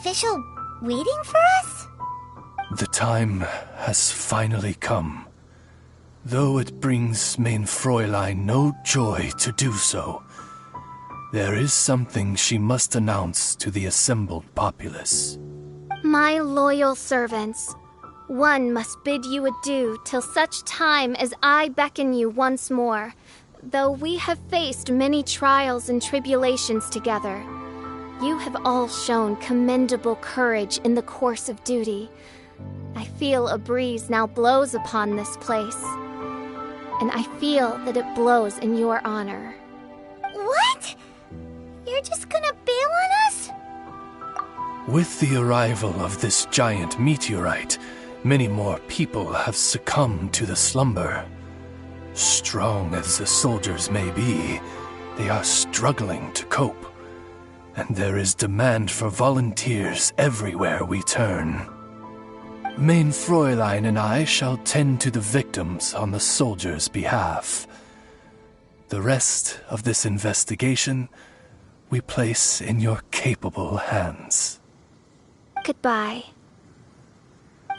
Official waiting for us? The time has finally come. Though it brings main Fräulein no joy to do so, there is something she must announce to the assembled populace. My loyal servants, one must bid you adieu till such time as I beckon you once more. Though we have faced many trials and tribulations together, you have all shown commendable courage in the course of duty. I feel a breeze now blows upon this place, and I feel that it blows in your honor. What? You're just gonna bail on us? With the arrival of this giant meteorite, many more people have succumbed to the slumber. Strong as the soldiers may be, they are struggling to cope. And there is demand for volunteers everywhere we turn. Main Fräulein and I shall tend to the victims on the soldiers' behalf. The rest of this investigation we place in your capable hands. Goodbye.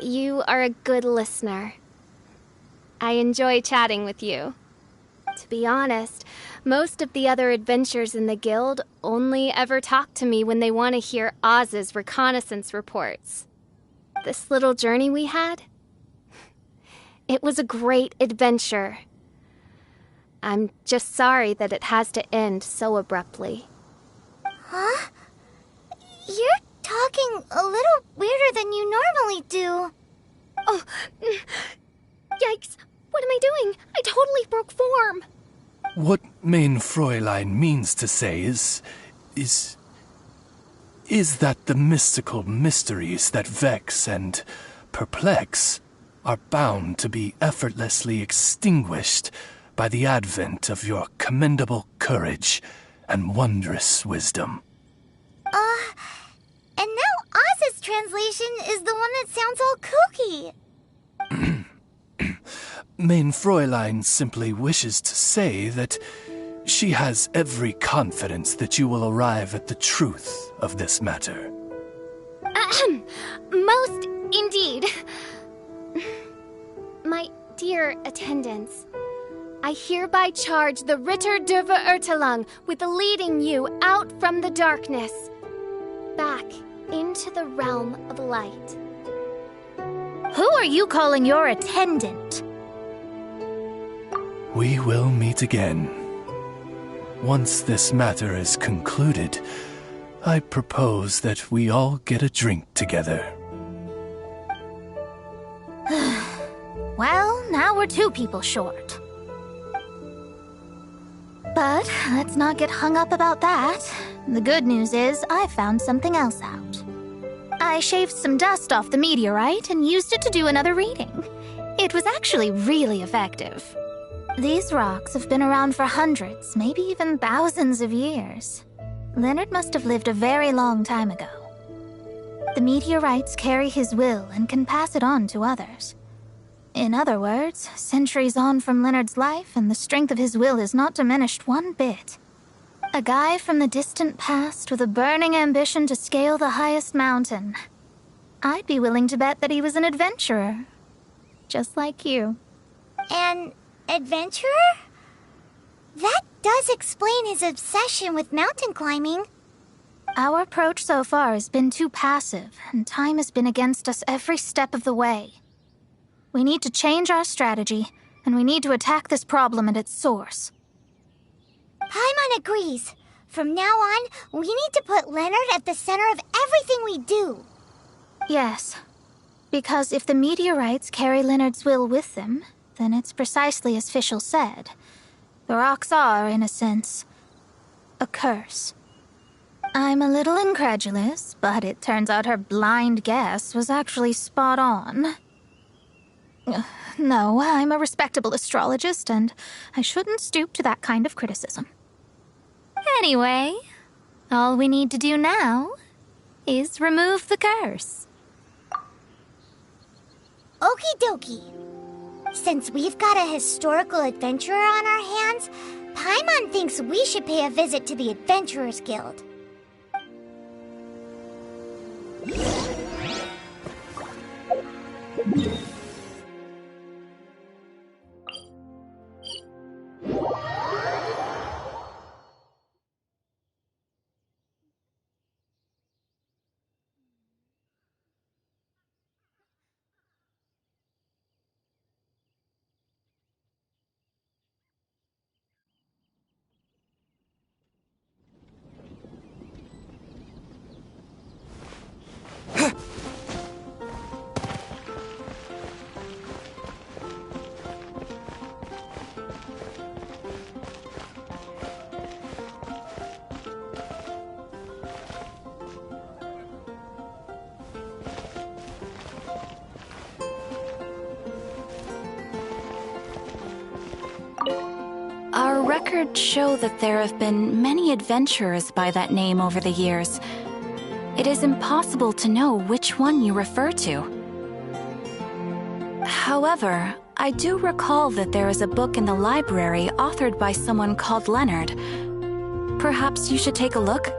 You are a good listener. I enjoy chatting with you. To be honest, most of the other adventurers in the guild only ever talk to me when they want to hear Oz's reconnaissance reports. This little journey we had, it was a great adventure. I'm just sorry that it has to end so abruptly. Huh? You're talking a little weirder than you normally do. Oh, yikes. What am I doing? I totally broke form. What main Fräulein means to say is that the mystical mysteries that vex and perplex are bound to be effortlessly extinguished by the advent of your commendable courage and wondrous wisdom. And now Oz's translation is the one that sounds all kooky. Main Fräulein simply wishes to say that she has every confidence that you will arrive at the truth of this matter. Most indeed. My dear attendants, I hereby charge the Ritter der Verurteilung with leading you out from the darkness, back into the realm of light. Who are you calling your attendant? We will meet again. Once this matter is concluded, I propose that we all get a drink together. Well, now we're 2 people short. But let's not get hung up about that. The good news is I found something else out. I shaved some dust off the meteorite and used it to do another reading. It was actually really effective. These rocks have been around for hundreds, maybe even thousands of years. Leonard must have lived a very long time ago. The meteorites carry his will and can pass it on to others. In other words, centuries on from Leonard's life, and the strength of his will is not diminished one bit. A guy from the distant past with a burning ambition to scale the highest mountain. I'd be willing to bet that he was an adventurer. Just like you. An adventurer? That does explain his obsession with mountain climbing. Our approach so far has been too passive, and time has been against us every step of the way. We need to change our strategy, and we need to attack this problem at its source. Paimon agrees. From now on, we need to put Leonard at the center of everything we do. Yes, because if the meteorites carry Leonard's will with them, then it's precisely as Fischl said. The rocks are, in a sense, a curse. I'm a little incredulous, but it turns out her blind guess was actually spot on. No, I'm a respectable astrologist, and I shouldn't stoop to that kind of criticism. Anyway, all we need to do now is remove the curse. Okie dokie. Since we've got a historical adventurer on our hands, Paimon thinks we should pay a visit to the Adventurers Guild. Our records show that there have been many adventurers by that name over the years. It is impossible to know which one you refer to. However, I do recall that there is a book in the library authored by someone called Leonard. Perhaps you should take a look?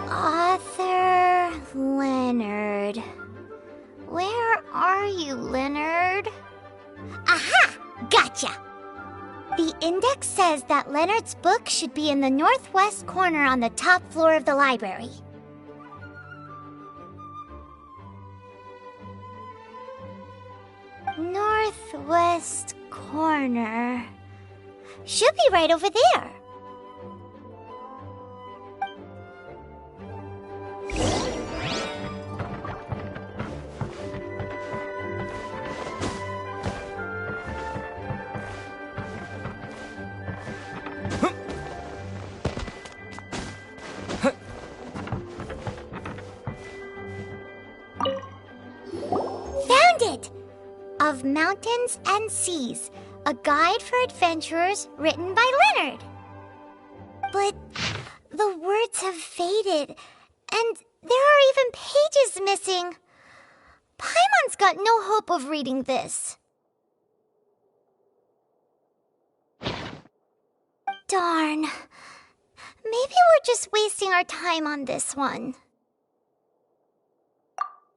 Author Leonard. Where are you, Leonard? Aha! Gotcha! The index says that Leonard's book should be in the northwest corner on the top floor of the library. Northwest corner. Should be right over there. Of Mountains and Seas, a guide for adventurers written by Leonard. But the words have faded, and there are even pages missing. Paimon's got no hope of reading this. Darn. Maybe we're just wasting our time on this one.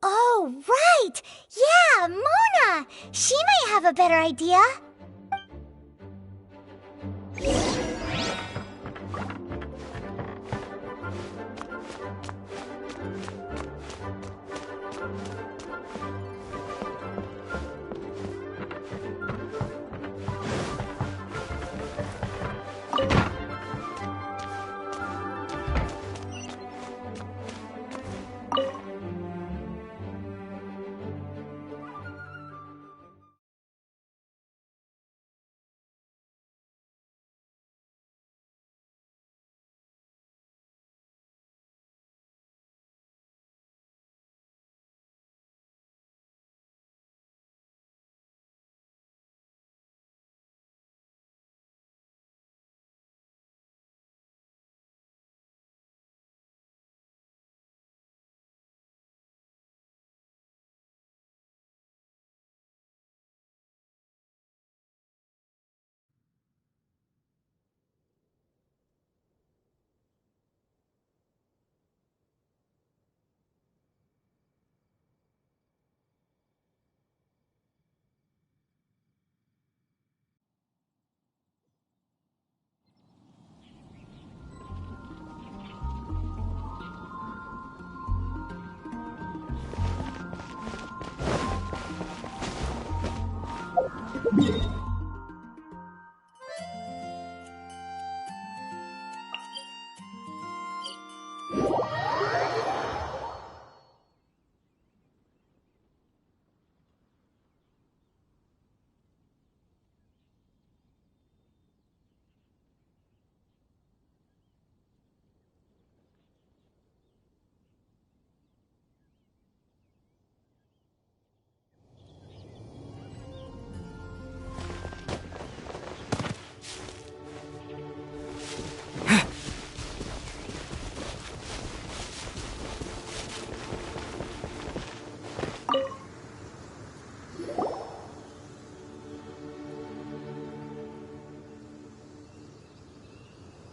Oh, right! Yeah, Mona! She might have a better idea.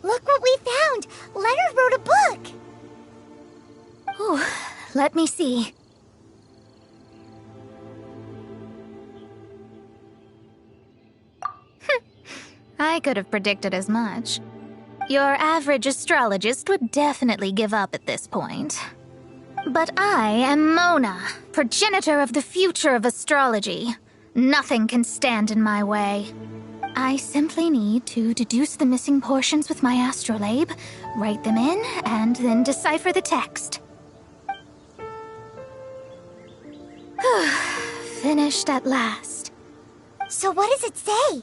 Look what we found! Leonard wrote a book! Ooh, let me see. I could have predicted as much. Your average astrologist would definitely give up at this point. But I am Mona, progenitor of the future of astrology. Nothing can stand in my way. I simply need to deduce the missing portions with my astrolabe, write them in, and then decipher the text. Finished at last. So what does it say?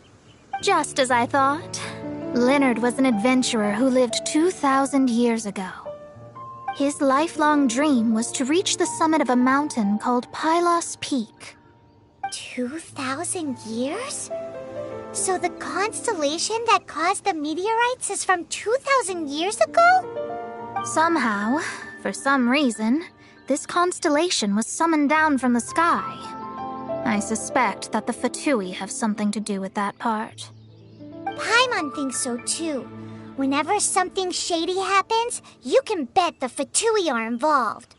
Just as I thought. Leonard was an adventurer who lived 2,000 years ago. His lifelong dream was to reach the summit of a mountain called Pylos Peak. 2,000 years? So the constellation that caused the meteorites is from 2,000 years ago? Somehow, for some reason, this constellation was summoned down from the sky. I suspect that the Fatui have something to do with that part. Paimon thinks so too. Whenever something shady happens, you can bet the Fatui are involved.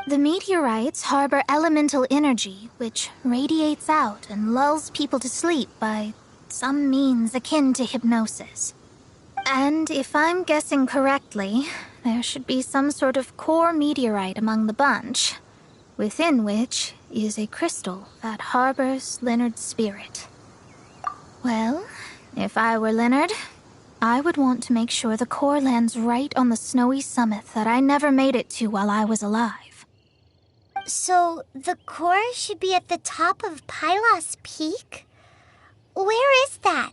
The meteorites harbor elemental energy, which radiates out and lulls people to sleep by some means akin to hypnosis. And if I'm guessing correctly, there should be some sort of core meteorite among the bunch, within which is a crystal that harbors Leonard's spirit. Well, if I were Leonard, I would want to make sure the core lands right on the snowy summit that I never made it to while I was alive. So the core should be at the top of Pylos Peak? Where is that?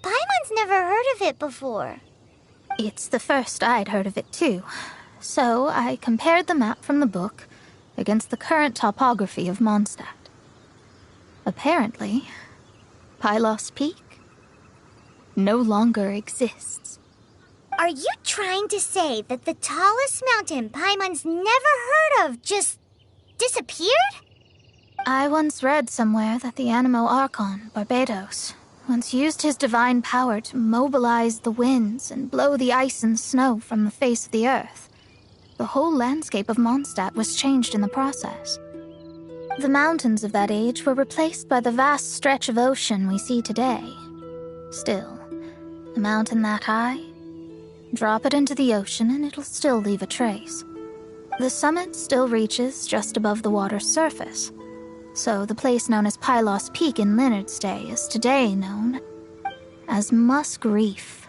Paimon's never heard of it before. It's the first I'd heard of it too. So I compared the map from the book against the current topography of Mondstadt. Apparently, Pylos Peak no longer exists. Are you trying to say that the tallest mountain Paimon's never heard of just disappeared? I once read somewhere that the Animo Archon, Barbados, once used his divine power to mobilize the winds and blow the ice and snow from the face of the earth. The whole landscape of Mondstadt was changed in the process. The mountains of that age were replaced by the vast stretch of ocean we see today. Still, a mountain that high, drop it into the ocean and it'll still leave a trace. The summit still reaches just above the water's surface, so the place known as Pylos Peak in Leonard's day is today known as Musk Reef.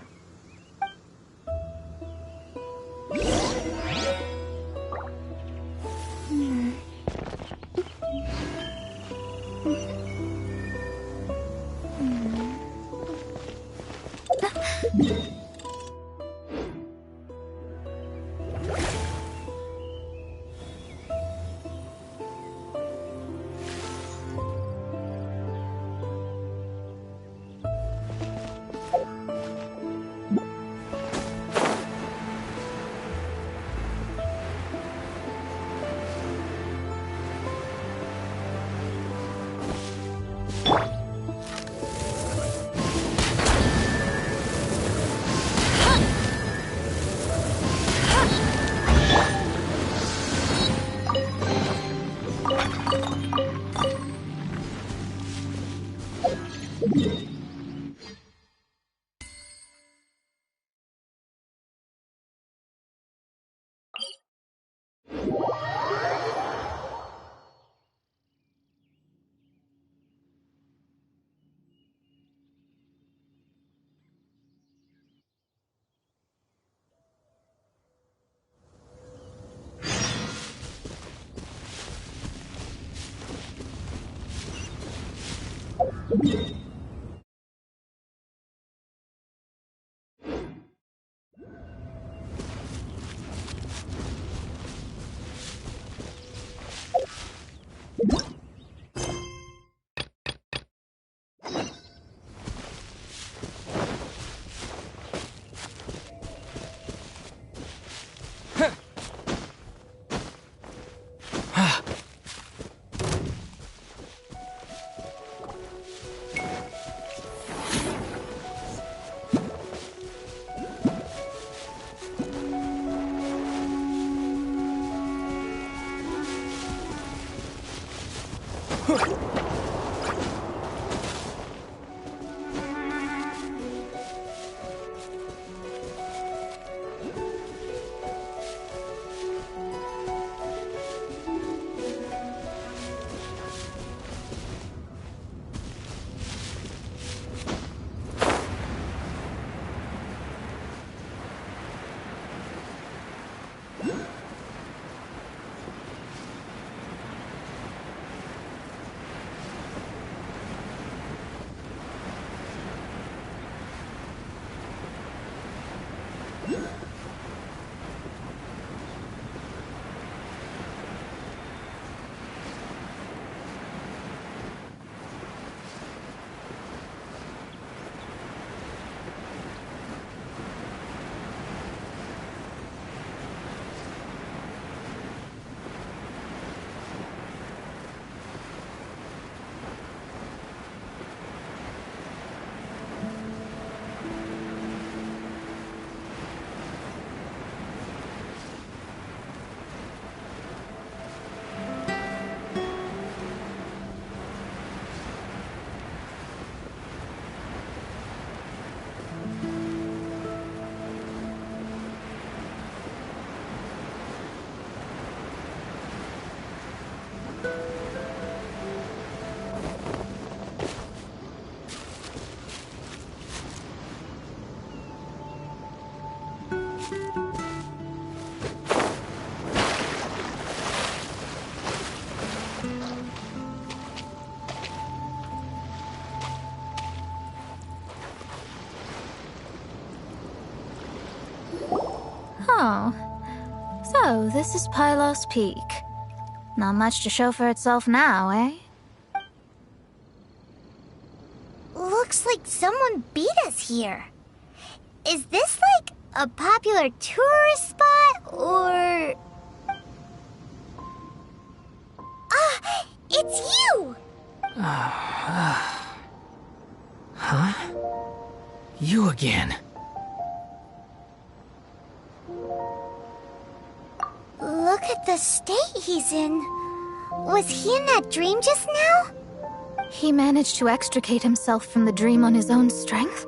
Oh. So, this is Pylos Peak. Not much to show for itself now, eh? Looks like someone beat us here. Is this like a popular tourist spot, or... Ah! It's you! Huh? You again. Look at the state he's in. Was he in that dream just now? He managed to extricate himself from the dream on his own strength?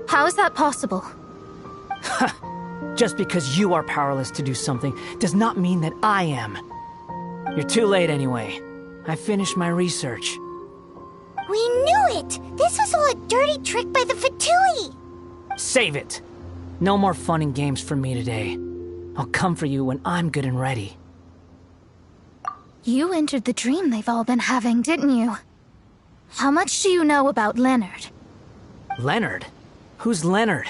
How is that possible? Just because you are powerless to do something does not mean that I am. You're too late anyway. I finished my research. We knew it! This was all a dirty trick by the Fatui! Save it! No more fun and games for me today. I'll come for you when I'm good and ready. You entered the dream they've all been having, didn't you? How much do you know about Leonard? Leonard? Who's Leonard?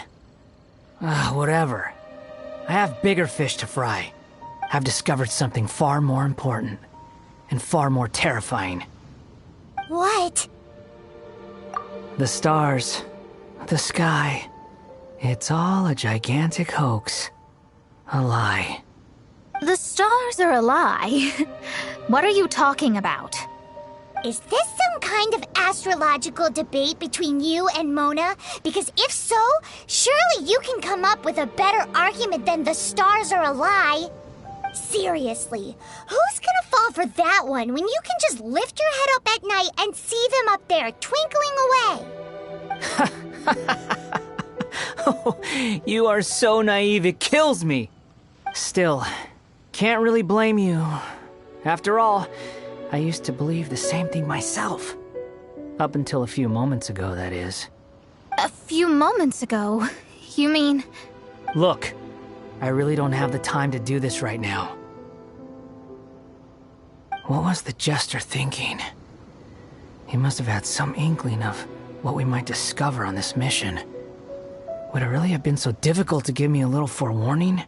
Whatever. I have bigger fish to fry. I've discovered something far more important. And far more terrifying. What? The stars. The sky. It's all a gigantic hoax. A lie. The stars are a lie. What are you talking about? Is this some kind of astrological debate between you and Mona? Because if so, surely you can come up with a better argument than the stars are a lie. Seriously, who's gonna fall for that one when you can just lift your head up at night and see them up there twinkling away? Oh, you are so naive it kills me. Still, can't really blame you. After all, I used to believe the same thing myself. Up until a few moments ago, that is. A few moments ago? You mean... Look, I really don't have the time to do this right now. What was the Jester thinking? He must have had some inkling of what we might discover on this mission. Would it really have been so difficult to give me a little forewarning?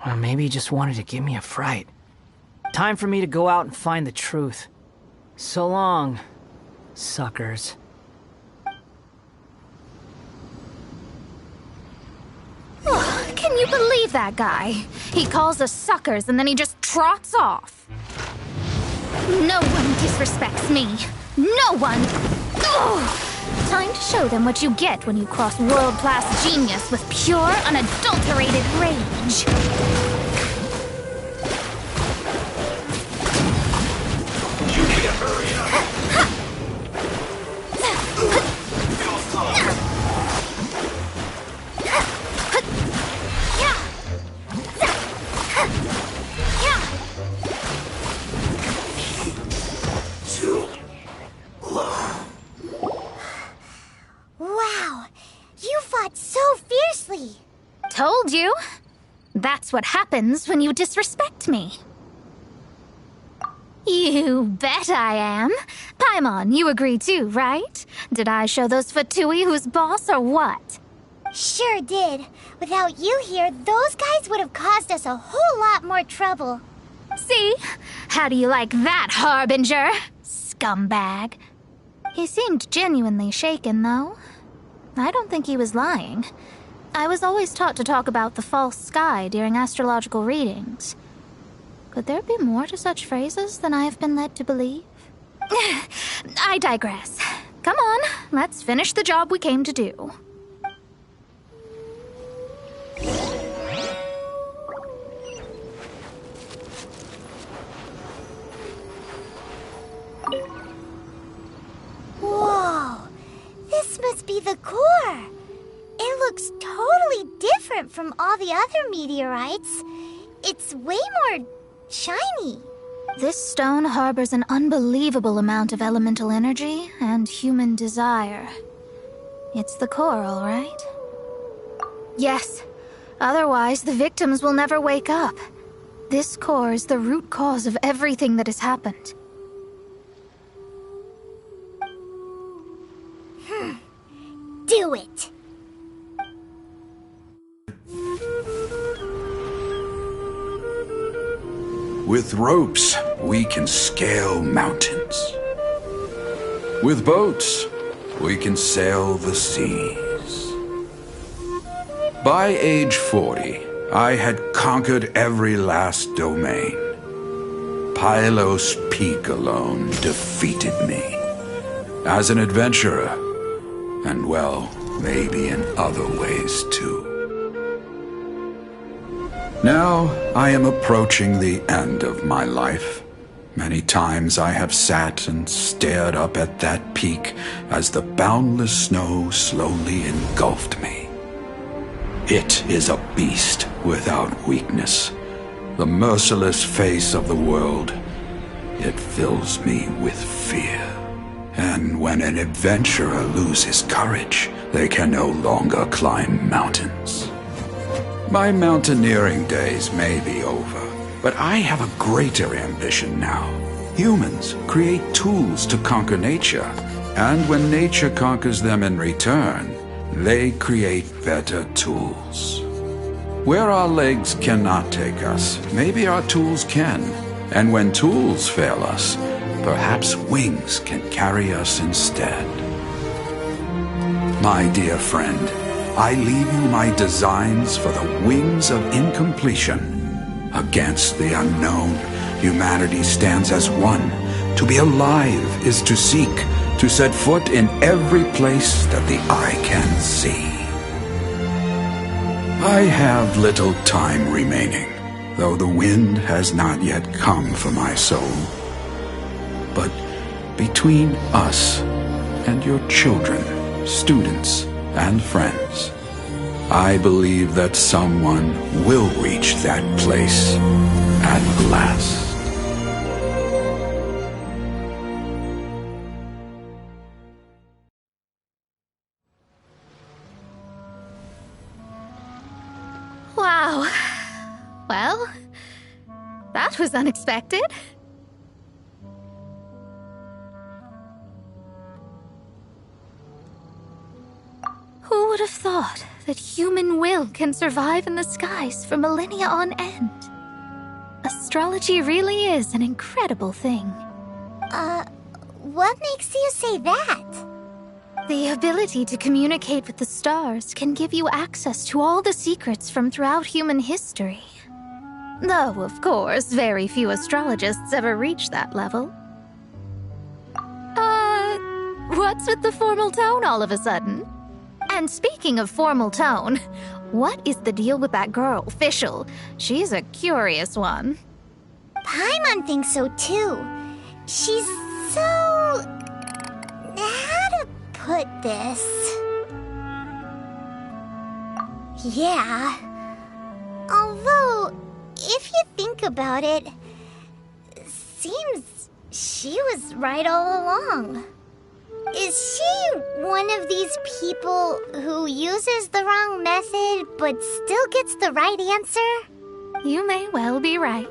Well, maybe he just wanted to give me a fright. Time for me to go out and find the truth. So long, suckers. Oh, can you believe that guy? He calls us suckers and then he just trots off. No one disrespects me. No one! Ugh. Time to show them what you get when you cross world-class genius with pure, unadulterated rage. You need to hurry up! Wow, you fought so fiercely. Told you. That's what happens when you disrespect me. You bet I am. Paimon, you agree too, right? Did I show those Fatui who's boss or what? Sure did. Without you here, those guys would have caused us a whole lot more trouble. See? How do you like that, Harbinger? Scumbag. He seemed genuinely shaken, though. I don't think he was lying. I was always taught to talk about the false sky during astrological readings. Could there be more to such phrases than I have been led to believe? I digress. Come on, let's finish the job we came to do. Whoa, this must be the core. It looks totally different from all the other meteorites. It's way more shiny. This stone harbors an unbelievable amount of elemental energy and human desire. It's the core, all right? Yes. Otherwise, the victims will never wake up. This core is the root cause of everything that has happened. Do it. With ropes, we can scale mountains. With boats, we can sail the seas. By age 40, I had conquered every last domain. Pylos Peak alone defeated me. As an adventurer, and well, maybe in other ways too. Now, I am approaching the end of my life. Many times I have sat and stared up at that peak as the boundless snow slowly engulfed me. It is a beast without weakness, the merciless face of the world. It fills me with fear. And when an adventurer loses courage, they can no longer climb mountains. My mountaineering days may be over, but I have a greater ambition now. Humans create tools to conquer nature, and when nature conquers them in return, they create better tools. Where our legs cannot take us, maybe our tools can. And when tools fail us, perhaps wings can carry us instead. My dear friend, I leave you my designs for the wings of incompletion. Against the unknown, humanity stands as one. To be alive is to seek, to set foot in every place that the eye can see. I have little time remaining, though the wind has not yet come for my soul. But between us and your children, students, and friends, I believe that someone will reach that place at last. Wow. Well, that was unexpected. would have thought that human will can survive in the skies for millennia on end? Astrology really is an incredible thing. What makes you say that? The ability to communicate with the stars can give you access to all the secrets from throughout human history. Though, of course, very few astrologists ever reach that level. What's with the formal tone all of a sudden? And speaking of formal tone, what is the deal with that girl, Fischl? She's a curious one. Paimon thinks so too. She's so... how to put this? Yeah. Although, if you think about it, seems she was right all along. Is she one of these people who uses the wrong method but still gets the right answer? You may well be right.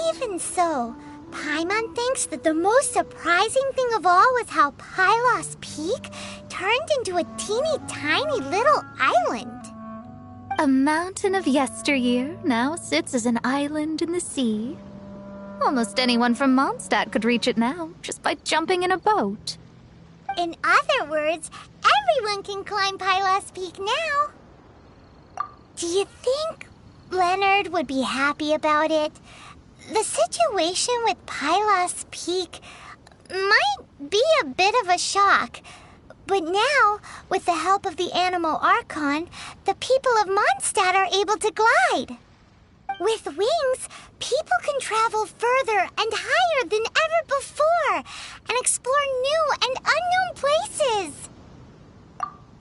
Even so, Paimon thinks that the most surprising thing of all was how Pylos Peak turned into a teeny tiny little island. A mountain of yesteryear now sits as an island in the sea. Almost anyone from Mondstadt could reach it now, just by jumping in a boat. In other words, everyone can climb Pylos Peak now. Do you think Leonard would be happy about it? The situation with Pylos Peak might be a bit of a shock. But now, with the help of the Animal Archon, the people of Mondstadt are able to glide. With wings, people can travel further and higher than ever before and explore new and unknown places.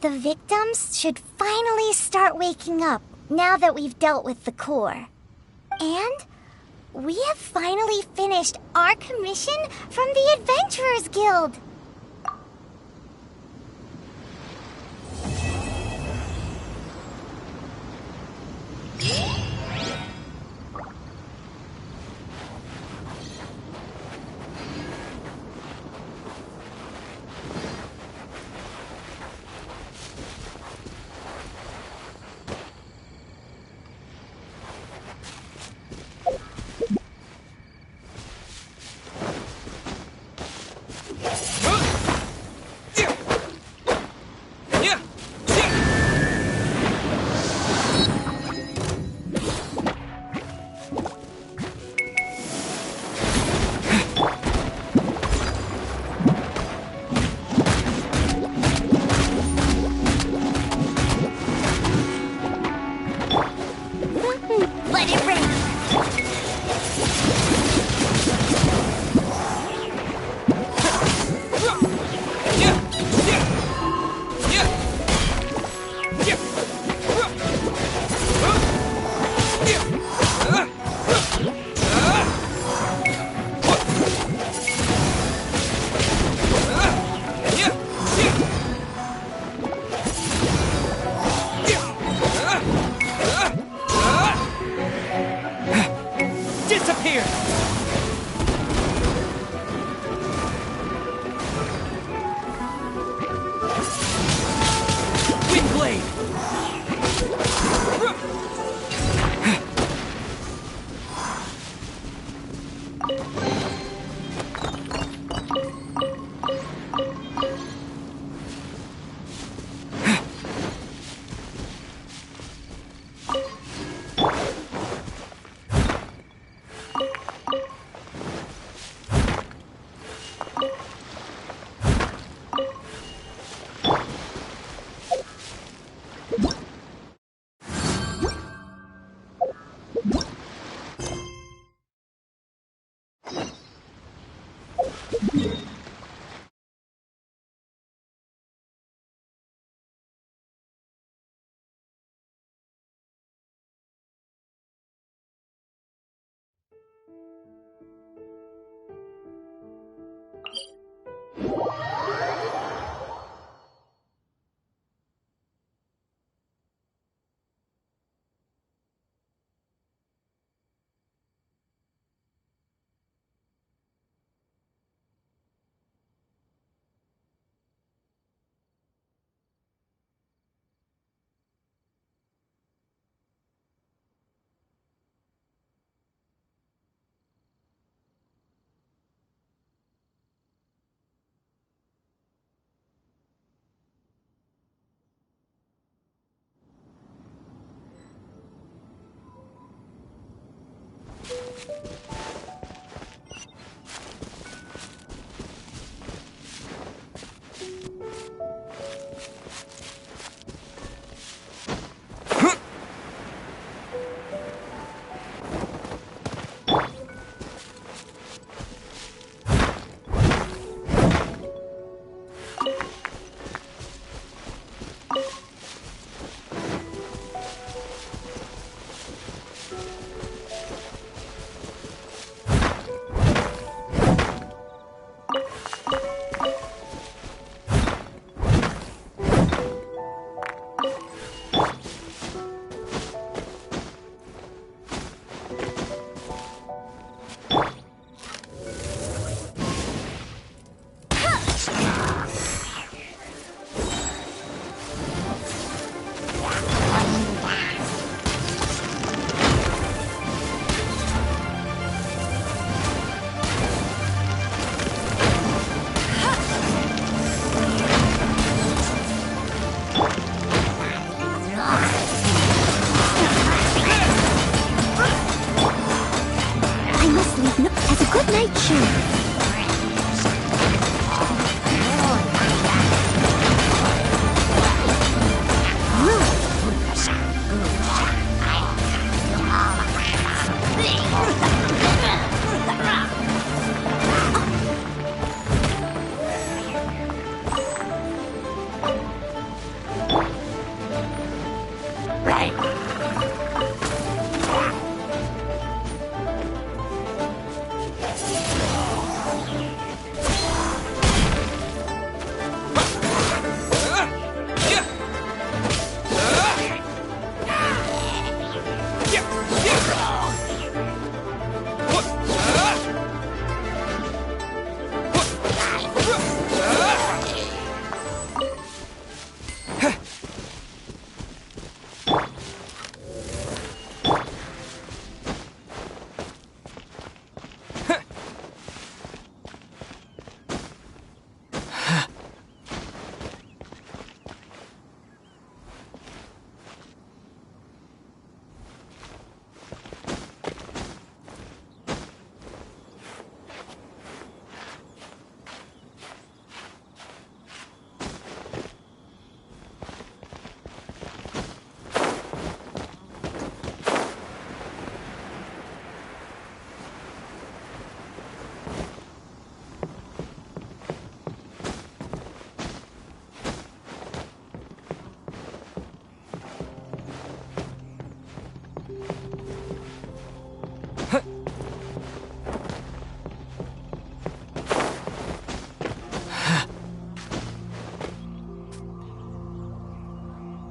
The victims should finally start waking up now that we've dealt with the core. And we have finally finished our commission from the Adventurers Guild. Let it rain.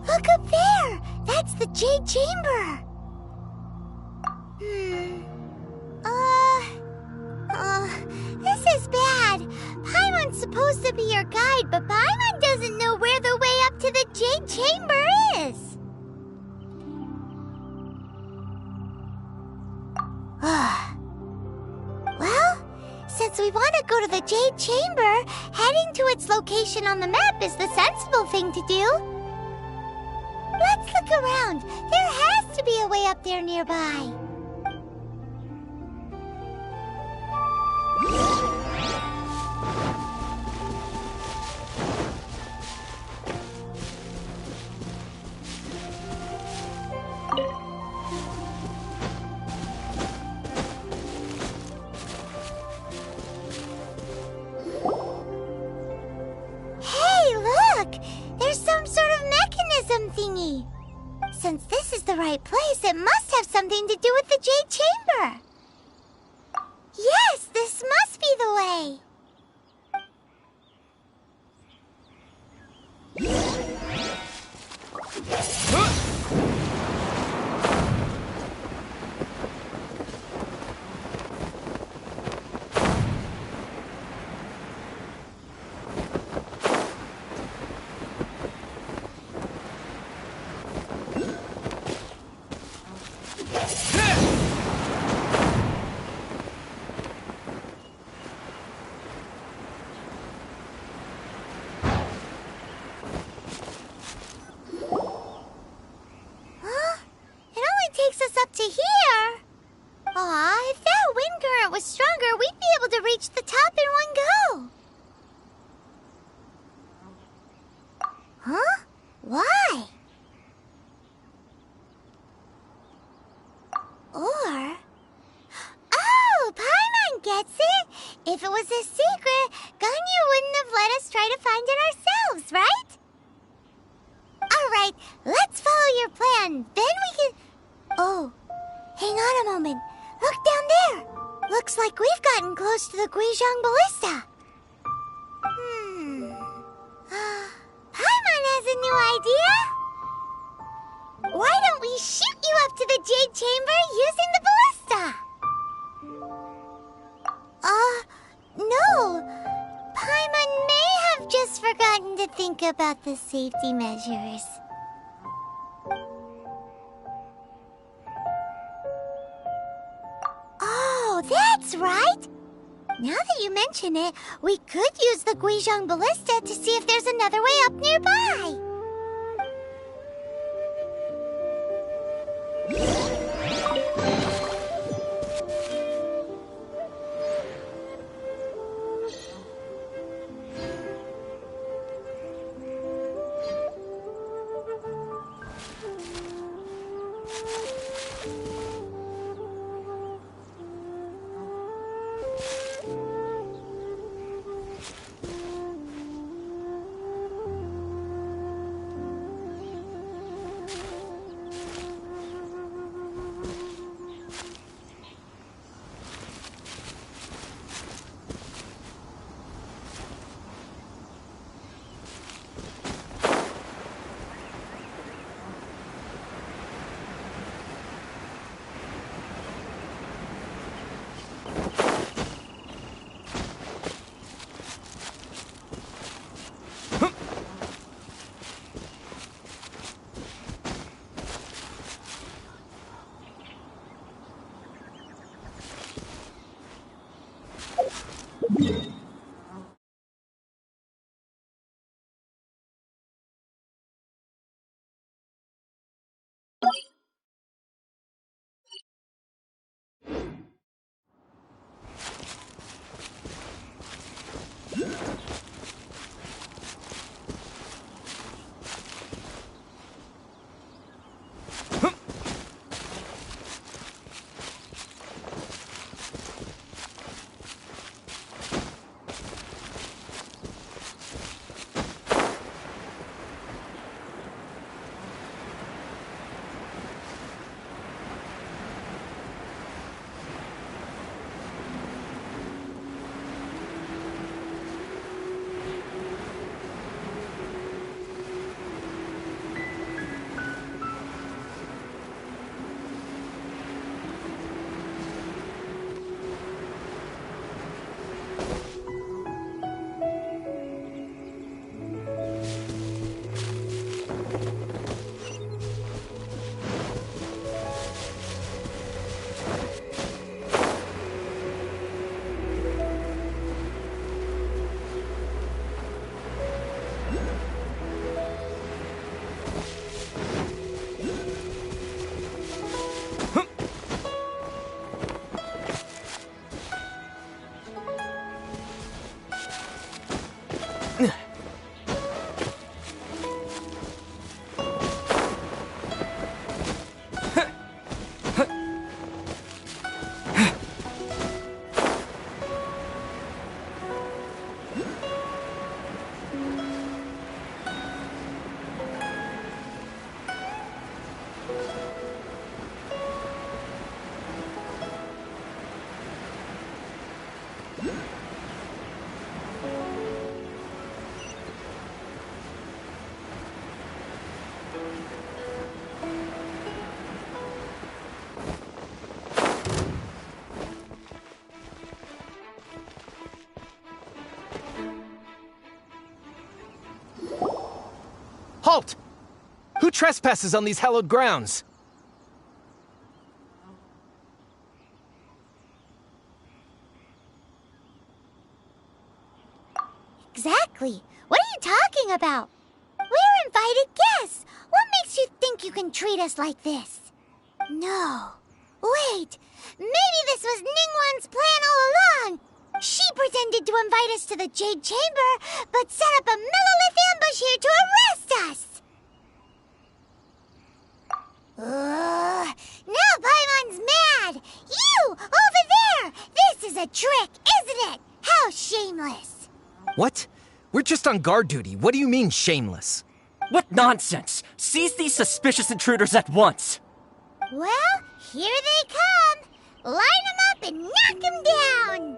Look up there! That's the Jade Chamber! This is bad. Paimon's supposed to be your guide, but Paimon doesn't know where the way up to the Jade Chamber is. Well, since we want to go to the Jade Chamber, heading to its location on the map is the sensible thing to do. Let's look around. There has to be a way up there nearby. Hey, look! There's some sort of mechanism thingy. Since this is the right place, it must have something to do with the Jade Chamber. Yes, this must be the way. If it was a secret, Ganyu wouldn't have let us try to find it ourselves, right? Alright, let's follow your plan. Then we can... Oh, hang on a moment. Look down there. Looks like we've gotten close to the Guizhong Ballista. Paimon has a new idea. Why don't we shoot you up to the Jade Chamber using the ballista? No. Paimon may have just forgotten to think about the safety measures. Oh, that's right. Now that you mention it, we could use the Guizhong Ballista to see if there's another way up nearby. Halt! Who trespasses on these hallowed grounds? Exactly. What are you talking about? We're invited guests. What makes you think you can treat us like this? No. Wait. Maybe this was Ningguang's plan all along. She pretended to invite us to the Jade Chamber, but set up a Millilith ambush here to arrest us. Now Paimon's mad. You, over there. This is a trick, isn't it? How shameless! What? We're just on guard duty. What do you mean, shameless? What nonsense! Seize these suspicious intruders at once! Well, here they come! Line them up and knock them down!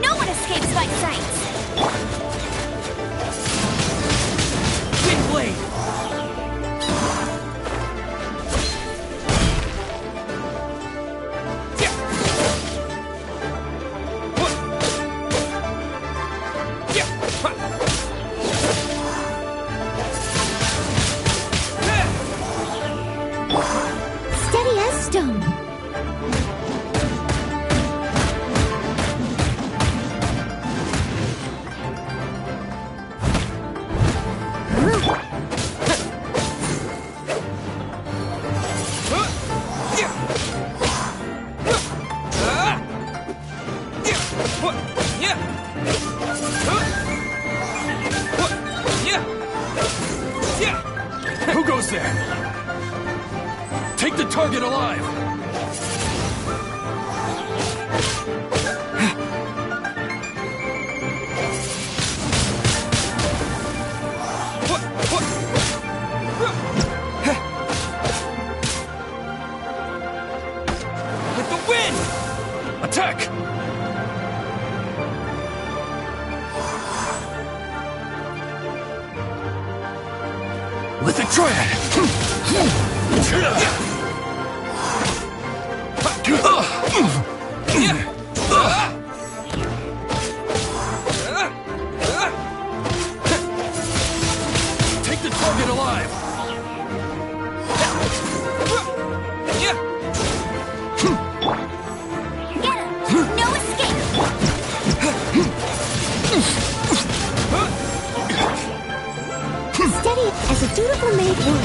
No one escapes my sight! Wind Blade! Steady as stone. Who goes there? Take the target alive! With the wind! Attack! With the triad! Take the target alive! Get him! No escape! Steady as a dutiful maid would.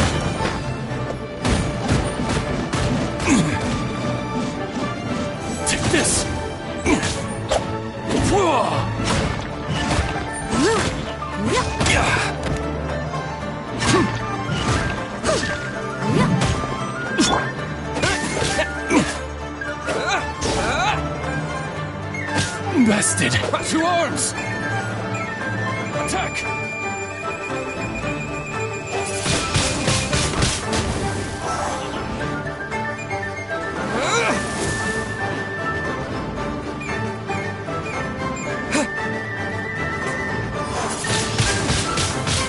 Take this! Bested! To arms! Attack!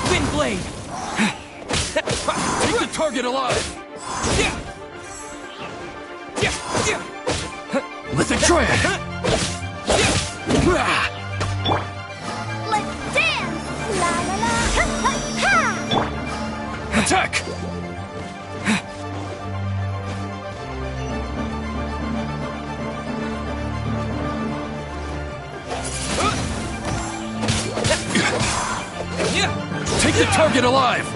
Wind Blade! Take the target alive! With the triad! Let's dance! La la la! Ha ha ha! Attack! Take the target alive!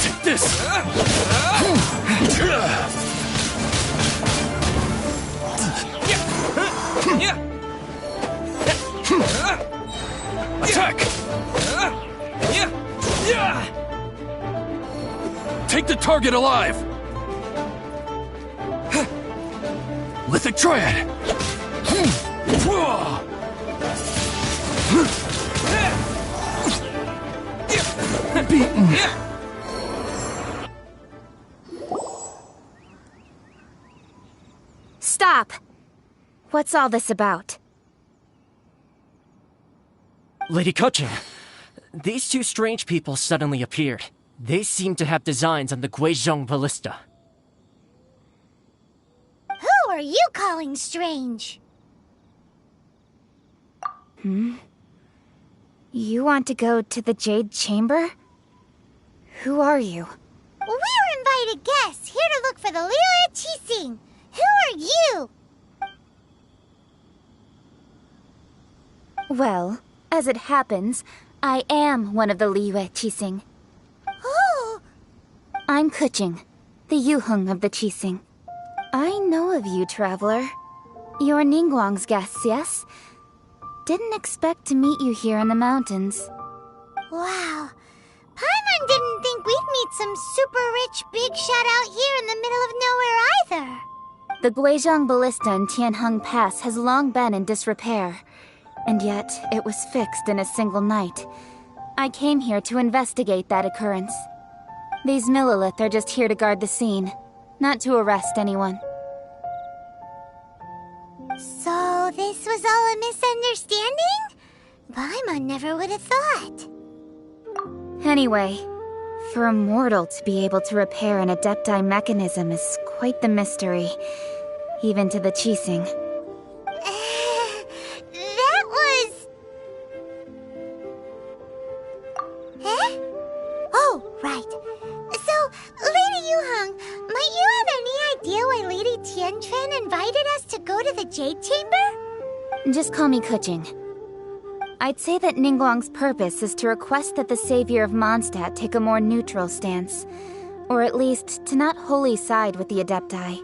Take this! Attack! Take the target alive! Lithic Triad! Beaten! Stop! What's all this about? Lady Coaching, these two strange people suddenly appeared. They seem to have designs on the Guizhong Ballista. Who are you calling strange? You want to go to the Jade Chamber? Who are you? We're invited guests here to look for the Liyue Qixing. Who are you? Well, as it happens, I am one of the Liyue Qixing. Oh! I'm Kuching, the Yuheng of the Qixing. I know of you, traveler. You're Ningguang's guests, yes? Didn't expect to meet you here in the mountains. Wow. Paimon didn't think we'd meet some super rich big shot out here in the middle of nowhere either. The Guizhong Ballista in Tianheng Pass has long been in disrepair, and yet it was fixed in a single night. I came here to investigate that occurrence. These Millilith are just here to guard the scene, not to arrest anyone. So this was all a misunderstanding? Paimon never would have thought. Anyway, for a mortal to be able to repair an Adepti mechanism is quite the mystery, even to the Qixing. That was... Eh? Oh, right. So, Lady Yuheng, might you have any idea why Lady Tianquan invited us to go to the Jade Chamber? Just call me Kuching. I'd say that Ningguang's purpose is to request that the savior of Mondstadt take a more neutral stance. Or at least, to not wholly side with the Adepti.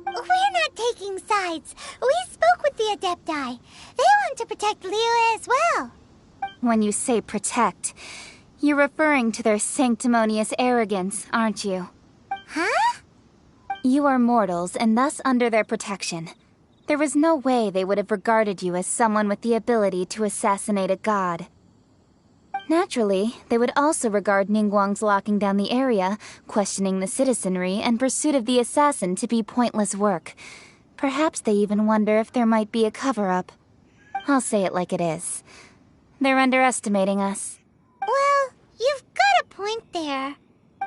We're not taking sides. We spoke with the Adepti. They want to protect Liyue as well. When you say protect, you're referring to their sanctimonious arrogance, aren't you? Huh? You are mortals, and thus under their protection. There was no way they would have regarded you as someone with the ability to assassinate a god. Naturally, they would also regard Ningguang's locking down the area, questioning the citizenry, and pursuit of the assassin to be pointless work. Perhaps they even wonder if there might be a cover-up. I'll say it like it is. They're underestimating us. Well, you've got a point there.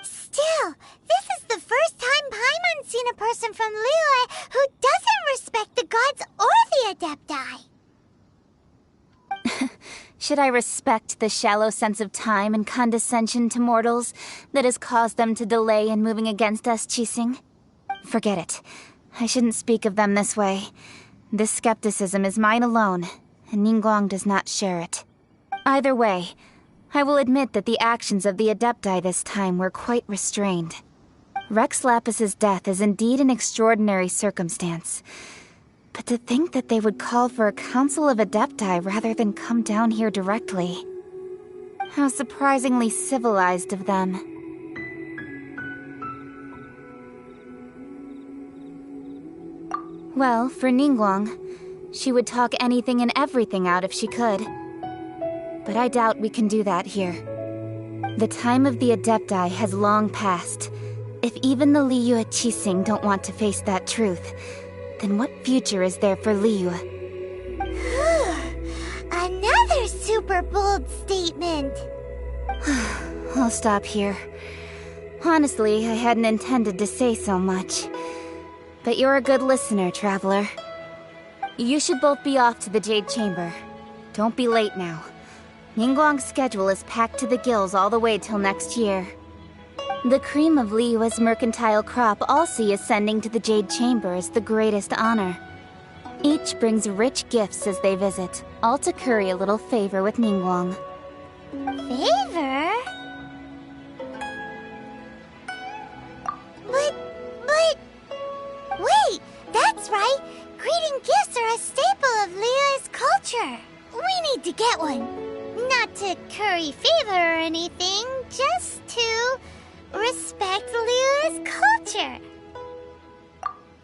Still, this is the first time Paimon's seen a person from Liyue who doesn't respect the gods or the Adepti. Should I respect the shallow sense of time and condescension to mortals that has caused them to delay in moving against us, Qixing? Forget it. I shouldn't speak of them this way. This skepticism is mine alone, and Ningguang does not share it. Either way, I will admit that the actions of the Adepti this time were quite restrained. Rex Lapis's death is indeed an extraordinary circumstance. But to think that they would call for a council of Adepti rather than come down here directly. How surprisingly civilized of them. Well, for Ningguang, she would talk anything and everything out if she could. But I doubt we can do that here. The time of the Adepti has long passed. If even the Liyue Qixing don't want to face that truth, then what future is there for Liyue? Another super bold statement. I'll stop here. Honestly, I hadn't intended to say so much. But you're a good listener, traveler. You should both be off to the Jade Chamber. Don't be late now. Ningguang's schedule is packed to the gills all the way till next year. The cream of Liyue's mercantile crop all see ascending to the Jade Chamber as the greatest honor. Each brings rich gifts as they visit, all to curry a little favor with Ningguang. Favor? But... Wait, that's right! Greeting gifts are a staple of Liyue's culture! We need to get one. Not to curry favor or anything, just to respect Liyue's culture.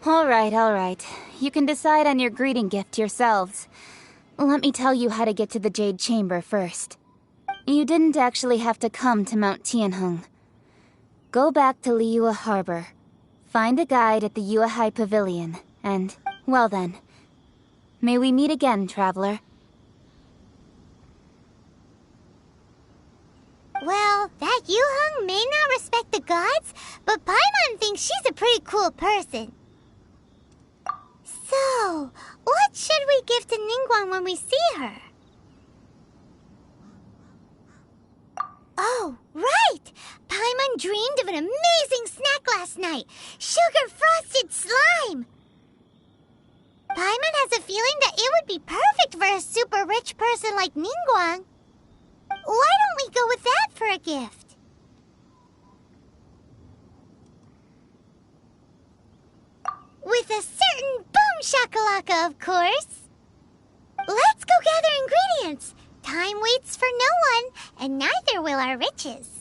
All right. You can decide on your greeting gift yourselves. Let me tell you how to get to the Jade Chamber first. You didn't actually have to come to Mount Tianheng. Go back to Liyue Harbor. Find a guide at the Yuehai Pavilion, and, well then, may we meet again, traveler. Well, that Yuheng may not respect the gods, but Paimon thinks she's a pretty cool person. So, what should we give to Ningguang when we see her? Oh, right! Paimon dreamed of an amazing snack last night! Sugar-frosted slime! Paimon has a feeling that it would be perfect for a super rich person like Ningguang. Why don't we go with that for a gift? With a certain boom shakalaka, of course! Let's go gather ingredients! Time waits for no one, and neither will our riches.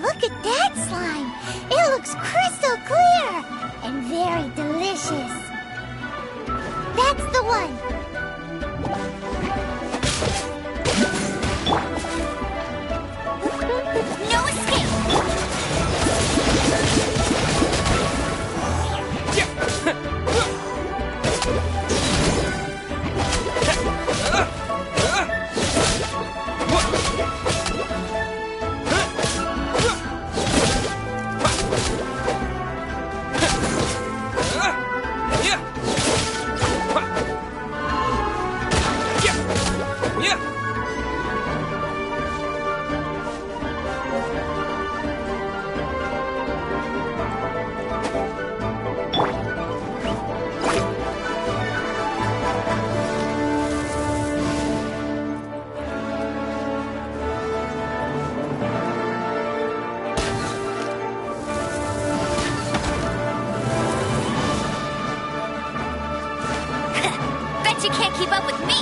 Look at that slime! It looks crystal clear! And very delicious! That's the one! No escape! You can't keep up with me!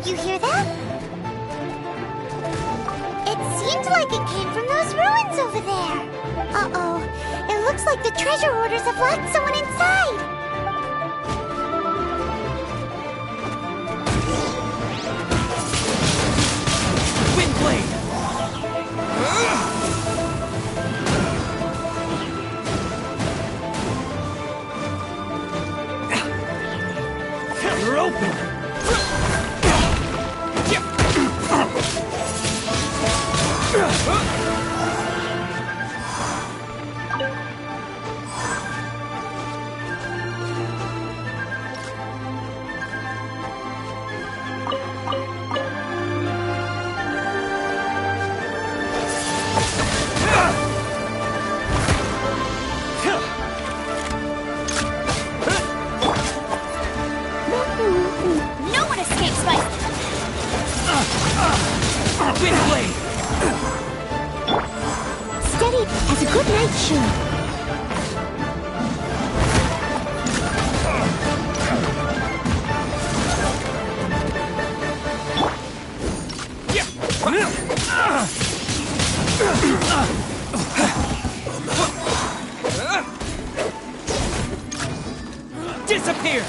Did you hear that? It seemed like it came from those ruins over there. Uh-oh. It looks like the treasure hoarders have locked someone inside. Windblade! You're open! No one escapes my... Windblade! Steady as a good night shoe. Disappear!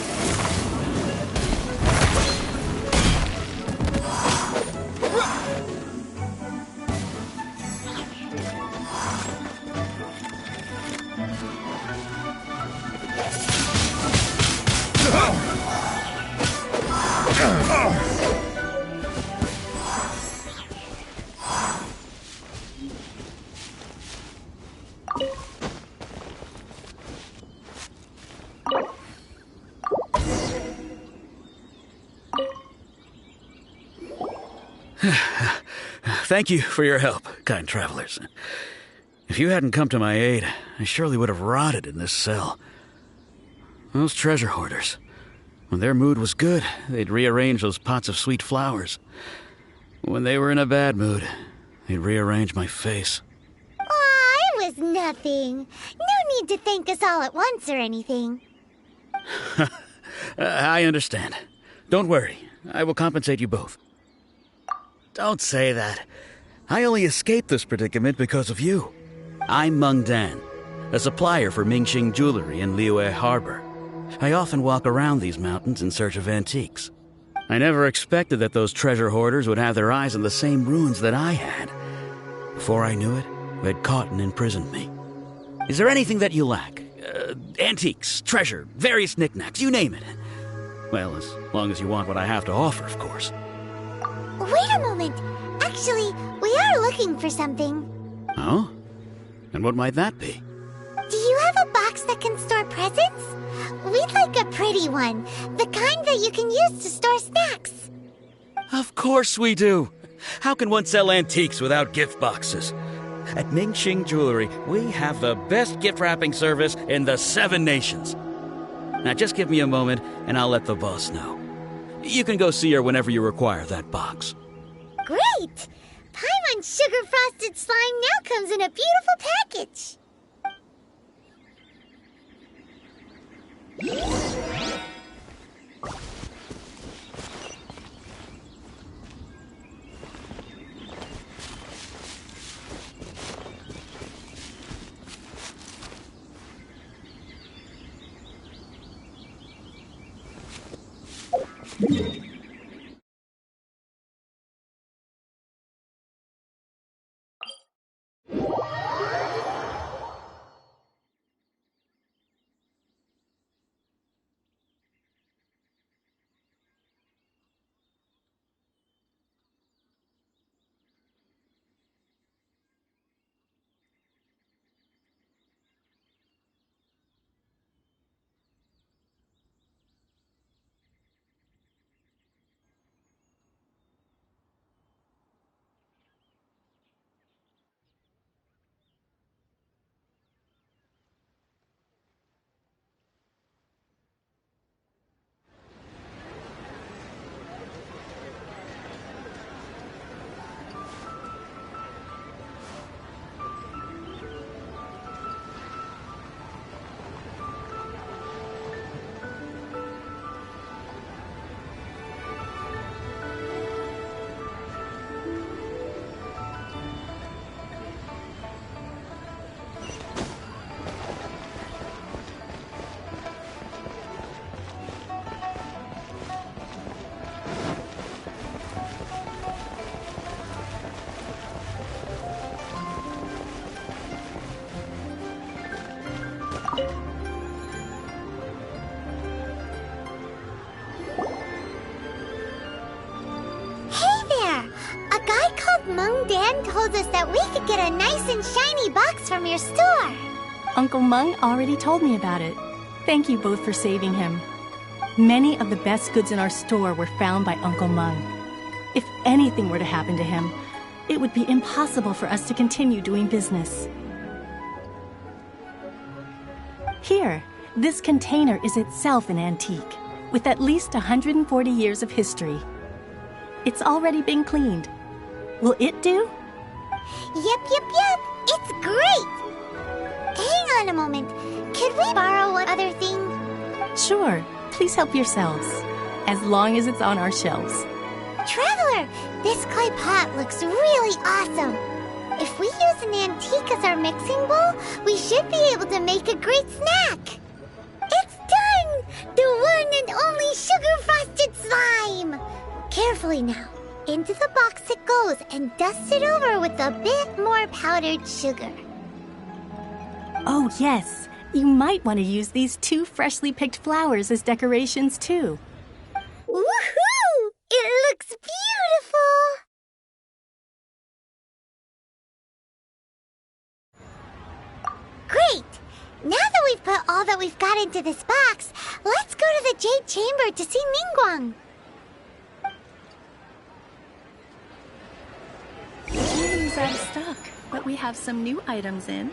Thank you for your help, kind travelers. If you hadn't come to my aid, I surely would have rotted in this cell. Those treasure hoarders, when their mood was good, they'd rearrange those pots of sweet flowers. When they were in a bad mood, they'd rearrange my face. Aw, it was nothing. No need to thank us all at once or anything. I understand. Don't worry, I will compensate you both. Don't say that. I only escaped this predicament because of you. I'm Meng Dan, a supplier for Mingxing Jewelry in Liyue Harbor. I often walk around these mountains in search of antiques. I never expected that those treasure hoarders would have their eyes on the same ruins that I had. Before I knew it, they'd caught and imprisoned me. Is there anything that you lack? Antiques, treasure, various knickknacks, you name it. Well, as long as you want what I have to offer, of course. Wait a moment. Actually, we are looking for something. Oh? And what might that be? Do you have a box that can store presents? We'd like a pretty one. The kind that you can use to store snacks. Of course we do. How can one sell antiques without gift boxes? At Mingxing Jewelry, we have the best gift wrapping service in the 7 nations. Now just give me a moment, and I'll let the boss know. You can go see her whenever you require that box. Great! Paimon Sugar Frosted Slime now comes in a beautiful package. Mung Dan told us that we could get a nice and shiny box from your store. Uncle Mung already told me about it. Thank you both for saving him. Many of the best goods in our store were found by Uncle Mung. If anything were to happen to him, it would be impossible for us to continue doing business. Here, this container is itself an antique, with at least 140 years of history. It's already been cleaned. Will it do? Yep. It's great! Hang on a moment. Could we borrow one other thing? Sure. Please help yourselves. As long as it's on our shelves. Traveler, this clay pot looks really awesome. If we use an antique as our mixing bowl, we should be able to make a great snack. It's done! The one and only sugar-frosted slime! Carefully now. Into the box it goes and dust it over with a bit more powdered sugar. Oh, yes. You might want to use these 2 freshly picked flowers as decorations, too. Woohoo! It looks beautiful! Great! Now that we've put all that we've got into this box, let's go to the Jade Chamber to see Ningguang. Everything's out of stock, but we have some new items in.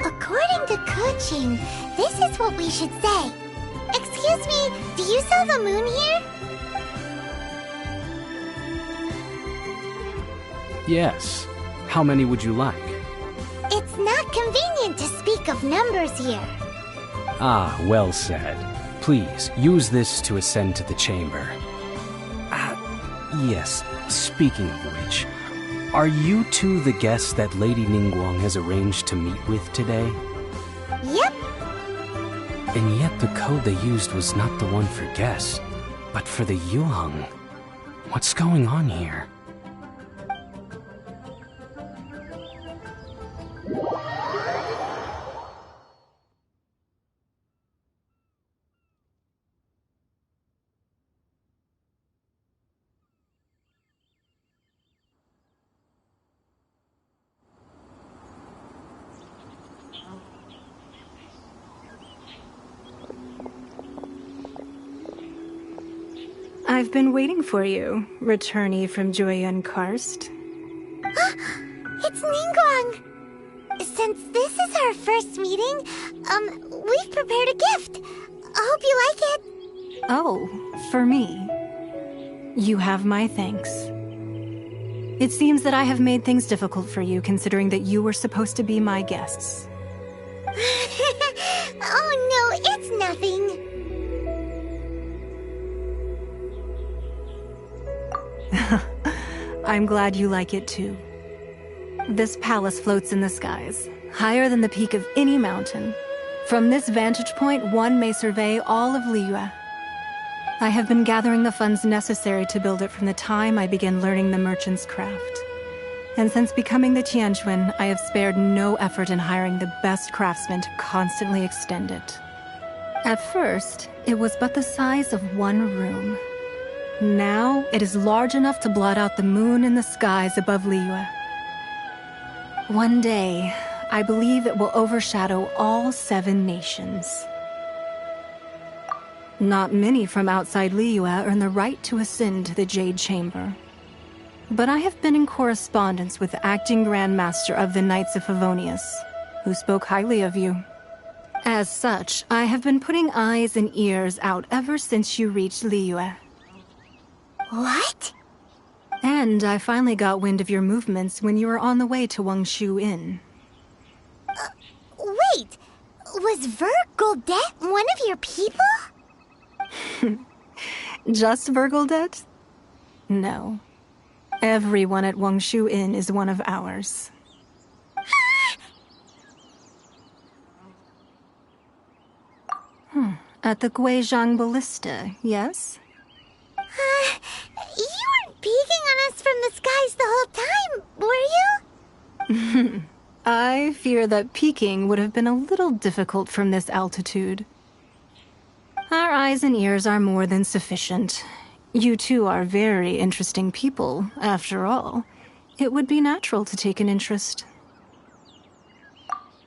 According to Kuching, this is what we should say. Excuse me, do you sell the moon here? Yes. How many would you like? It's not convenient to speak of numbers here. Ah, well said. Please, use this to ascend to the chamber. Yes, speaking of which, are you two the guests that Lady Ningguang has arranged to meet with today? Yep. And yet the code they used was not the one for guests, but for the Yuheng. What's going on here? I've been waiting for you, returnee from Jueyun Karst. It's Ningguang! Since this is our first meeting, we've prepared a gift. I hope you like it. Oh, for me. You have my thanks. It seems that I have made things difficult for you, considering that you were supposed to be my guests. Oh no, it's nothing. I'm glad you like it too. This palace floats in the skies, higher than the peak of any mountain. From this vantage point, one may survey all of Liyue. I have been gathering the funds necessary to build it from the time I began learning the merchant's craft. And since becoming the Tianjuan, I have spared no effort in hiring the best craftsmen to constantly extend it. At first, it was but the size of one room. Now, it is large enough to blot out the moon in the skies above Liyue. One day, I believe it will overshadow all 7 nations. Not many from outside Liyue earn the right to ascend to the Jade Chamber. But I have been in correspondence with the acting Grand Master of the Knights of Favonius, who spoke highly of you. As such, I have been putting eyes and ears out ever since you reached Liyue. What? And I finally got wind of your movements when you were on the way to Wangshu Inn. Wait! Was Vergoldet one of your people? Just Vergoldet? No. Everyone at Wangshu Inn is one of ours. At the Guizhang Ballista, yes? You weren't peeking on us from the skies the whole time, were you? I fear that peeking would have been a little difficult from this altitude. Our eyes and ears are more than sufficient. You two are very interesting people, after all. It would be natural to take an interest.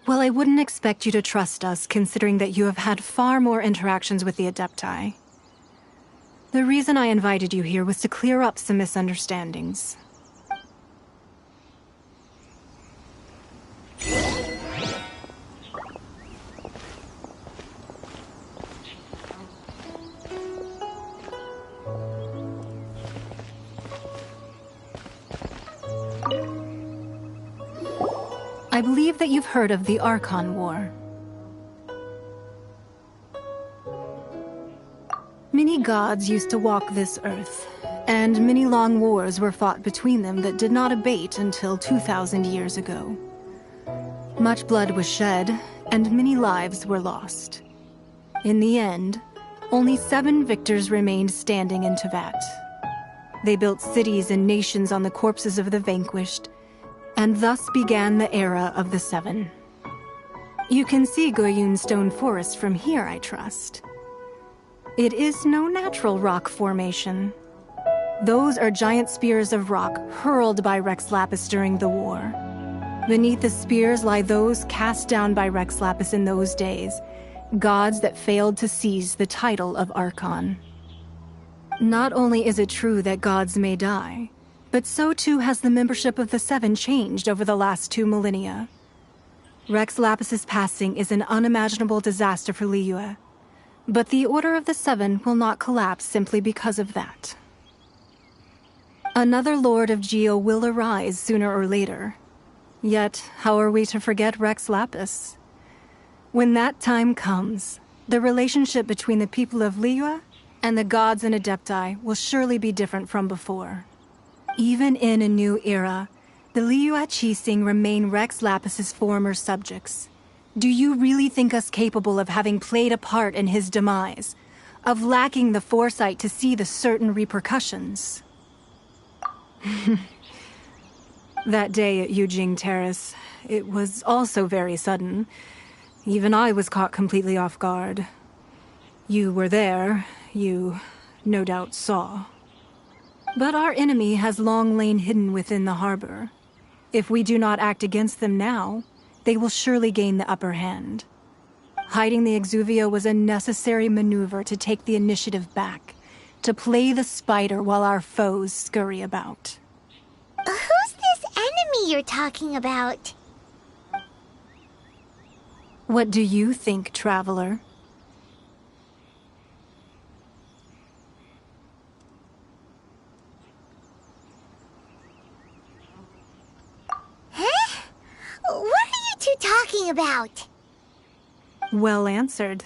Well, I wouldn't expect you to trust us, considering that you have had far more interactions with the Adepti. The reason I invited you here was to clear up some misunderstandings. I believe that you've heard of the Archon War. Many gods used to walk this earth, and many long wars were fought between them that did not abate until 2,000 years ago. Much blood was shed, and many lives were lost. In the end, only 7 victors remained standing in Teyvat. They built cities and nations on the corpses of the vanquished, and thus began the era of the 7. You can see Goyun Stone Forest from here, I trust. It is no natural rock formation. Those are giant spears of rock hurled by Rex Lapis during the war. Beneath the spears lie those cast down by Rex Lapis in those days, gods that failed to seize the title of Archon. Not only is it true that gods may die, but so too has the membership of the 7 changed over the last 2 millennia. Rex Lapis's passing is an unimaginable disaster for Liyue, but the Order of the 7 will not collapse simply because of that. Another Lord of Geo will arise sooner or later. Yet, how are we to forget Rex Lapis? When that time comes, the relationship between the people of Liyue and the gods and Adepti will surely be different from before. Even in a new era, the Liyue Qixing remain Rex Lapis's former subjects. Do you really think us capable of having played a part in his demise? Of lacking the foresight to see the certain repercussions? That day at Yujing Terrace, it was also very sudden. Even I was caught completely off guard. You were there, you no doubt saw. But our enemy has long lain hidden within the harbor. If we do not act against them now, they will surely gain the upper hand. Hiding the Exuvio was a necessary maneuver to take the initiative back, to play the spider while our foes scurry about. Who's this enemy you're talking about? What do you think, traveler? Huh? What are you two talking about? Well answered.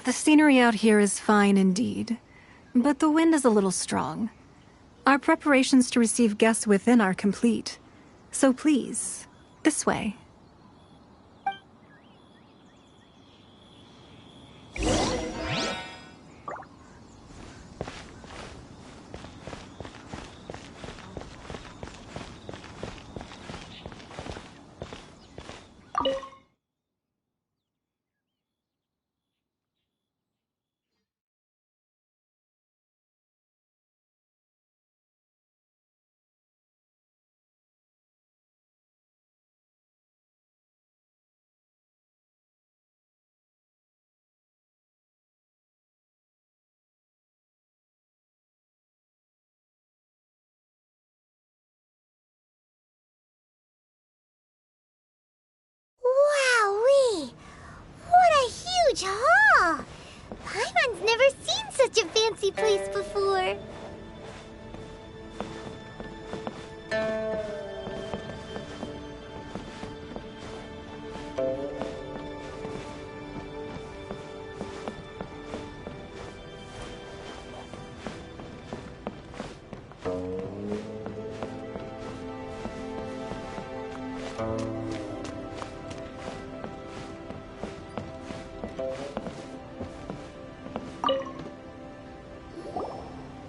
The scenery out here is fine indeed, but the wind is a little strong. Our preparations to receive guests within are complete, so please, this way. huge hall! Paimon's never seen such a fancy place before.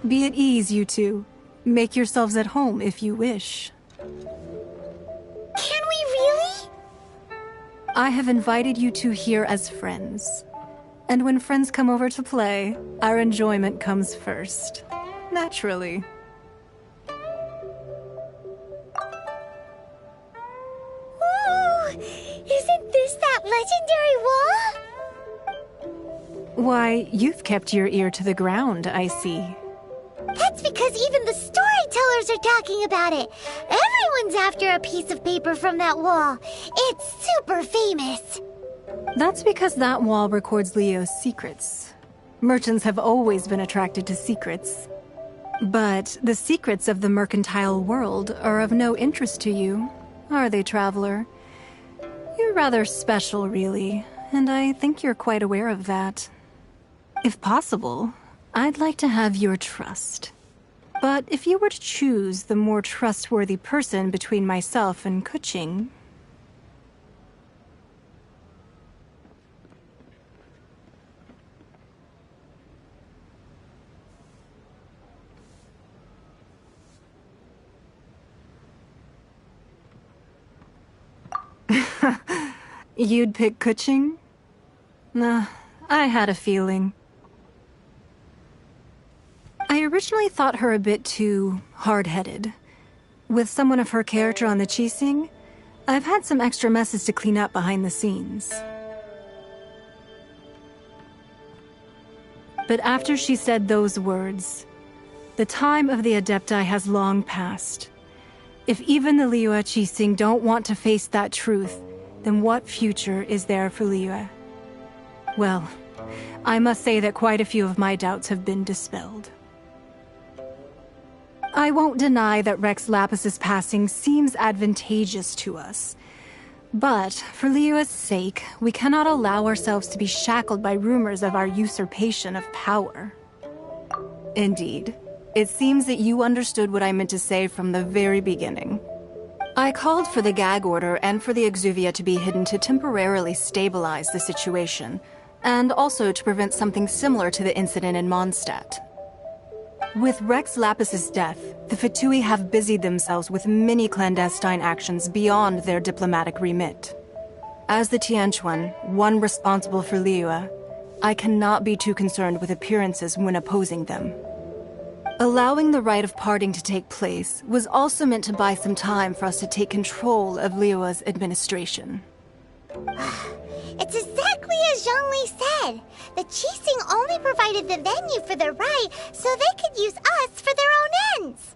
Be at ease, you two. Make yourselves at home if you wish. Can we really? I have invited you two here as friends. And when friends come over to play, our enjoyment comes first. Naturally. Ooh! Isn't this that legendary wall? Why, you've kept your ear to the ground, I see. That's because even the storytellers are talking about it. Everyone's after a piece of paper from that wall. It's super famous. That's because that wall records Leo's secrets. Merchants have always been attracted to secrets. But the secrets of the mercantile world are of no interest to you, are they, traveler? You're rather special, really, and I think you're quite aware of that. If possible, I'd like to have your trust. But if you were to choose the more trustworthy person between myself and Keqing... You'd pick Keqing? Nah, I had a feeling. I originally thought her a bit too hard-headed. With someone of her character on the Qixing, I've had some extra messes to clean up behind the scenes. But after she said those words, the time of the Adepti has long passed. If even the Liyue Qixing don't want to face that truth, then what future is there for Liyue? Well, I must say that quite a few of my doubts have been dispelled. I won't deny that Rex Lapis's passing seems advantageous to us. But, for Liyue's sake, we cannot allow ourselves to be shackled by rumors of our usurpation of power. Indeed, it seems that you understood what I meant to say from the very beginning. I called for the gag order and for the exuvia to be hidden to temporarily stabilize the situation, and also to prevent something similar to the incident in Mondstadt. With Rex Lapis's death, the Fatui have busied themselves with many clandestine actions beyond their diplomatic remit. As the Tianquan, one responsible for Liyue, I cannot be too concerned with appearances when opposing them. Allowing the rite of parting to take place was also meant to buy some time for us to take control of Liyue's administration. It's exactly as Zhongli said. The Qixing only provided the venue for the rite so they could use us for their own ends.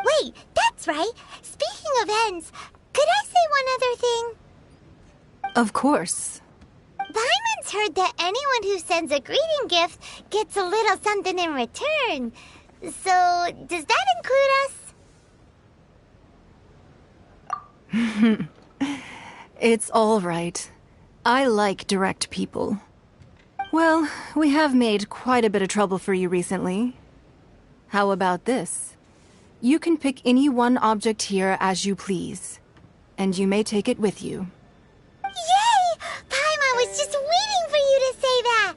Wait, that's right. Speaking of ends, could I say one other thing? Of course. Paimon's heard that anyone who sends a greeting gift gets a little something in return. So, does that include us? It's all right. I like direct people. Well, we have made quite a bit of trouble for you recently. How about this? You can pick any one object here as you please, and you may take it with you. Yay! Paimon was just waiting for you to say that!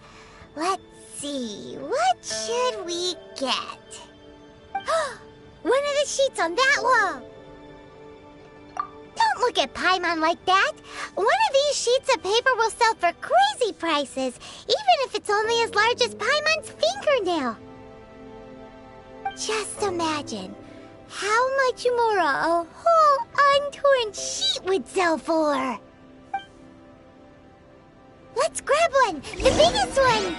Let's see, what should we get? One of the sheets on that wall! Don't look at Paimon like that! One of these sheets of paper will sell for crazy prices, even if it's only as large as Paimon's fingernail. Just imagine how much more a whole untorn sheet would sell for! Let's grab one! The biggest one!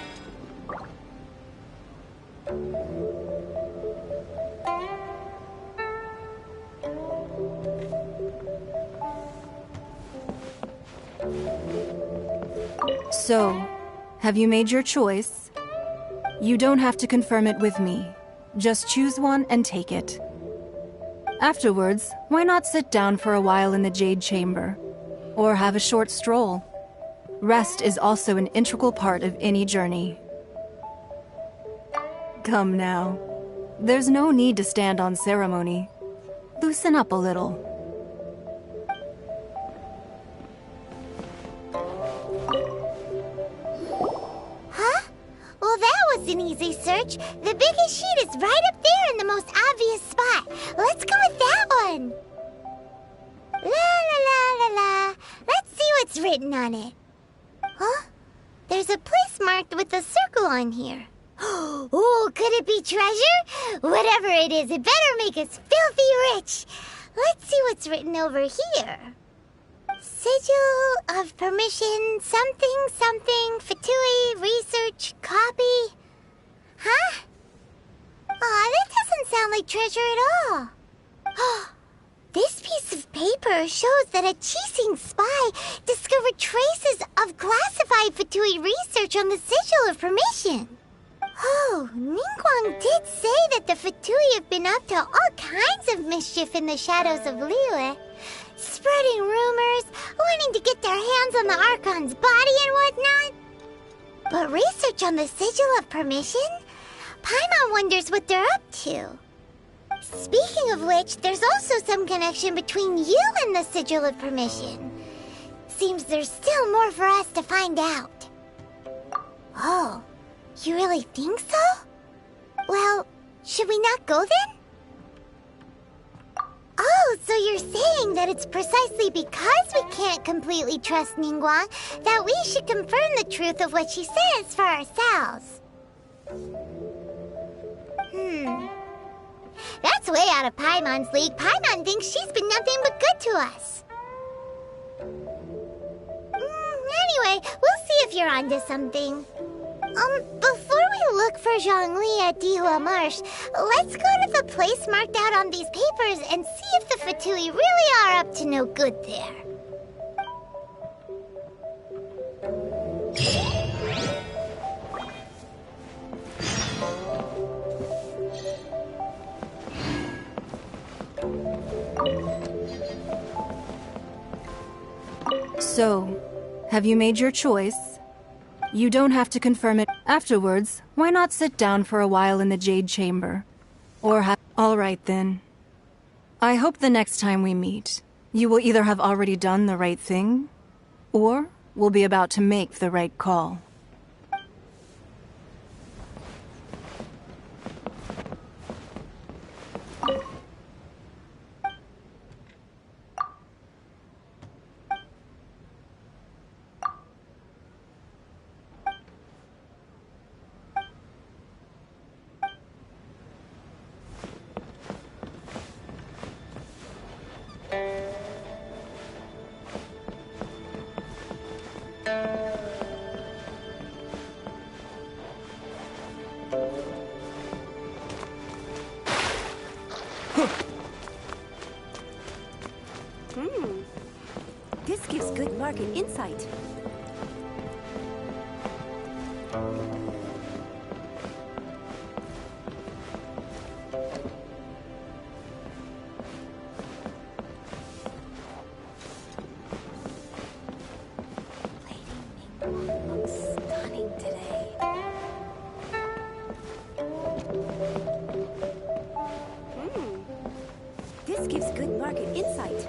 So, have you made your choice? You don't have to confirm it with me. Just choose one and take it. Afterwards, why not sit down for a while in the Jade Chamber? Or have a short stroll? Rest is also an integral part of any journey. Come now. There's no need to stand on ceremony. Loosen up a little. Huh? Well, that was an easy search. The biggest sheet is right up there in the most obvious spot. Let's go with that one. La la la la la. Let's see what's written on it. Huh? There's a place marked with a circle on here. Oh, could it be treasure? Whatever it is, it better make us filthy rich. Let's see what's written over here. Sigil of permission, something, something, Fatui, research, copy. Huh? Aw, that doesn't sound like treasure at all. This piece of paper shows that a Qixing spy discovered traces of classified Fatui research on the Sigil of permission. Oh, Ningguang did say that the Fatui have been up to all kinds of mischief in the shadows of Liyue. Spreading rumors, wanting to get their hands on the Archon's body and whatnot. But research on the Sigil of permission? Paimon wonders what they're up to. Speaking of which, there's also some connection between you and the Sigil of permission. Seems there's still more for us to find out. Oh. You really think so? Well, should we not go then? Oh, so you're saying that it's precisely because we can't completely trust Ningguang that we should confirm the truth of what she says for ourselves. That's way out of Paimon's league. Paimon thinks she's been nothing but good to us. Anyway, we'll see if you're onto something. Before we look for Zhongli at Dihua Marsh, let's go to the place marked out on these papers and see if the Fatui really are up to no good there. So, have you made your choice? You don't have to confirm it. Afterwards, why not sit down for a while in the Jade Chamber? Or have... Alright then. I hope the next time we meet, you will either have already done the right thing, or will be about to make the right call. This gives good market insight. This gives good market insight.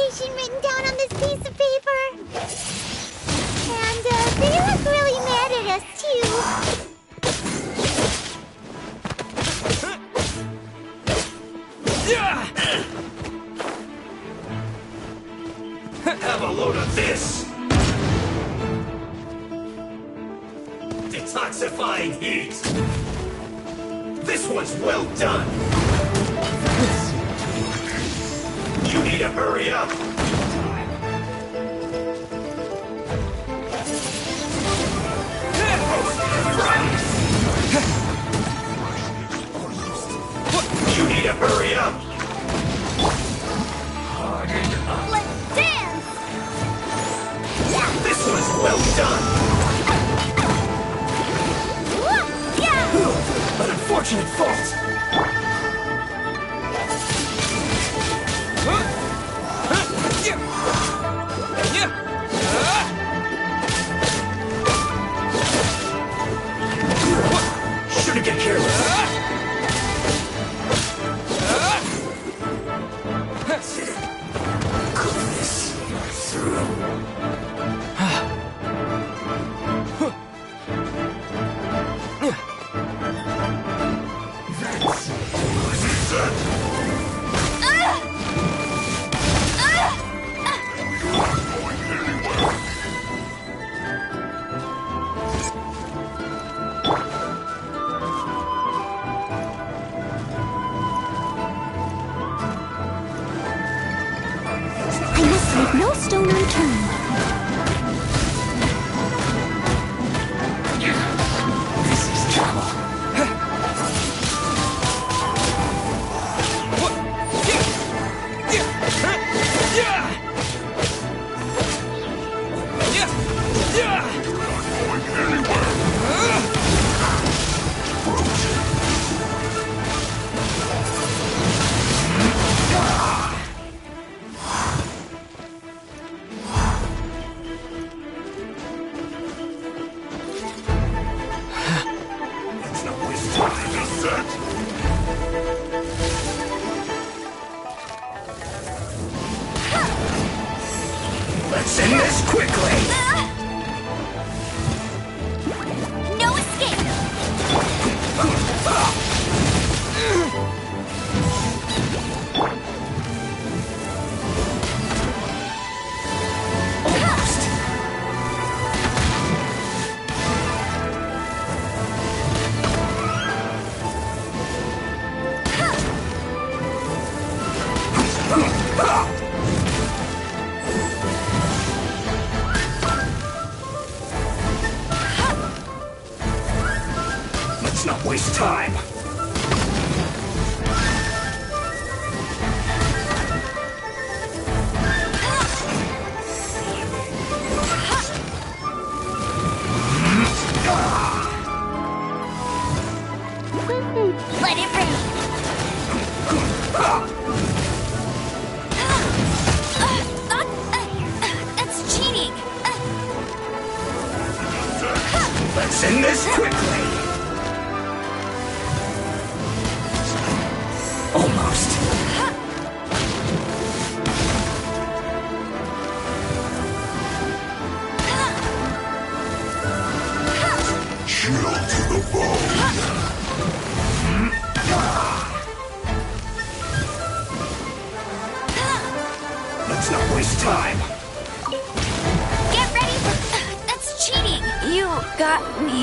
information written down on this piece of paper. And they look really mad at us, too. Have a load of this! Detoxifying heat! This one's well done! You need to hurry up! You need to hurry up! Let's dance! This one's well done! An unfortunate fault! Shouldn't get careless. Goodness. Through. I must leave no stone unturned. This is trouble. Let's not waste time. Just set. Let's end this quickly! No escape! Almost. Let's not waste time. Let it rain! That's cheating! Let's end this quickly. Almost. Chill to the bone. Let's not waste time. Get ready for... That's cheating! You got me.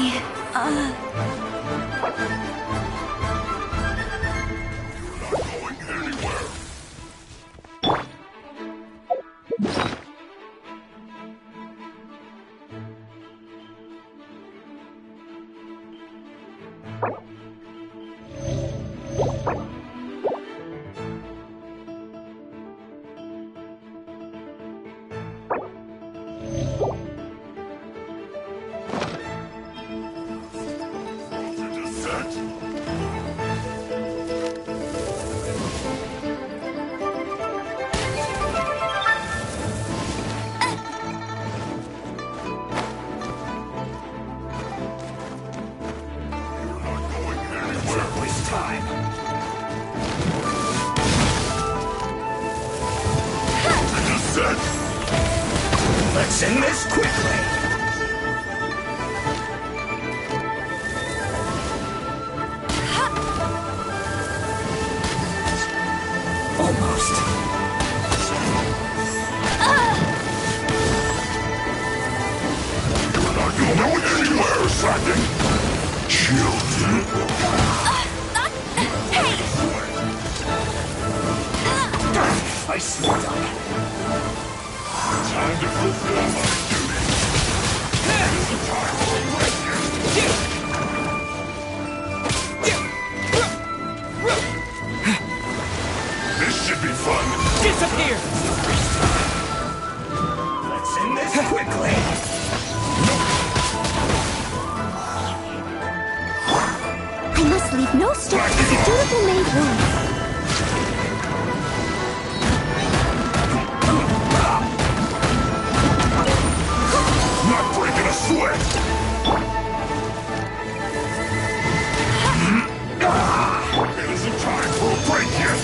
Let's end this quickly! Almost. You're not going anywhere, Slacking! Childe. I swear on it. Time to fulfill my duty. This is time for This should be fun. Disappear! Let's end this quickly. I must leave no stone as a dutiful maid would. Not breaking a sweat! It isn't time for a break yet!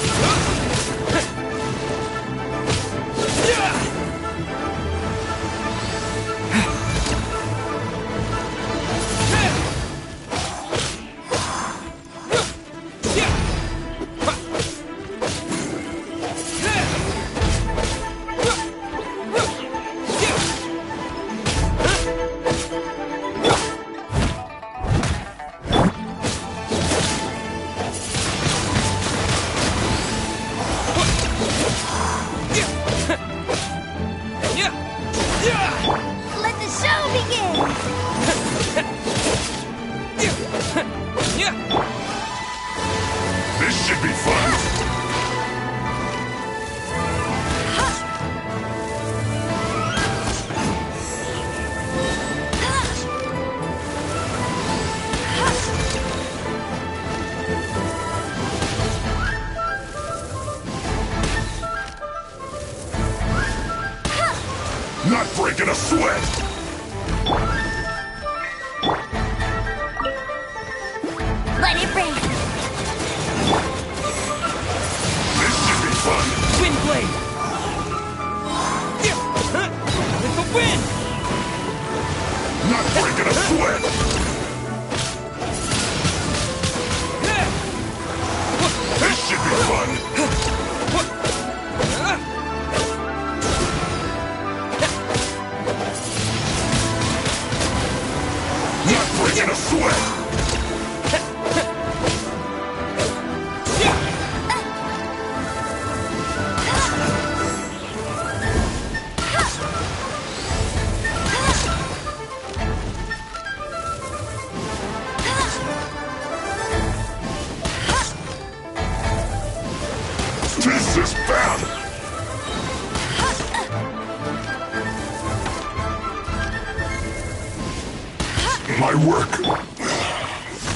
Let the show begin! This should be fun! Not breaking a sweat! Let it rain! This should be fun! Wind blade! With the wind! Not breaking a sweat! This should be fun! Not breaking a sweat! This is bad! My work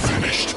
finished.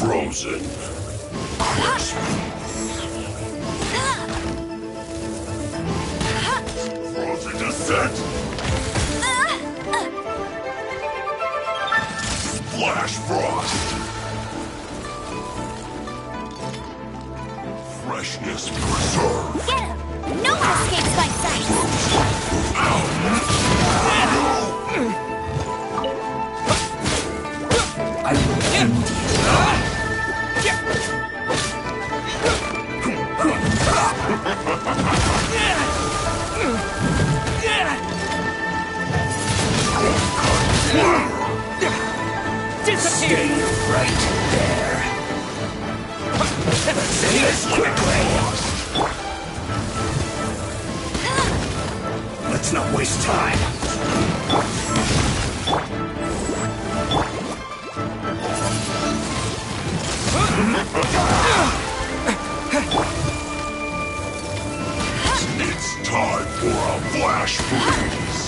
Frozen. Crisp. Frozen descent. Flash frost. Freshness preserved. Get him! No one escapes my sight! I will end you. Disappear! Stay right there. Say this quickly. Let's not waste time. It's time for a flash freeze.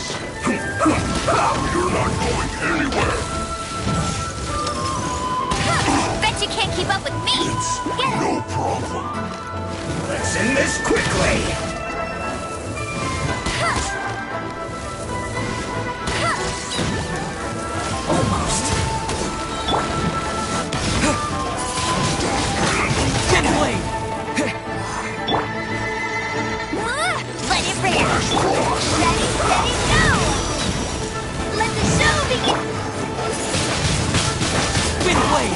this quickly! Almost. Get away! Let it rip! Ready, steady, go! Let the show begin! Get away!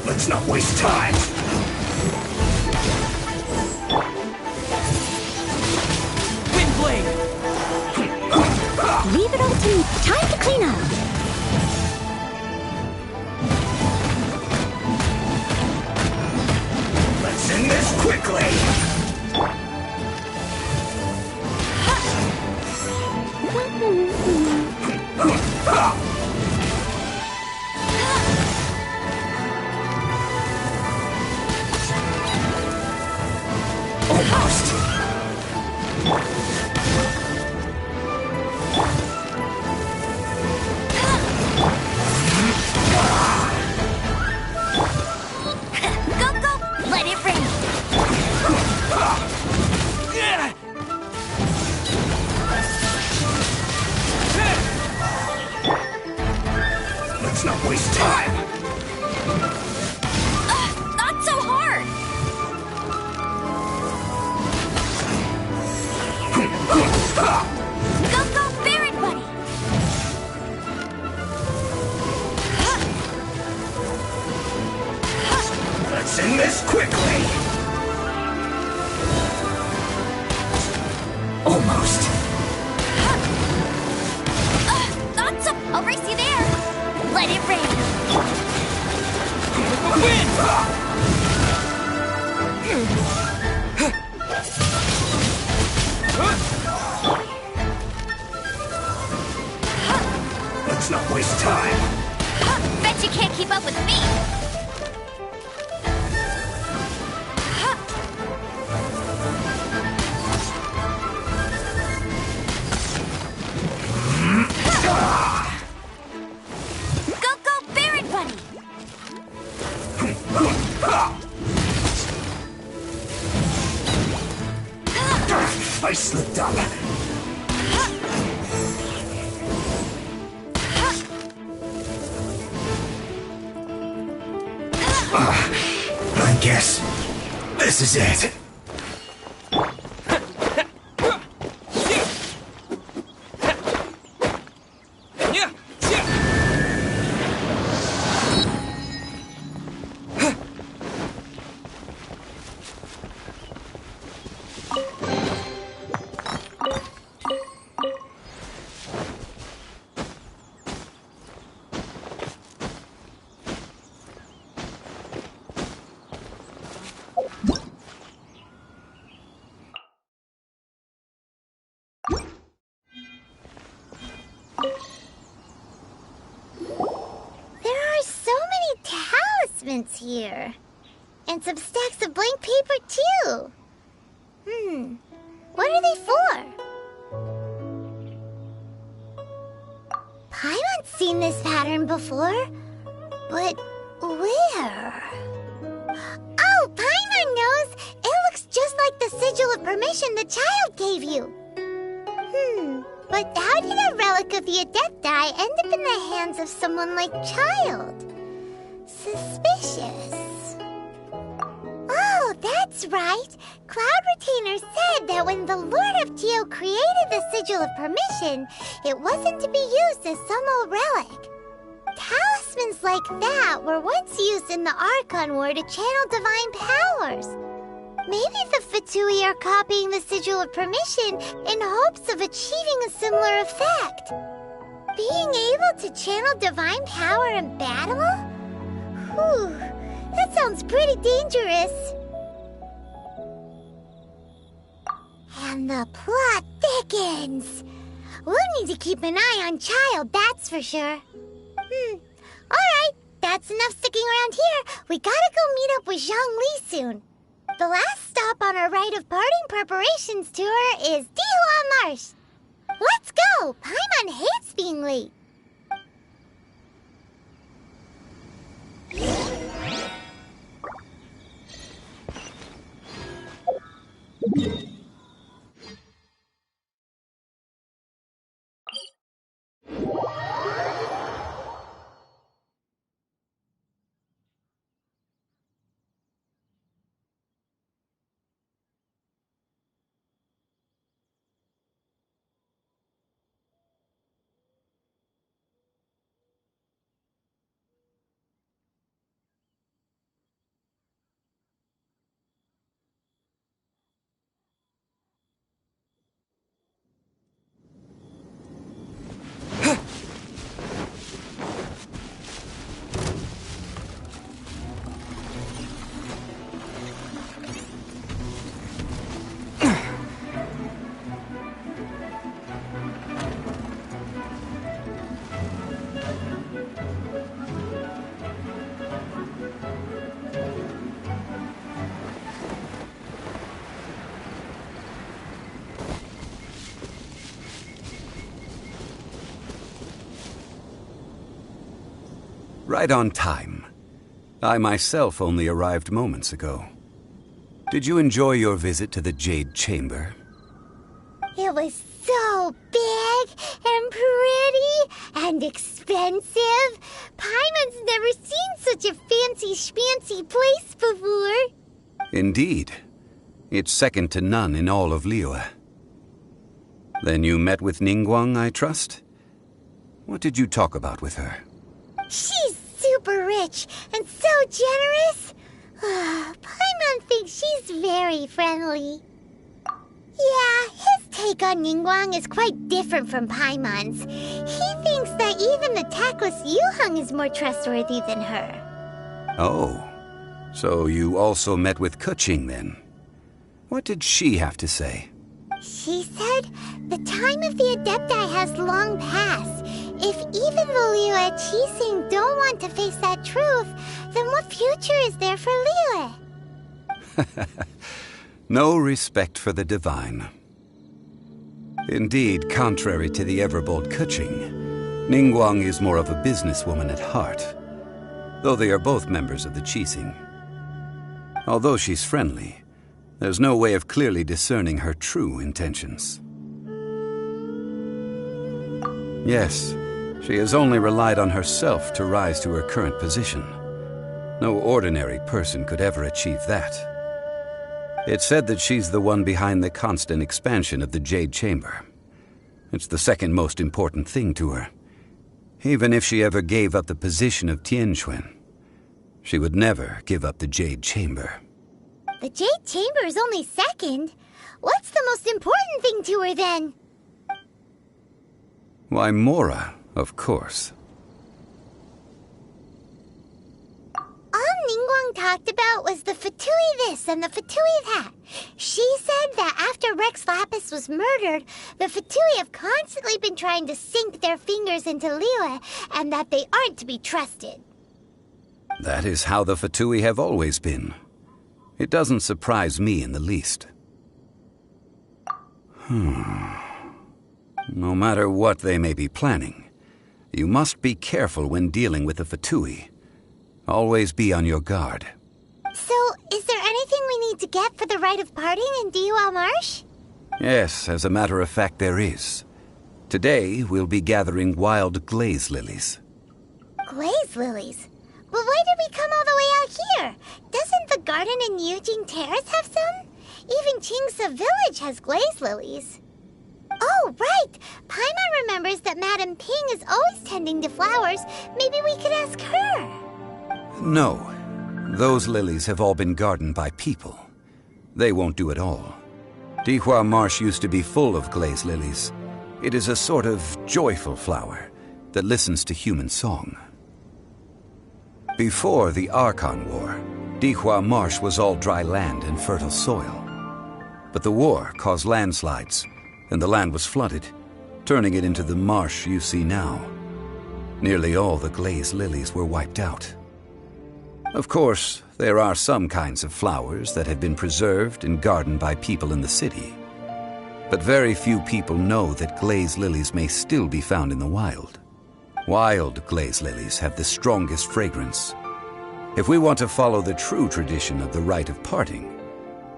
Let's not waste time! Wind blade! Leave it all to me. Time to clean up. Let's end this quickly! Almost. Go, go! Let it rain! Let's not waste time! Not so hard! Go, go, Barret Buddy! Let's end this quickly! Almost. Not so... I'll race you there! Let it rain! Let's not waste time! Bet you can't keep up with me! Go, go, Barret Buddy! I slipped up. I guess this is it. Here. And some stacks of blank paper, too. What are they for? Paimon's seen this pattern before. But where? Oh, Paimon knows! It looks just like the sigil of permission the child gave you. But how did a relic of the Adepti end up in the hands of someone like Childe? Suspicious. Oh, that's right. Cloud Retainer said that when the Lord of Geo created the Sigil of Permission, it wasn't to be used as some old relic. Talismans like that were once used in the Archon War to channel divine powers. Maybe the Fatui are copying the Sigil of Permission in hopes of achieving a similar effect. Being able to channel divine power in battle? Whew, that sounds pretty dangerous. And the plot thickens. We'll need to keep an eye on Childe, that's for sure. Alright, that's enough sticking around here. We gotta go meet up with Zhongli soon. The last stop on our rite of parting preparations tour is Dihua Marsh. Let's go! Paimon hates being late. Right on time. I myself only arrived moments ago. Did you enjoy your visit to the Jade Chamber? It was so big and pretty and expensive. Paimon's never seen such a fancy schmancy place before. Indeed. It's second to none in all of Liyue. Then you met with Ningguang, I trust? What did you talk about with her? She's super rich and so generous. Paimon thinks she's very friendly. Yeah, his take on Ningguang is quite different from Paimon's. He thinks that even the tactless Yuheng is more trustworthy than her. Oh, so you also met with Keqing then? What did she have to say? She said the time of the Adepti has long passed. If even the Liyue Qixing don't want to face that truth, then what future is there for Liyue? No respect for the divine. Indeed, contrary to the ever-bold Keqing, Ningguang is more of a businesswoman at heart, though they are both members of the Qixing. Although she's friendly, there's no way of clearly discerning her true intentions. Yes, she has only relied on herself to rise to her current position. No ordinary person could ever achieve that. It's said that she's the one behind the constant expansion of the Jade Chamber. It's the second most important thing to her. Even if she ever gave up the position of Tianquan, she would never give up the Jade Chamber. The Jade Chamber is only second. What's the most important thing to her then? Why, Mora, of course. All Ningguang talked about was the Fatui this and the Fatui that. She said that after Rex Lapis was murdered, the Fatui have constantly been trying to sink their fingers into Liyue, and that they aren't to be trusted. That is how the Fatui have always been. It doesn't surprise me in the least. No matter what they may be planning, you must be careful when dealing with the Fatui. Always be on your guard. So, is there anything we need to get for the rite of parting in Dihua Marsh? Yes, as a matter of fact, there is. Today, we'll be gathering wild glaze lilies. Glaze lilies? But why did we come all the way out here? Doesn't the garden in Yujing Terrace have some? Even Qingse Village has glaze lilies. Oh, right! Paimon remembers that Madame Ping is always tending to flowers. Maybe we could ask her. No. Those lilies have all been gardened by people. They won't do it all. Dihua Marsh used to be full of glaze lilies. It is a sort of joyful flower that listens to human song. Before the Archon War, Dihua Marsh was all dry land and fertile soil. But the war caused landslides, and the land was flooded, turning it into the marsh you see now. Nearly all the glaze lilies were wiped out. Of course, there are some kinds of flowers that have been preserved and gardened by people in the city. But very few people know that glaze lilies may still be found in the wild. Wild glaze lilies have the strongest fragrance. If we want to follow the true tradition of the rite of parting,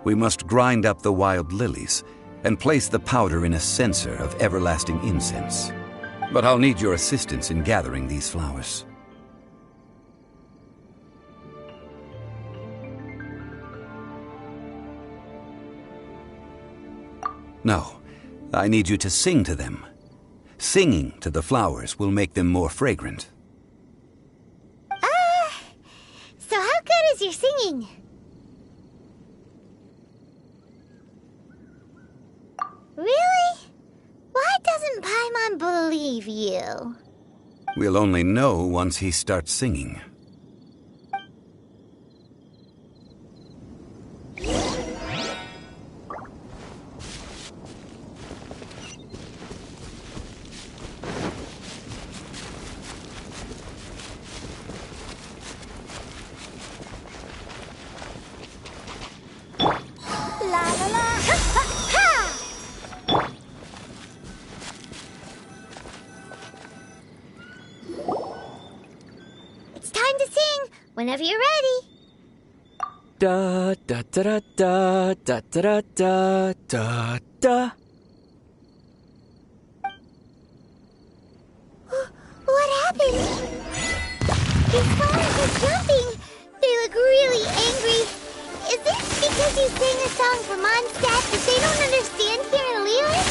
we must grind up the wild lilies and place the powder in a censer of everlasting incense. But I'll need your assistance in gathering these flowers. No, I need you to sing to them. Singing to the flowers will make them more fragrant. So how good is your singing? Really? Why doesn't Paimon believe you? We'll only know once he starts singing. Whenever you're ready. Da da da da da da da da da. What happened? These flowers are jumping. They look really angry. Is it because you sang a song for Mondstadt that they don't understand here in Liyue?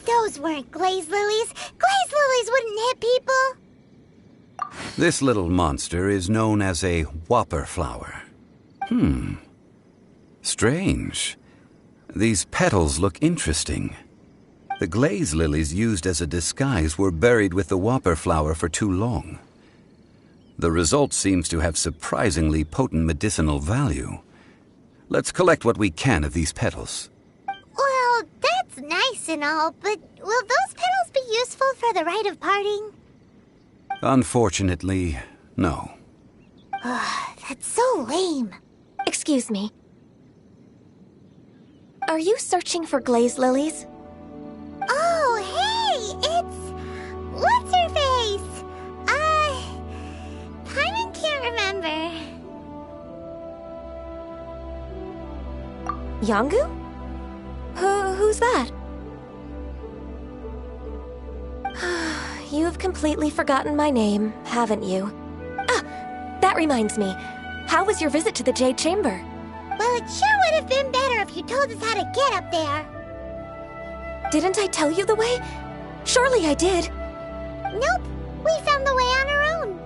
Those weren't glaze lilies. Glaze lilies wouldn't hit people. This little monster is known as a whopper flower. Strange. These petals look interesting. The glaze lilies used as a disguise were buried with the whopper flower for too long. The result seems to have surprisingly potent medicinal value. Let's collect what we can of these petals. Well, that's nice and all, but will those petals be useful for the rite of parting? Unfortunately, no. That's so lame. Excuse me. Are you searching for glaze lilies? Oh, hey! It's... What's-her-face? Paimon can't remember. Yongu? Who's that? You have completely forgotten my name, haven't you? Ah, that reminds me. How was your visit to the Jade Chamber? Well, it sure would have been better if you told us how to get up there. Didn't I tell you the way? Surely I did. Nope, we found the way on our own.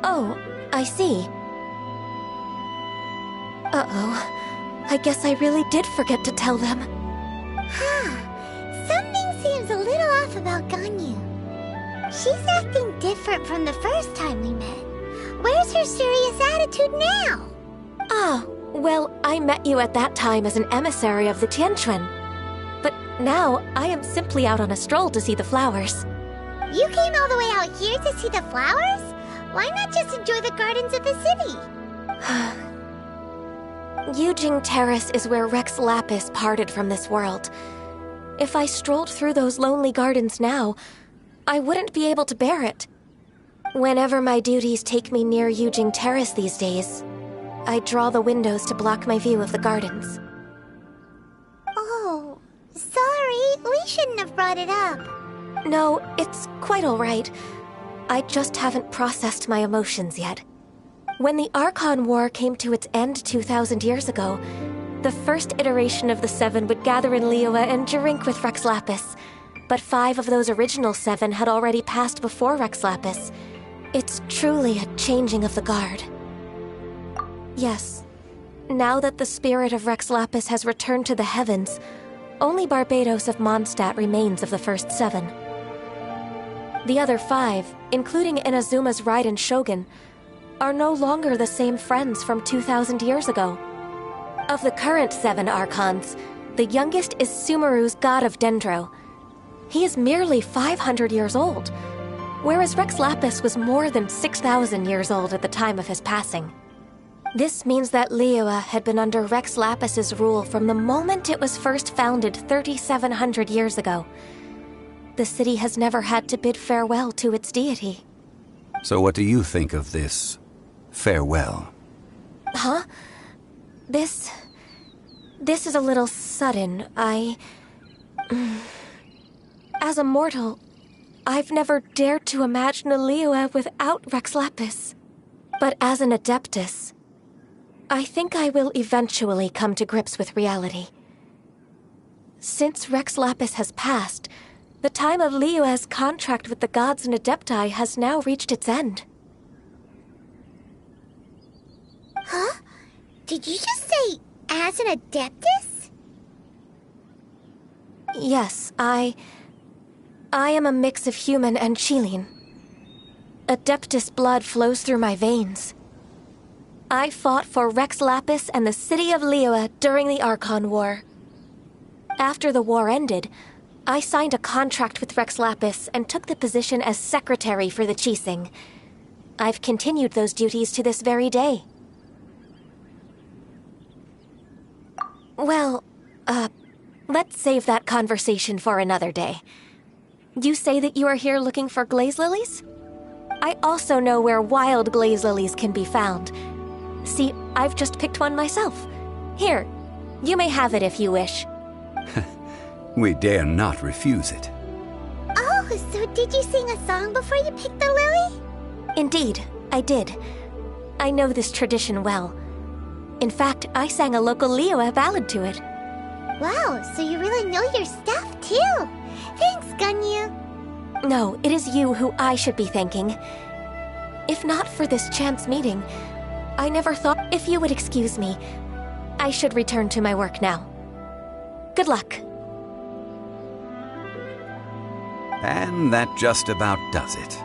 Oh, I see. Uh-oh. I guess I really did forget to tell them. Something seems a little off about Ganyu. She's acting different from the first time we met. Where's her serious attitude now? Ah, Well, I met you at that time as an emissary of the Tianquan. But now, I am simply out on a stroll to see the flowers. You came all the way out here to see the flowers? Why not just enjoy the gardens of the city? Yujing Terrace is where Rex Lapis parted from this world. If I strolled through those lonely gardens now, I wouldn't be able to bear it. Whenever my duties take me near Yujing Terrace these days, I draw the windows to block my view of the gardens. Oh, sorry. We shouldn't have brought it up. No, it's quite all right. I just haven't processed my emotions yet. When the Archon War came to its end 2,000 years ago, the first iteration of the Seven would gather in Liyue and drink with Rex Lapis. But 5 of those original 7 had already passed before Rex Lapis. It's truly a changing of the guard. Yes, now that the spirit of Rex Lapis has returned to the heavens, only Barbados of Mondstadt remains of the first 7. The other 5, including Inazuma's Raiden Shogun, are no longer the same friends from 2,000 years ago. Of the current 7 Archons, the youngest is Sumeru's God of Dendro. He is merely 500 years old, whereas Rex Lapis was more than 6,000 years old at the time of his passing. This means that Liyue had been under Rex Lapis's rule from the moment it was first founded 3,700 years ago. The city has never had to bid farewell to its deity. So what do you think of this farewell? Huh? This is a little sudden. As a mortal, I've never dared to imagine a Liyue without Rex Lapis. But as an Adeptus, I think I will eventually come to grips with reality. Since Rex Lapis has passed, the time of Liyue's contract with the gods and Adepti has now reached its end. Huh? Did you just say, as an Adeptus? Yes, I am a mix of human and Chilean. Adeptus blood flows through my veins. I fought for Rex Lapis and the city of Liyue during the Archon War. After the war ended, I signed a contract with Rex Lapis and took the position as secretary for the Qixing. I've continued those duties to this very day. Well, let's save that conversation for another day. You say that you are here looking for glaze lilies? I also know where wild glaze lilies can be found. See, I've just picked one myself. Here, you may have it if you wish. We dare not refuse it. Oh, so did you sing a song before you picked the lily? Indeed, I did. I know this tradition well. In fact, I sang a local Liyue ballad to it. Wow, so you really know your stuff, too. Thanks, Gunyu. No, it is you who I should be thanking. If not for this chance meeting, I never thought. If you would excuse me, I should return to my work now. Good luck. And that just about does it.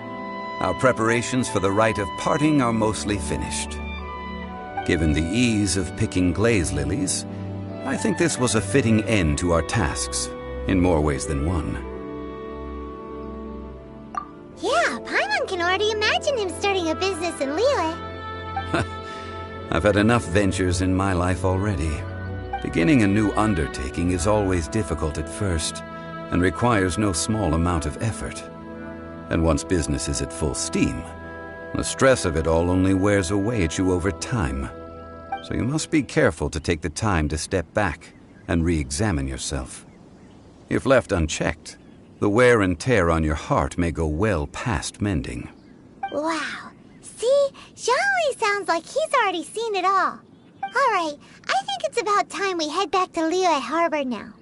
Our preparations for the rite of parting are mostly finished. Given the ease of picking glaze lilies, I think this was a fitting end to our tasks, in more ways than one. Yeah, Paimon can already imagine him starting a business in Liyue. I've had enough ventures in my life already. Beginning a new undertaking is always difficult at first, and requires no small amount of effort. And once business is at full steam, the stress of it all only wears away at you over time. So you must be careful to take the time to step back and re-examine yourself. If left unchecked, the wear and tear on your heart may go well past mending. Wow. See? Zhongli sounds like he's already seen it all. Alright, I think it's about time we head back to Liyue Harbor now.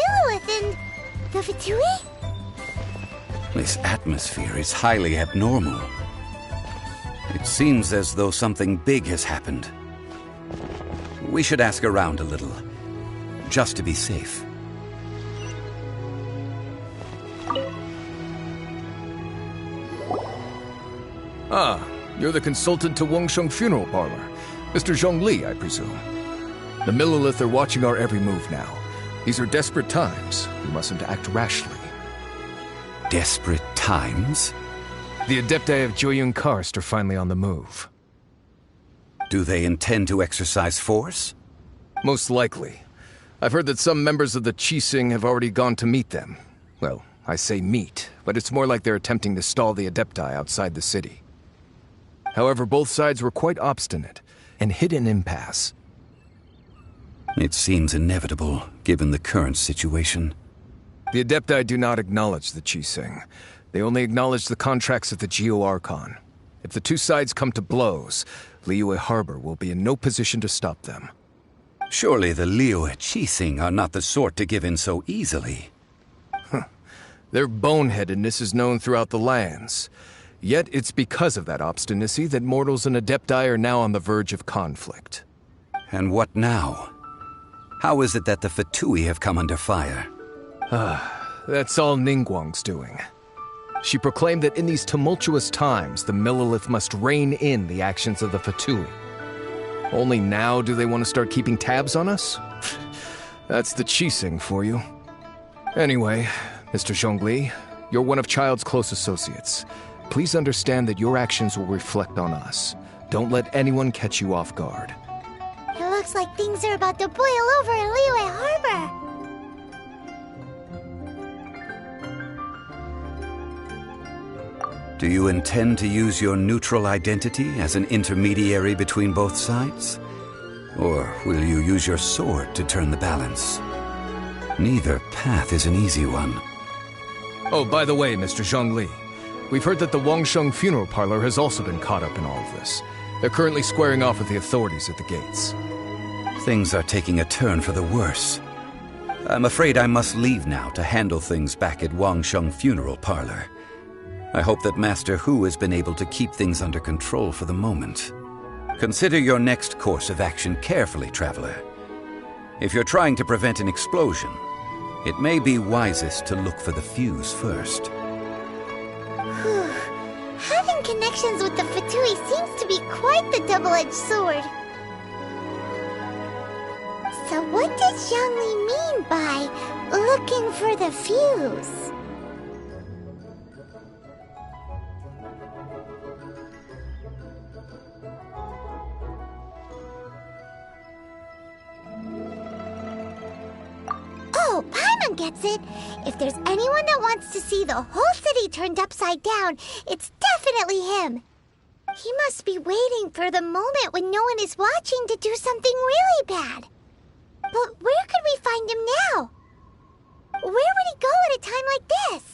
Millilith and the Fatui? This atmosphere is highly abnormal. It seems as though something big has happened. We should ask around a little, just to be safe. Ah, you're the consultant to Wangsheng Funeral Parlor. Mr. Zhongli, I presume. The Millilith are watching our every move now. These are desperate times. We mustn't act rashly. Desperate times? The Adepti of Joyun Karst are finally on the move. Do they intend to exercise force? Most likely. I've heard that some members of the Qixing have already gone to meet them. Well, I say meet, but it's more like they're attempting to stall the Adepti outside the city. However, both sides were quite obstinate and hit an impasse. It seems inevitable, given the current situation. The Adepti do not acknowledge the Qixing. They only acknowledge the contracts of the Geo-Archon. If the two sides come to blows, Liyue Harbor will be in no position to stop them. Surely the Liyue Qixing are not the sort to give in so easily. Their boneheadedness is known throughout the lands. Yet it's because of that obstinacy that mortals and Adepti are now on the verge of conflict. And what now? How is it that the Fatui have come under fire? That's all Ningguang's doing. She proclaimed that in these tumultuous times, the Millilith must rein in the actions of the Fatui. Only now do they want to start keeping tabs on us? That's the Qixing for you. Anyway, Mr. Zhongli, you're one of Childe's close associates. Please understand that your actions will reflect on us. Don't let anyone catch you off guard. It looks like things are about to boil over in Liyue Harbor. Do you intend to use your neutral identity as an intermediary between both sides? Or will you use your sword to turn the balance? Neither path is an easy one. Oh, by the way, Mr. Zhongli, we've heard that the Wangsheng Funeral Parlor has also been caught up in all of this. They're currently squaring off with the authorities at the gates. Things are taking a turn for the worse. I'm afraid I must leave now to handle things back at Wangsheng Funeral Parlor. I hope that Master Hu has been able to keep things under control for the moment. Consider your next course of action carefully, Traveler. If you're trying to prevent an explosion, it may be wisest to look for the fuse first. Having connections with the Fatui seems to be quite the double-edged sword. So what does Zhongli mean by looking for the fuse? Oh, Paimon gets it. If there's anyone that wants to see the whole city turned upside down, it's definitely him. He must be waiting for the moment when no one is watching to do something really bad. But where could we find him now? Where would he go at a time like this?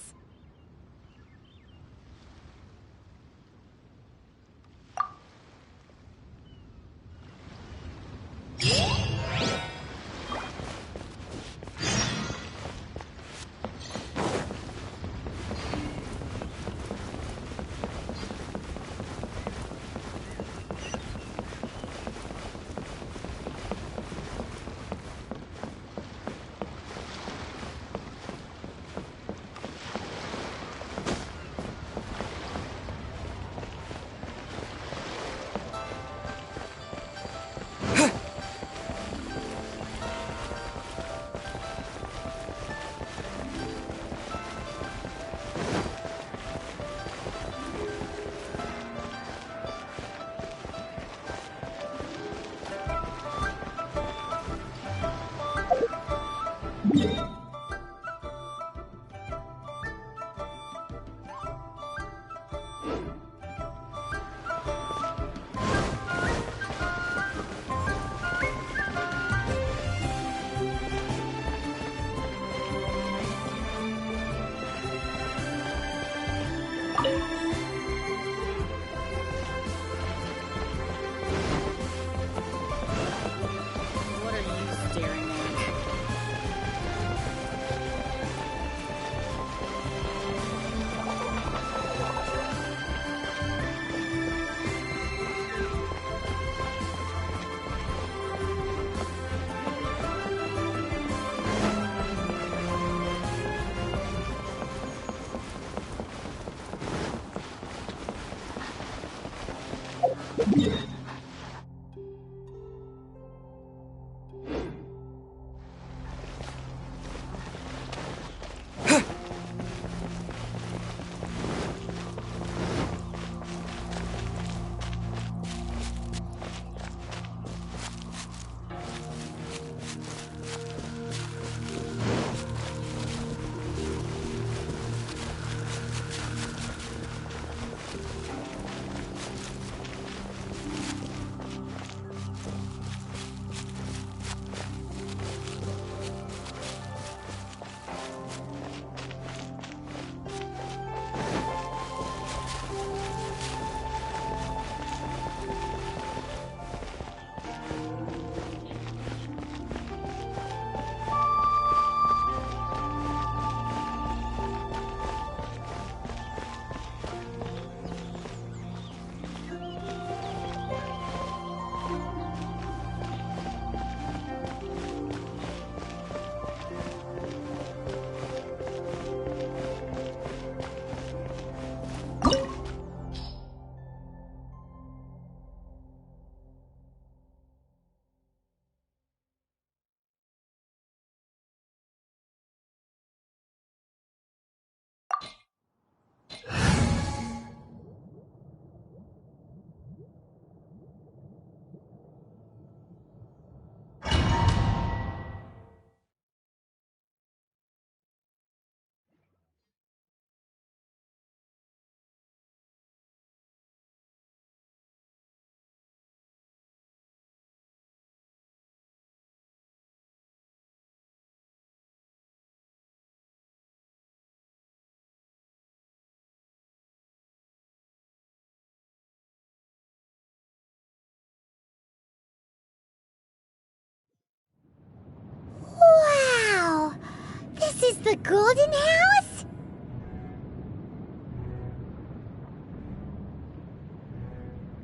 This is the Golden House?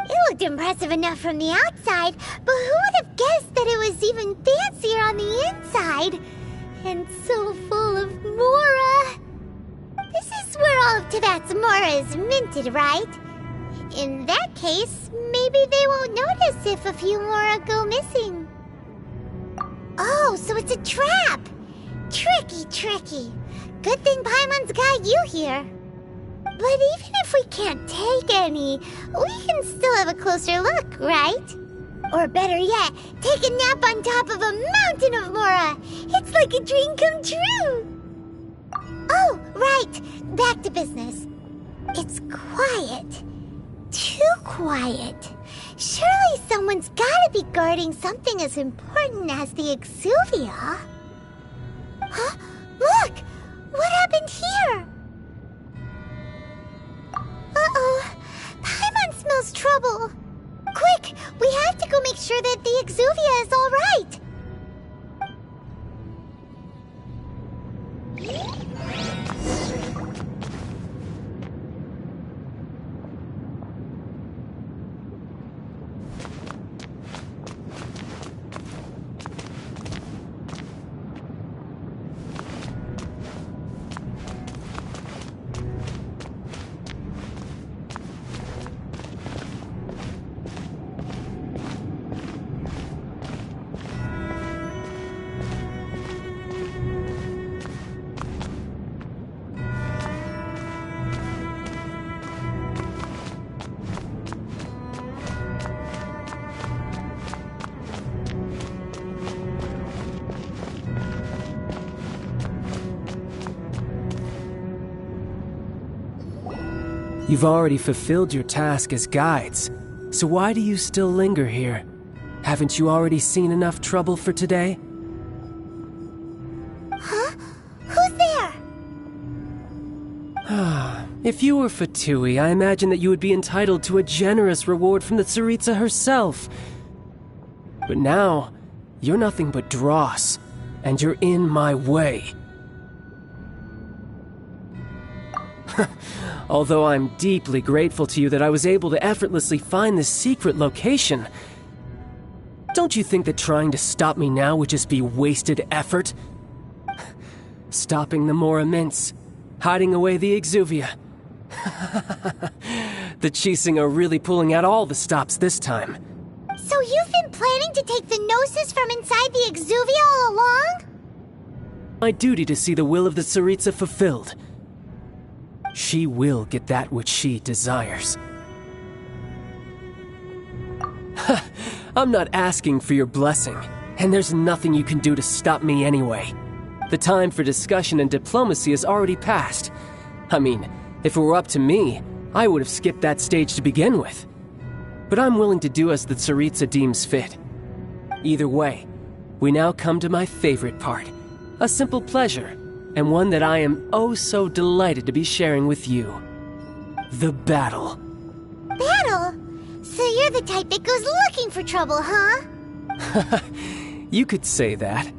It looked impressive enough from the outside, but who would have guessed that it was even fancier on the inside? And so full of Mora. This is where all of Teyvat's Mora is minted, right? In that case, maybe they won't notice if a few Mora go missing. Oh, so it's a trap! Tricky. Good thing Paimon's got you here. But even if we can't take any, we can still have a closer look, right? Or better yet, take a nap on top of a mountain of Mora. It's like a dream come true. Oh, right. Back to business. It's quiet. Too quiet. Surely someone's gotta be guarding something as important as the Exuvia. Huh? Look! What happened here? Uh-oh. Paimon smells trouble. Quick! We have to go make sure that the Exuvia is all right. You've already fulfilled your task as guides, so why do you still linger here? Haven't you already seen enough trouble for today? Huh? Who's there? If you were Fatui, I imagine that you would be entitled to a generous reward from the Tsaritsa herself. But now, you're nothing but dross, and you're in my way. Although I'm deeply grateful to you that I was able to effortlessly find this secret location, don't you think that trying to stop me now would just be wasted effort? Stopping the Mora Mints, hiding away the Exuvia. The Chising are really pulling out all the stops this time. So you've been planning to take the Gnosis from inside the Exuvia all along? My duty to see the will of the Tsaritsa fulfilled. She will get that which she desires. I'm not asking for your blessing, and there's nothing you can do to stop me anyway. The time for discussion and diplomacy has already passed. I mean, if it were up to me, I would have skipped that stage to begin with. But I'm willing to do as the Tsaritsa deems fit. Either way, we now come to my favorite part. A simple pleasure, and one that I am oh so delighted to be sharing with you. The battle. Battle? So you're the type that goes looking for trouble, huh? You could say that.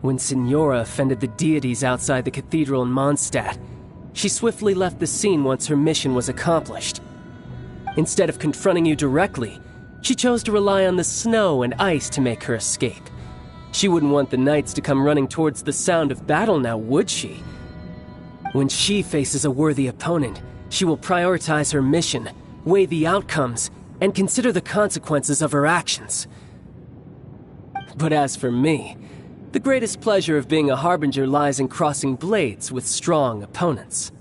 When Signora offended the deities outside the cathedral in Mondstadt, she swiftly left the scene once her mission was accomplished. Instead of confronting you directly, she chose to rely on the snow and ice to make her escape. She wouldn't want the knights to come running towards the sound of battle now, would she? When she faces a worthy opponent, she will prioritize her mission, weigh the outcomes, and consider the consequences of her actions. But as for me, the greatest pleasure of being a harbinger lies in crossing blades with strong opponents.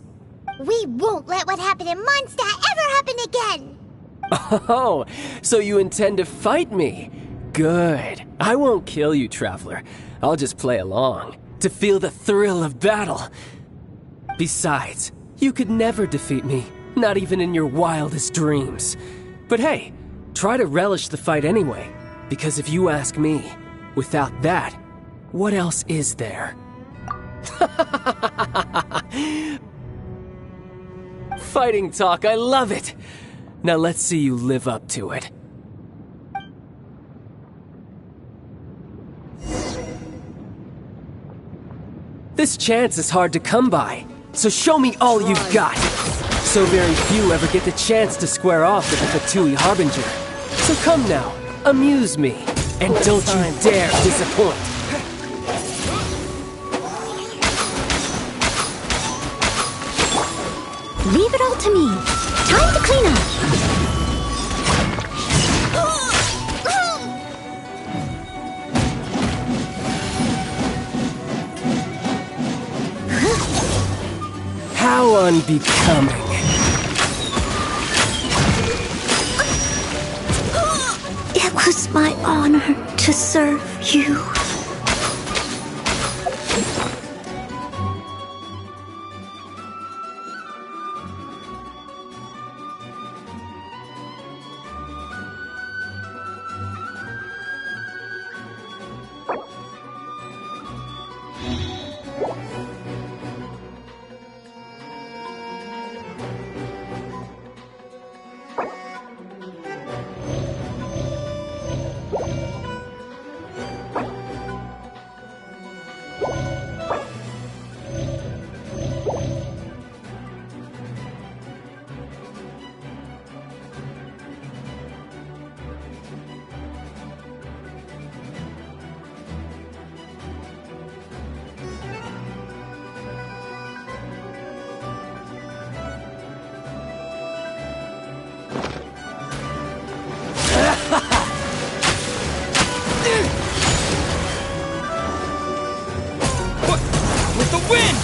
We won't let what happened in Mondstadt ever happen again! Oh, so you intend to fight me? Good. I won't kill you, Traveler. I'll just play along, to feel the thrill of battle. Besides, you could never defeat me, not even in your wildest dreams. But hey, try to relish the fight anyway, because if you ask me, without that, what else is there? Fighting talk, I love it! Now let's see you live up to it. This chance is hard to come by, so show me all you've got. So very few ever get the chance to square off with the Fatui Harbinger. So come now, amuse me, and don't you dare disappoint. Leave it all to me. Time to clean up. How unbecoming. It was my honor to serve you. With the wind!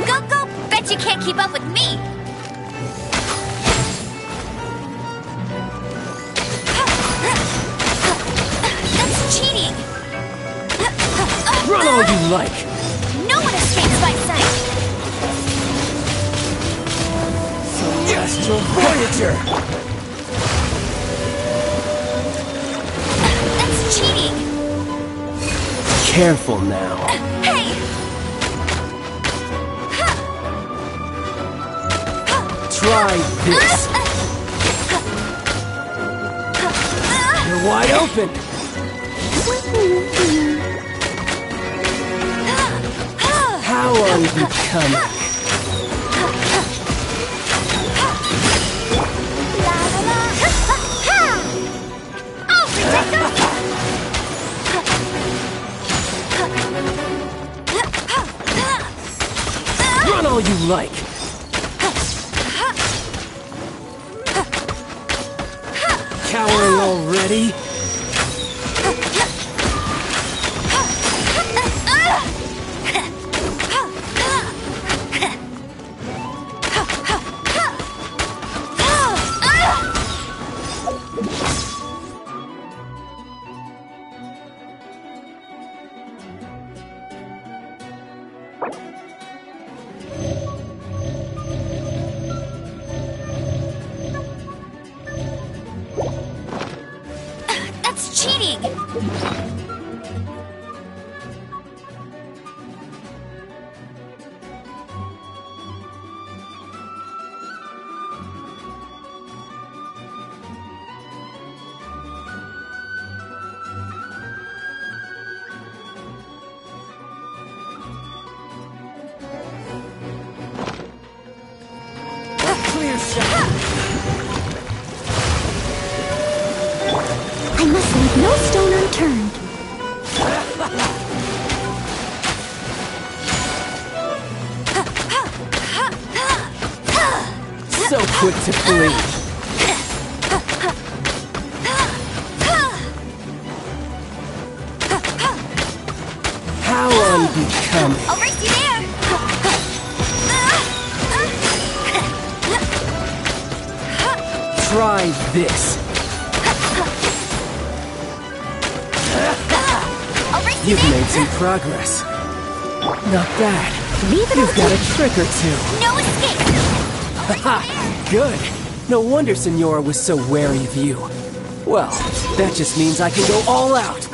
Go, go! Bet you can't keep up with me! That's cheating! Run all you like! No one escapes my sight! Celestial Voyager! That's cheating! Careful now. Hey! Try this. You're wide open. How unbecoming. Run all you like. Cowering already? That's cheating! Clear shot. I must leave no stone unturned. So quick to flee. How unbecoming. I'll race you there! Try this. I'll race you You've there! made some progress. Not bad. Leave it You've all got to a trick or two. No escape! Haha, good. No wonder Senora was so wary of you. Well, that just means I can go all out.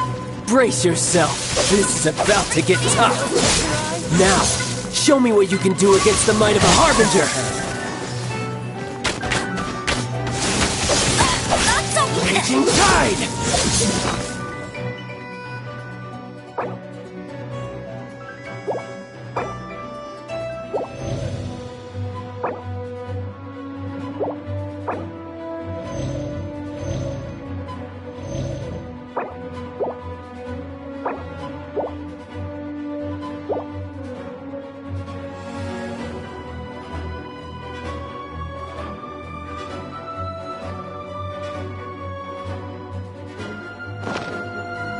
Brace yourself. This is about to get tough. Now, Show me what you can do against the might of a Harbinger! Raging Tide!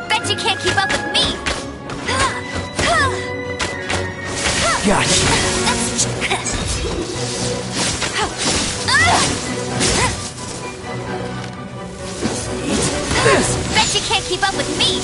Bet you can't keep up with me! Gotcha! Bet you can't keep up with me!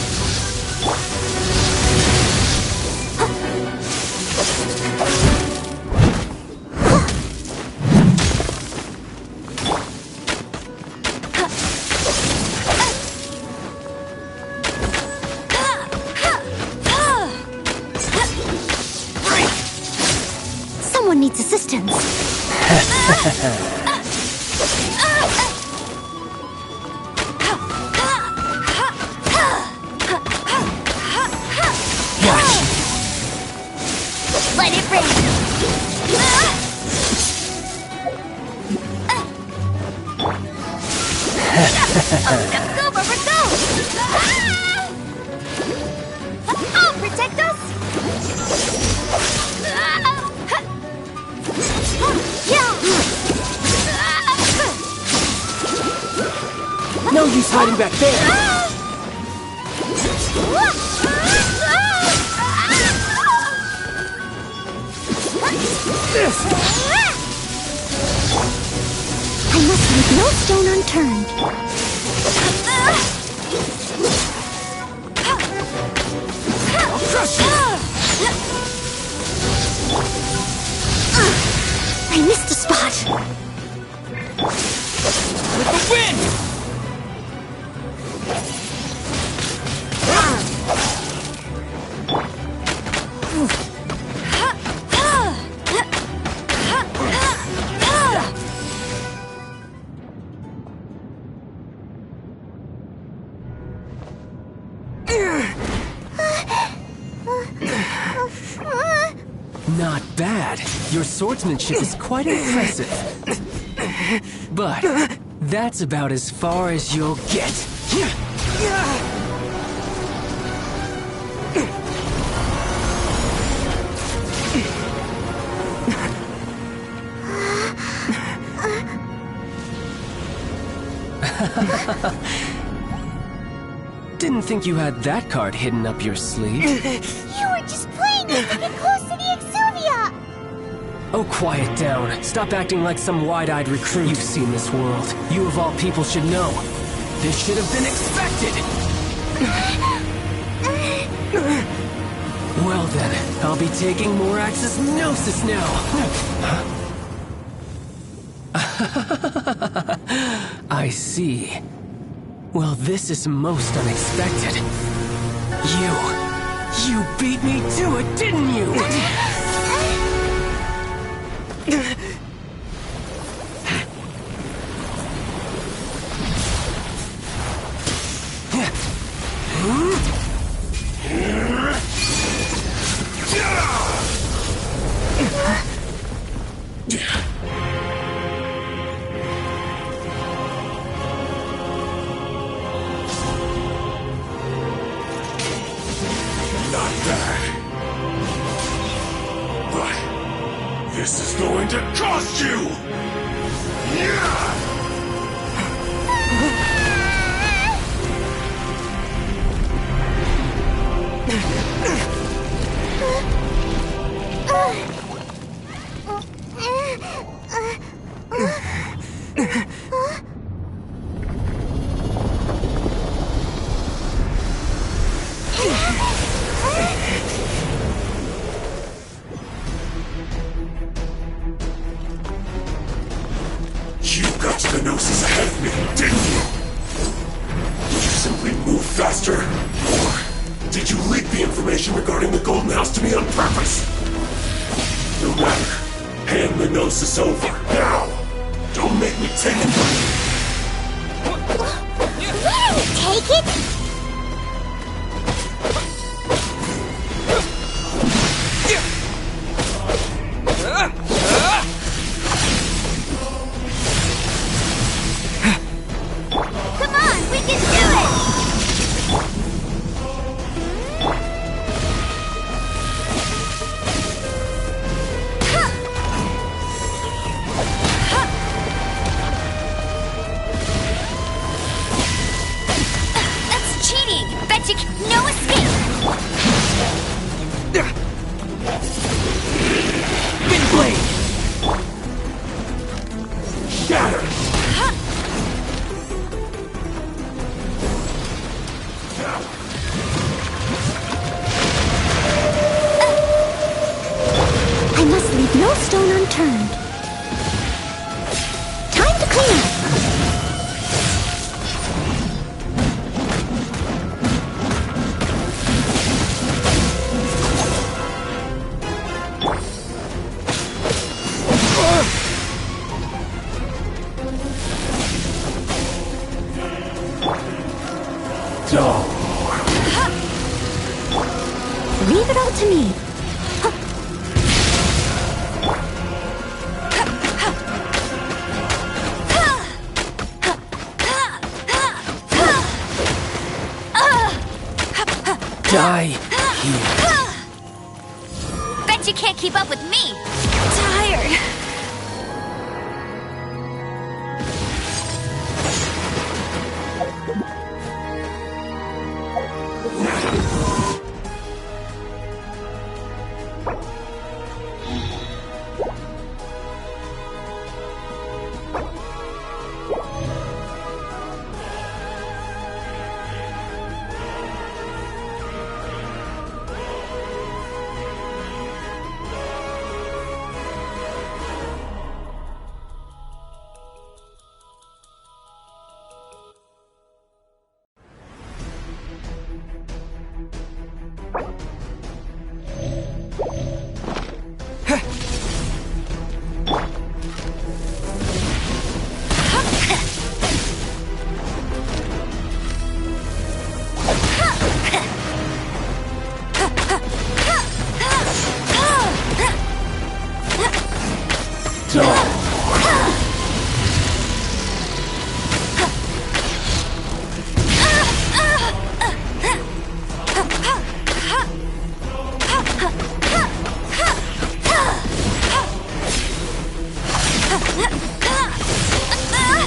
Someone needs assistance. Let it rain! Go, Rubber, go! I'll protect us! No use hiding back there! I must leave no stone unturned. I'll crush you! I missed a spot. With the wind! Not bad. Your swordsmanship is quite impressive. But that's about as far as you'll get. Didn't think you had that card hidden up your sleeve. You were just playing it to get close to the Exuvia! Oh, quiet down. Stop acting like some wide-eyed recruit. You've seen this world. You of all people should know. This should have been expected! Well then, I'll be taking Morax's Gnosis now! I see. Well, this is most unexpected. You beat me to it, didn't you? Not bad. But this is going to cost you! You got to the Gnosis ahead of me, didn't you? Did you simply move faster? Or did you leak the information regarding the Golden House to me on purpose? No matter. Hand the gnosis over, now! Don't make me take it from you! Take it? Come on, we can do it! That's cheating! Magic, no escape! Windblade! Shatter! I must leave no stone unturned. Time to clean up. Leave it all to me. Die here. Bet you can't keep up with me! Tired!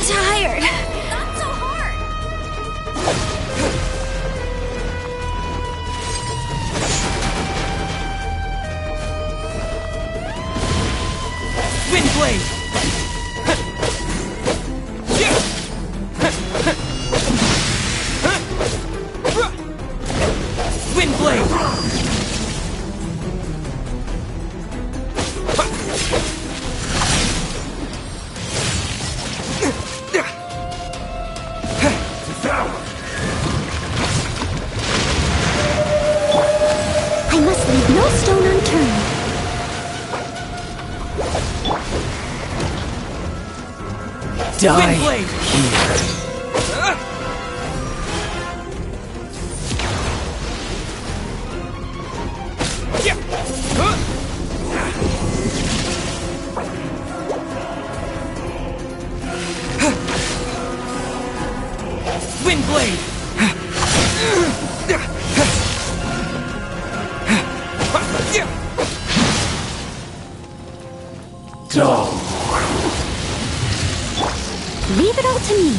Tired! Not so hard! Windblade! Windblade! I must leave no stone unturned. Die Windblade! here. Windblade! Leave it all to me.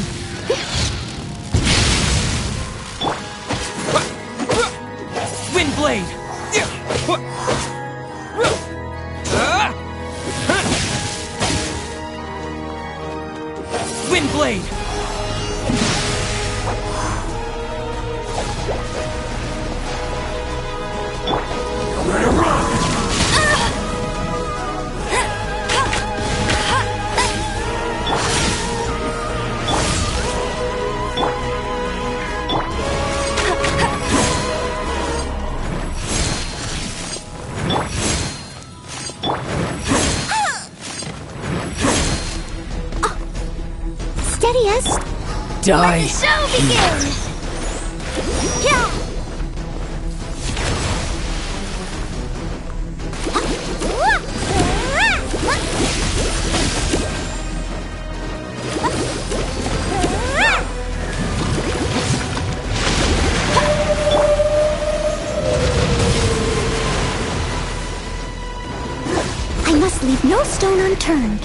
Windblade! Windblade! die. Let the show begin! Yeah! I must leave no stone unturned.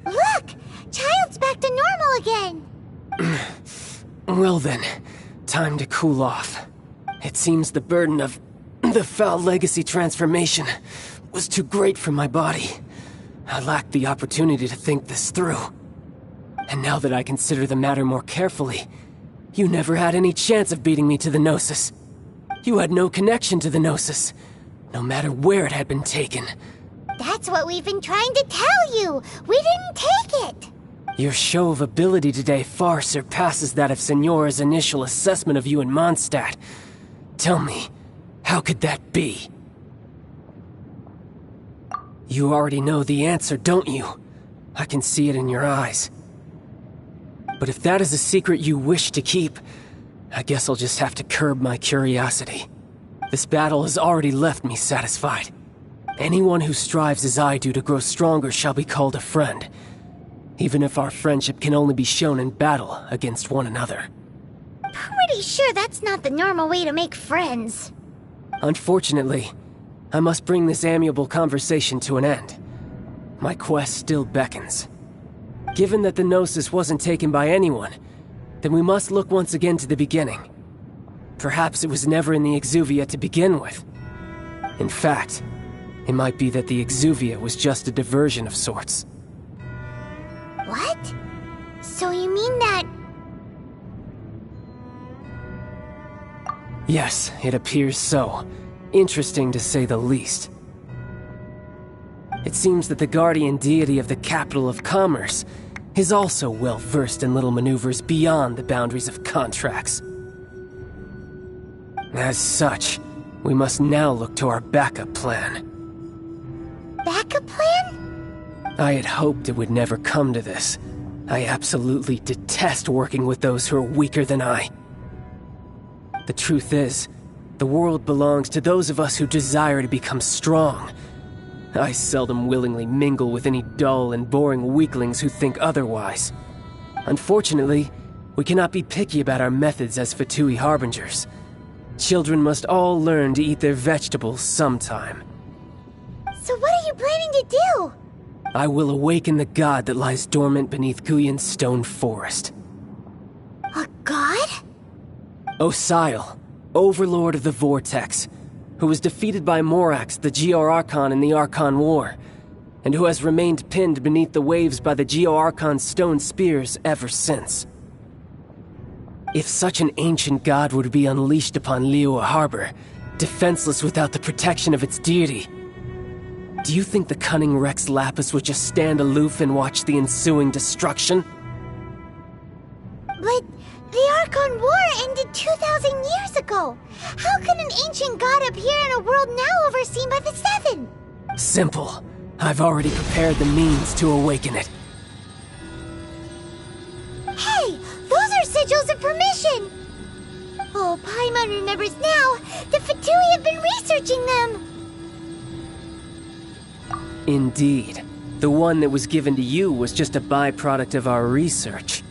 Look! Childe's back to normal again! Well then, time to cool off. It seems the burden of the foul legacy transformation was too great for my body. I lacked the opportunity to think this through. And now that I consider the matter more carefully, you never had any chance of beating me to the Gnosis. You had no connection to the Gnosis, no matter where it had been taken. That's what we've been trying to tell you! We didn't take it! Your show of ability today far surpasses that of Signora's initial assessment of you in Mondstadt. Tell me, how could that be? You already know the answer, don't you? I can see it in your eyes. But if that is a secret you wish to keep, I guess I'll just have to curb my curiosity. This battle has already left me satisfied. Anyone who strives as I do to grow stronger shall be called a friend, even if our friendship can only be shown in battle against one another. Pretty sure that's not the normal way to make friends. Unfortunately, I must bring this amiable conversation to an end. My quest still beckons. Given that the Gnosis wasn't taken by anyone, then we must look once again to the beginning. Perhaps it was never in the Exuvia to begin with. In fact, it might be that the Exuvia was just a diversion of sorts. What? So you mean that... Yes, it appears so. Interesting to say the least. It seems that the guardian deity of the capital of commerce is also well versed in little maneuvers beyond the boundaries of contracts. As such, we must now look to our backup plan. Backup plan? I had hoped it would never come to this. I absolutely detest working with those who are weaker than I. The truth is, the world belongs to those of us who desire to become strong. I seldom willingly mingle with any dull and boring weaklings who think otherwise. Unfortunately, we cannot be picky about our methods as Fatui Harbingers. Children must all learn to eat their vegetables sometime. So what are you planning to do? I will awaken the god that lies dormant beneath Guyan's stone forest. A god? Osile, Overlord of the Vortex, who was defeated by Morax, the Geo-Archon in the Archon War, and who has remained pinned beneath the waves by the Geo-Archon's stone spears ever since. If such an ancient god were to be unleashed upon Liyue Harbor, defenseless without the protection of its deity, do you think the cunning Rex Lapis would just stand aloof and watch the ensuing destruction? But the Archon War ended 2,000 years ago. How can an ancient god appear in a world now overseen by the Seven? Simple. I've already prepared the means to awaken it. Hey, those are sigils of permission! Oh, Paimon remembers now. The Fatui have been researching them. Indeed. The one that was given to you was just a byproduct of our research.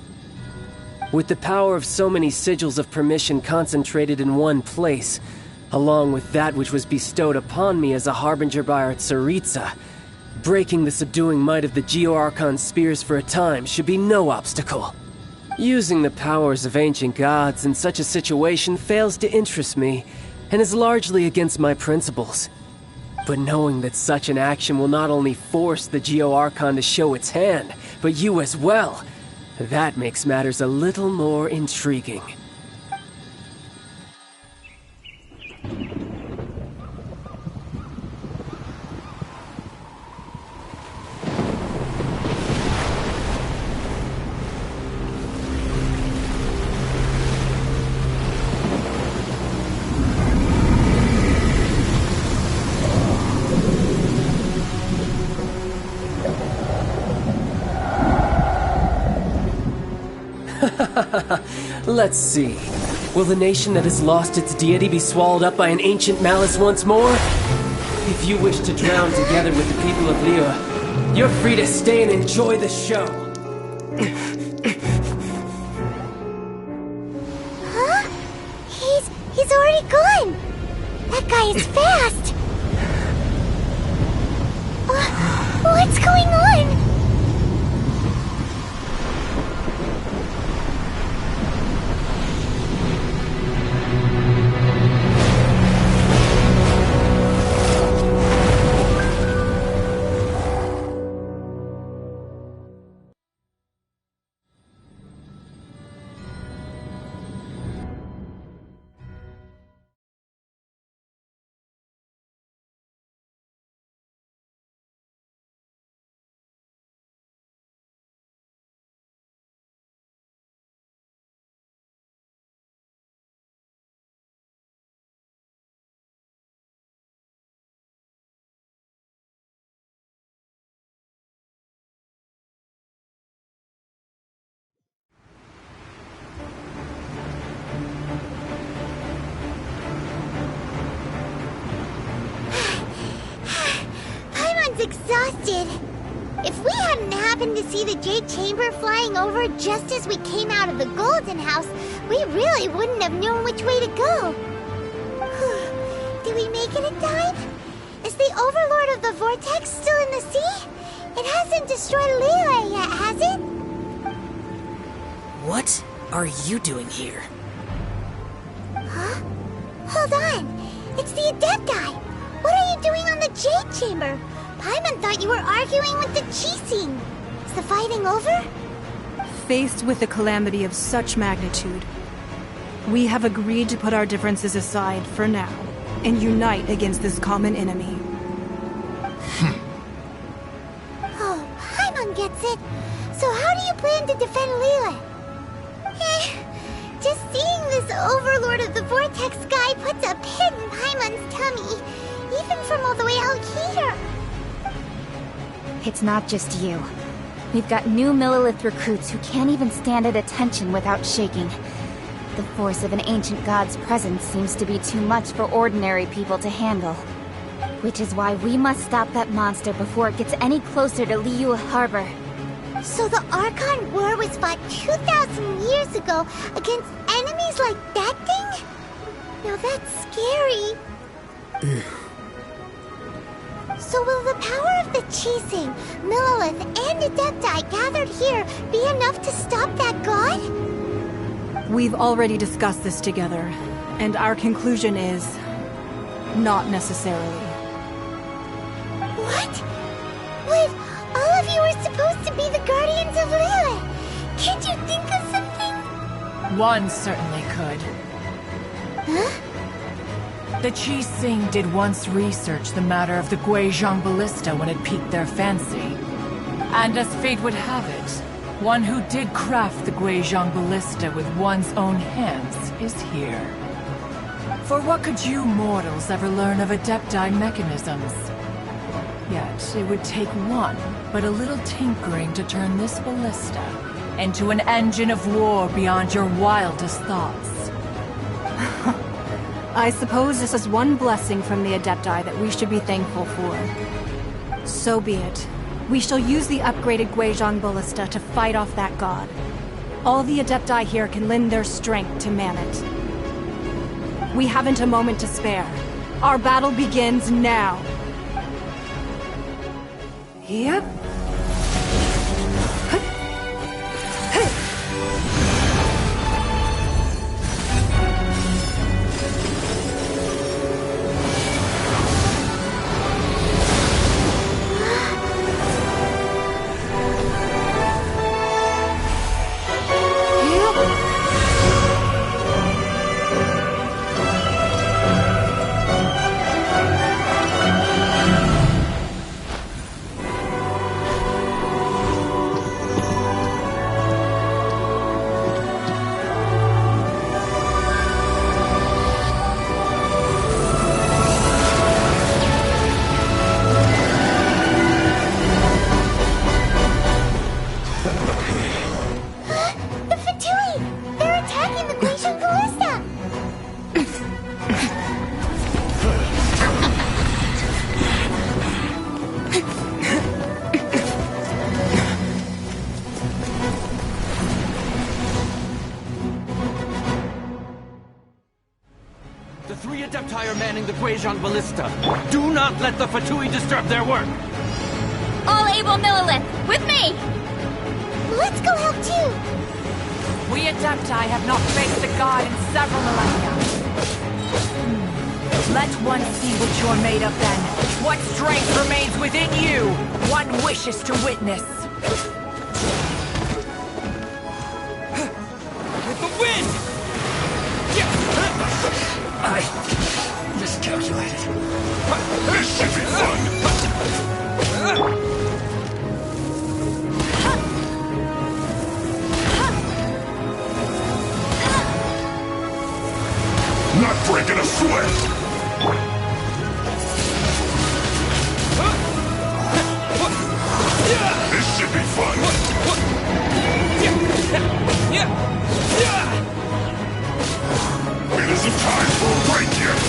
With the power of so many sigils of permission concentrated in one place, along with that which was bestowed upon me as a harbinger by our Tsaritsa, breaking the subduing might of the Geo-Archon spears for a time should be no obstacle. Using the powers of ancient gods in such a situation fails to interest me, and is largely against my principles. But knowing that such an action will not only force the Geo-Archon to show its hand, but you as well, that makes matters a little more intriguing. Let's see. Will the nation that has lost its deity be swallowed up by an ancient malice once more? If you wish to drown together with the people of Liyue, you're free to stay and enjoy the show. Huh? He's already gone! That guy is fast! What's going on? Exhausted. If we hadn't happened to see the Jade Chamber flying over just as we came out of the Golden House, we really wouldn't have known which way to go. Did we make it in time? Is the Overlord of the Vortex still in the sea? It hasn't destroyed Liyue yet, has it? What are you doing here? Huh? Hold on. It's the Adepti. What are you doing on the Jade Chamber? Paimon thought you were arguing with the Qixing. Is the fighting over? Faced with a calamity of such magnitude, we have agreed to put our differences aside for now and unite against this common enemy. Oh, Paimon gets it. So how do you plan to defend Liyue? Just seeing this Overlord of the Vortex guy puts a pit in Paimon's tummy, even from all the way out here. It's not just you. We've got new Millelith recruits who can't even stand at attention without shaking. The force of an ancient god's presence seems to be too much for ordinary people to handle. Which is why we must stop that monster before it gets any closer to Liyue Harbor. So the Archon War was fought 2,000 years ago against enemies like that thing? Now that's scary. So will the power of the Qixing, Millelith, and Adepti gathered here be enough to stop that god? We've already discussed this together, and our conclusion is... not necessarily. What? But all of you are supposed to be the guardians of Liyue. Can't you think of something? One certainly could. Huh? The Qixing did once research the matter of the Guizhong Ballista when it piqued their fancy. And as fate would have it, one who did craft the Guizhong Ballista with one's own hands is here. For what could you mortals ever learn of Adepti mechanisms? Yet it would take one, but a little tinkering to turn this ballista into an engine of war beyond your wildest thoughts. I suppose this is one blessing from the Adepti that we should be thankful for. So be it. We shall use the upgraded Guizhong Ballista to fight off that god. All the Adepti here can lend their strength to man it. We haven't a moment to spare. Our battle begins now. Yep. Sentai are manning the Guizhong Ballista. Do not let the Fatui disturb their work! All able Millilith, with me! Let's go help too! We Adepti have not faced a god in several millennia. Let one see what you're made of then. What strength remains within you? One wishes to witness. With the wind! I miscalculated. This should be fun! Not breaking a sweat! This should be fun! It isn't time for a break yet!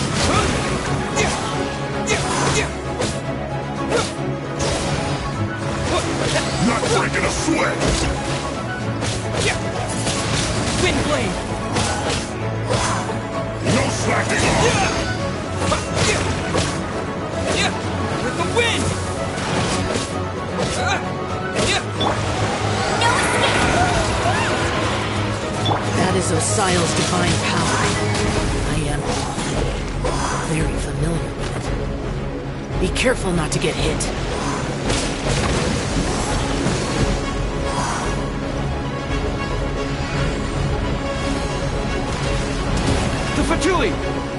Not breaking a sweat! Wind blade! No slacking off! With the wind! That is Osial's divine power. I am very familiar with it. Be careful not to get hit. The Fatui!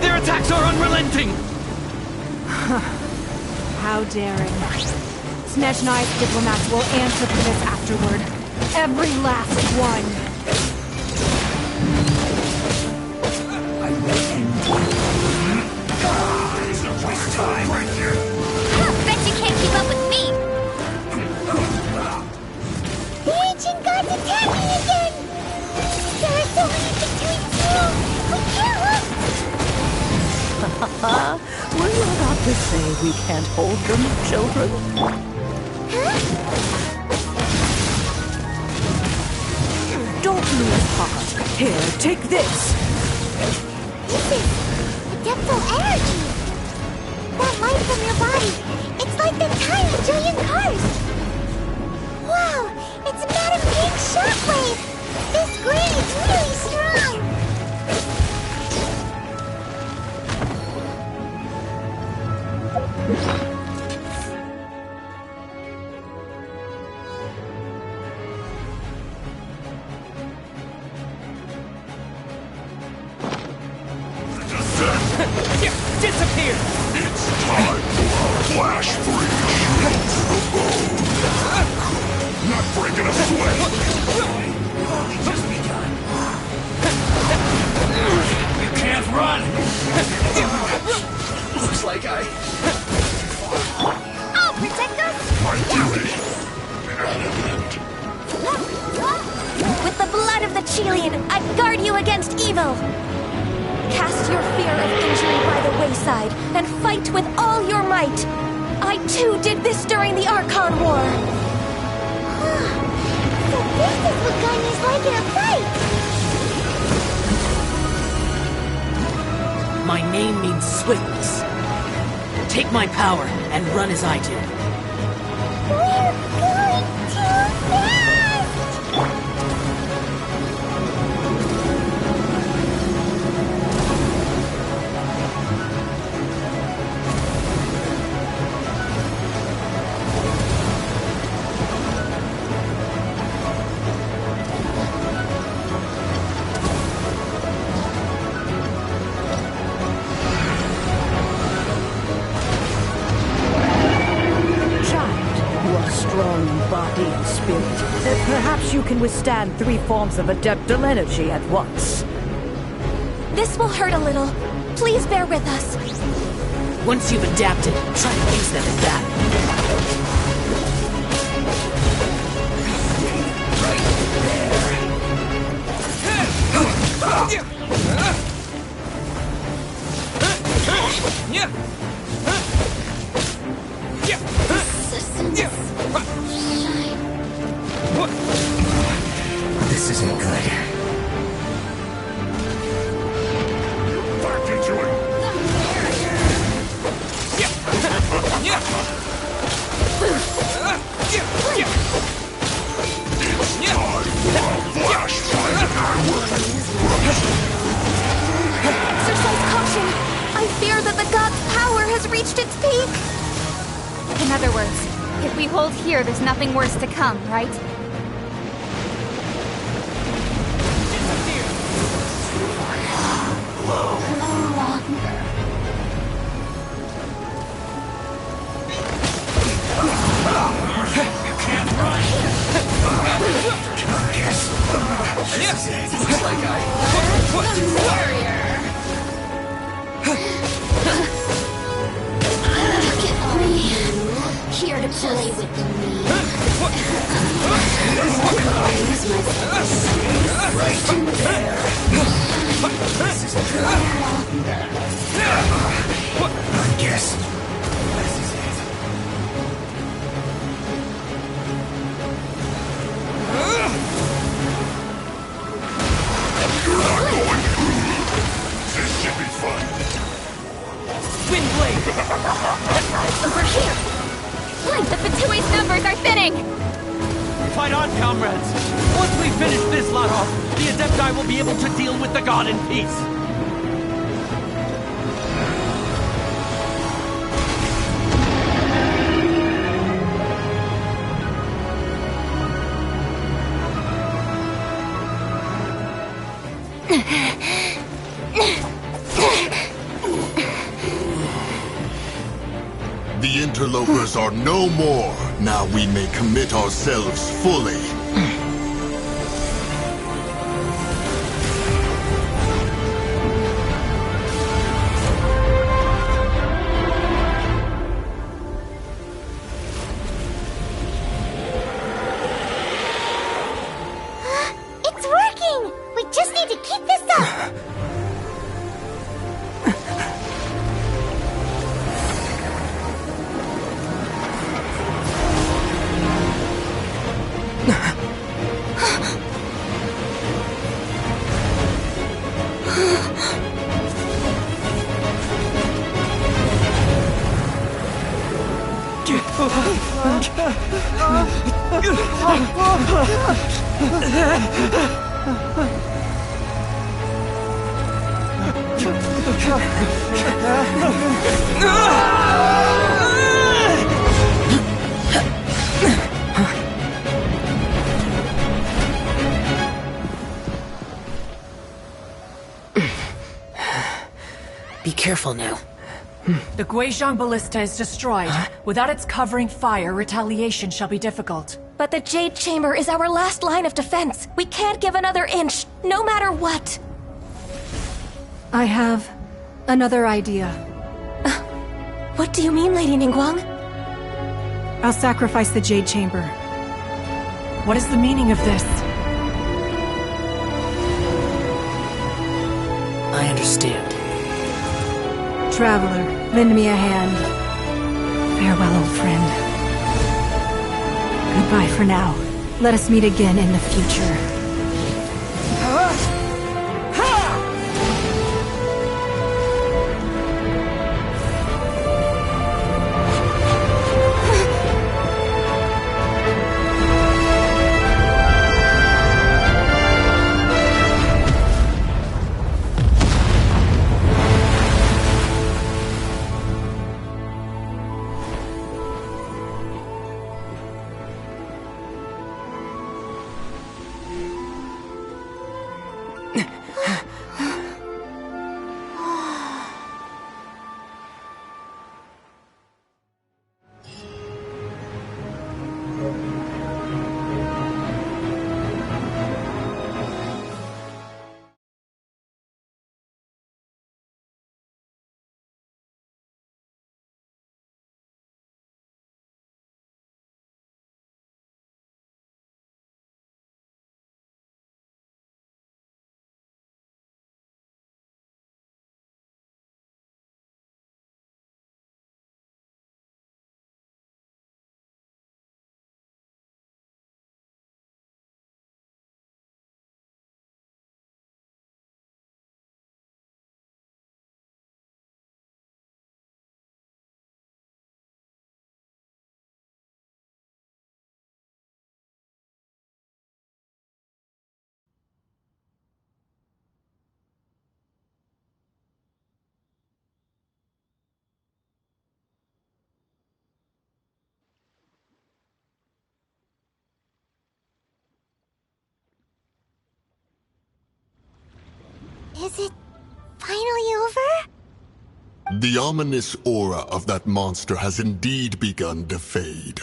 Their attacks are unrelenting! How daring. Snezhnai's diplomats will answer for this afterward. Every last one. It's a waste of time right here! Bet you can't keep up with me! The ancient gods attack me again! There are so many between two! We can't Were you about to say we can't hold them, children? Don't lose heart. Here, take this. This is Adeptal energy! That light from your body, it's like the tiny Julian cars! Wow, it's Madame Pig's shockwave! This green is really strong! Disappear! It's time for a flash freeze! Not breaking a sweat! We've only just begun. You can't run! Looks like I'll protect us! my duty! With the blood of the Chilian, I guard you against evil! Cast your fear of injury by the wayside, and fight with all your might! I too did this during the Archon War! So this is what Ganya's like in a fight! My name means swiftness. Take my power and run as I do. We're going too fast! Strong in body and spirit. Perhaps you can withstand 3 forms of Adeptal energy at once. This will hurt a little. Please bear with us. Once you've adapted, try to use them in battle. This isn't good. Back into it! In other words, if we hold here, there's nothing worse to come, right? Looks like Here to play with me. right there. This is I guess this is it. You're not going through. This should be fun. Twin blade! Over here! Look, the Fatui's numbers are thinning! Fight on, comrades! Once we finish this lot off, the Adepti will be able to deal with the god in peace! The interlopers are no more. Now we may commit ourselves fully. It's working! We just need to keep this up! Be careful now. The Guizhong Ballista is destroyed. Without its covering fire, retaliation shall be difficult. But the Jade Chamber is our last line of defense. We can't give another inch, no matter what. I have another idea. What do you mean, Lady Ningguang? I'll sacrifice the Jade Chamber. What is the meaning of this? I understand. Traveler, lend me a hand. Farewell, old friend. Goodbye for now. Let us meet again in the future. Is it finally over? The ominous aura of that monster has indeed begun to fade.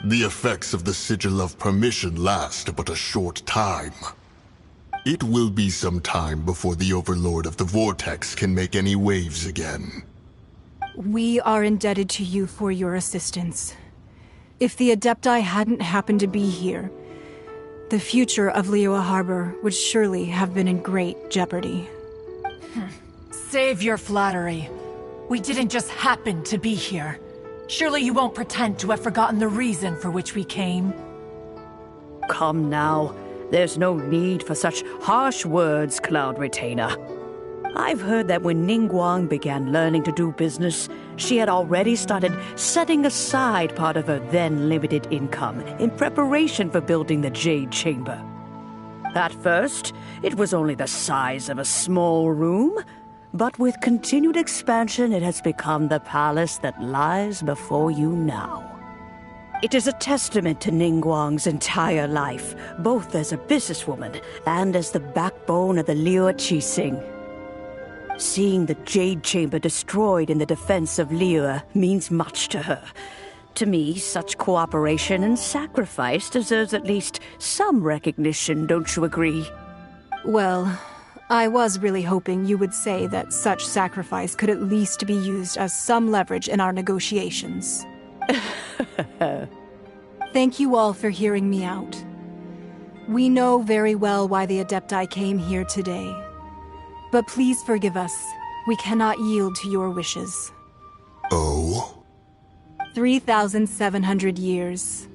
The effects of the Sigil of Permission last but a short time. It will be some time before the Overlord of the Vortex can make any waves again. We are indebted to you for your assistance. If the Adepti hadn't happened to be here, the future of Liyue Harbor would surely have been in great jeopardy. Save your flattery. We didn't just happen to be here. Surely you won't pretend to have forgotten the reason for which we came. Come now. There's no need for such harsh words, Cloud Retainer. I've heard that when Ningguang began learning to do business, she had already started setting aside part of her then limited income in preparation for building the Jade Chamber. At first, it was only the size of a small room, but with continued expansion, it has become the palace that lies before you now. It is a testament to Ningguang's entire life, both as a businesswoman and as the backbone of the Liyue Qixing. Seeing the Jade Chamber destroyed in the defense of Liyue means much to her. To me, such cooperation and sacrifice deserves at least some recognition, don't you agree? Well, I was really hoping you would say that such sacrifice could at least be used as some leverage in our negotiations. Thank you all for hearing me out. We know very well why the Adepti came here today. But please forgive us. We cannot yield to your wishes. Oh? 3,700 years.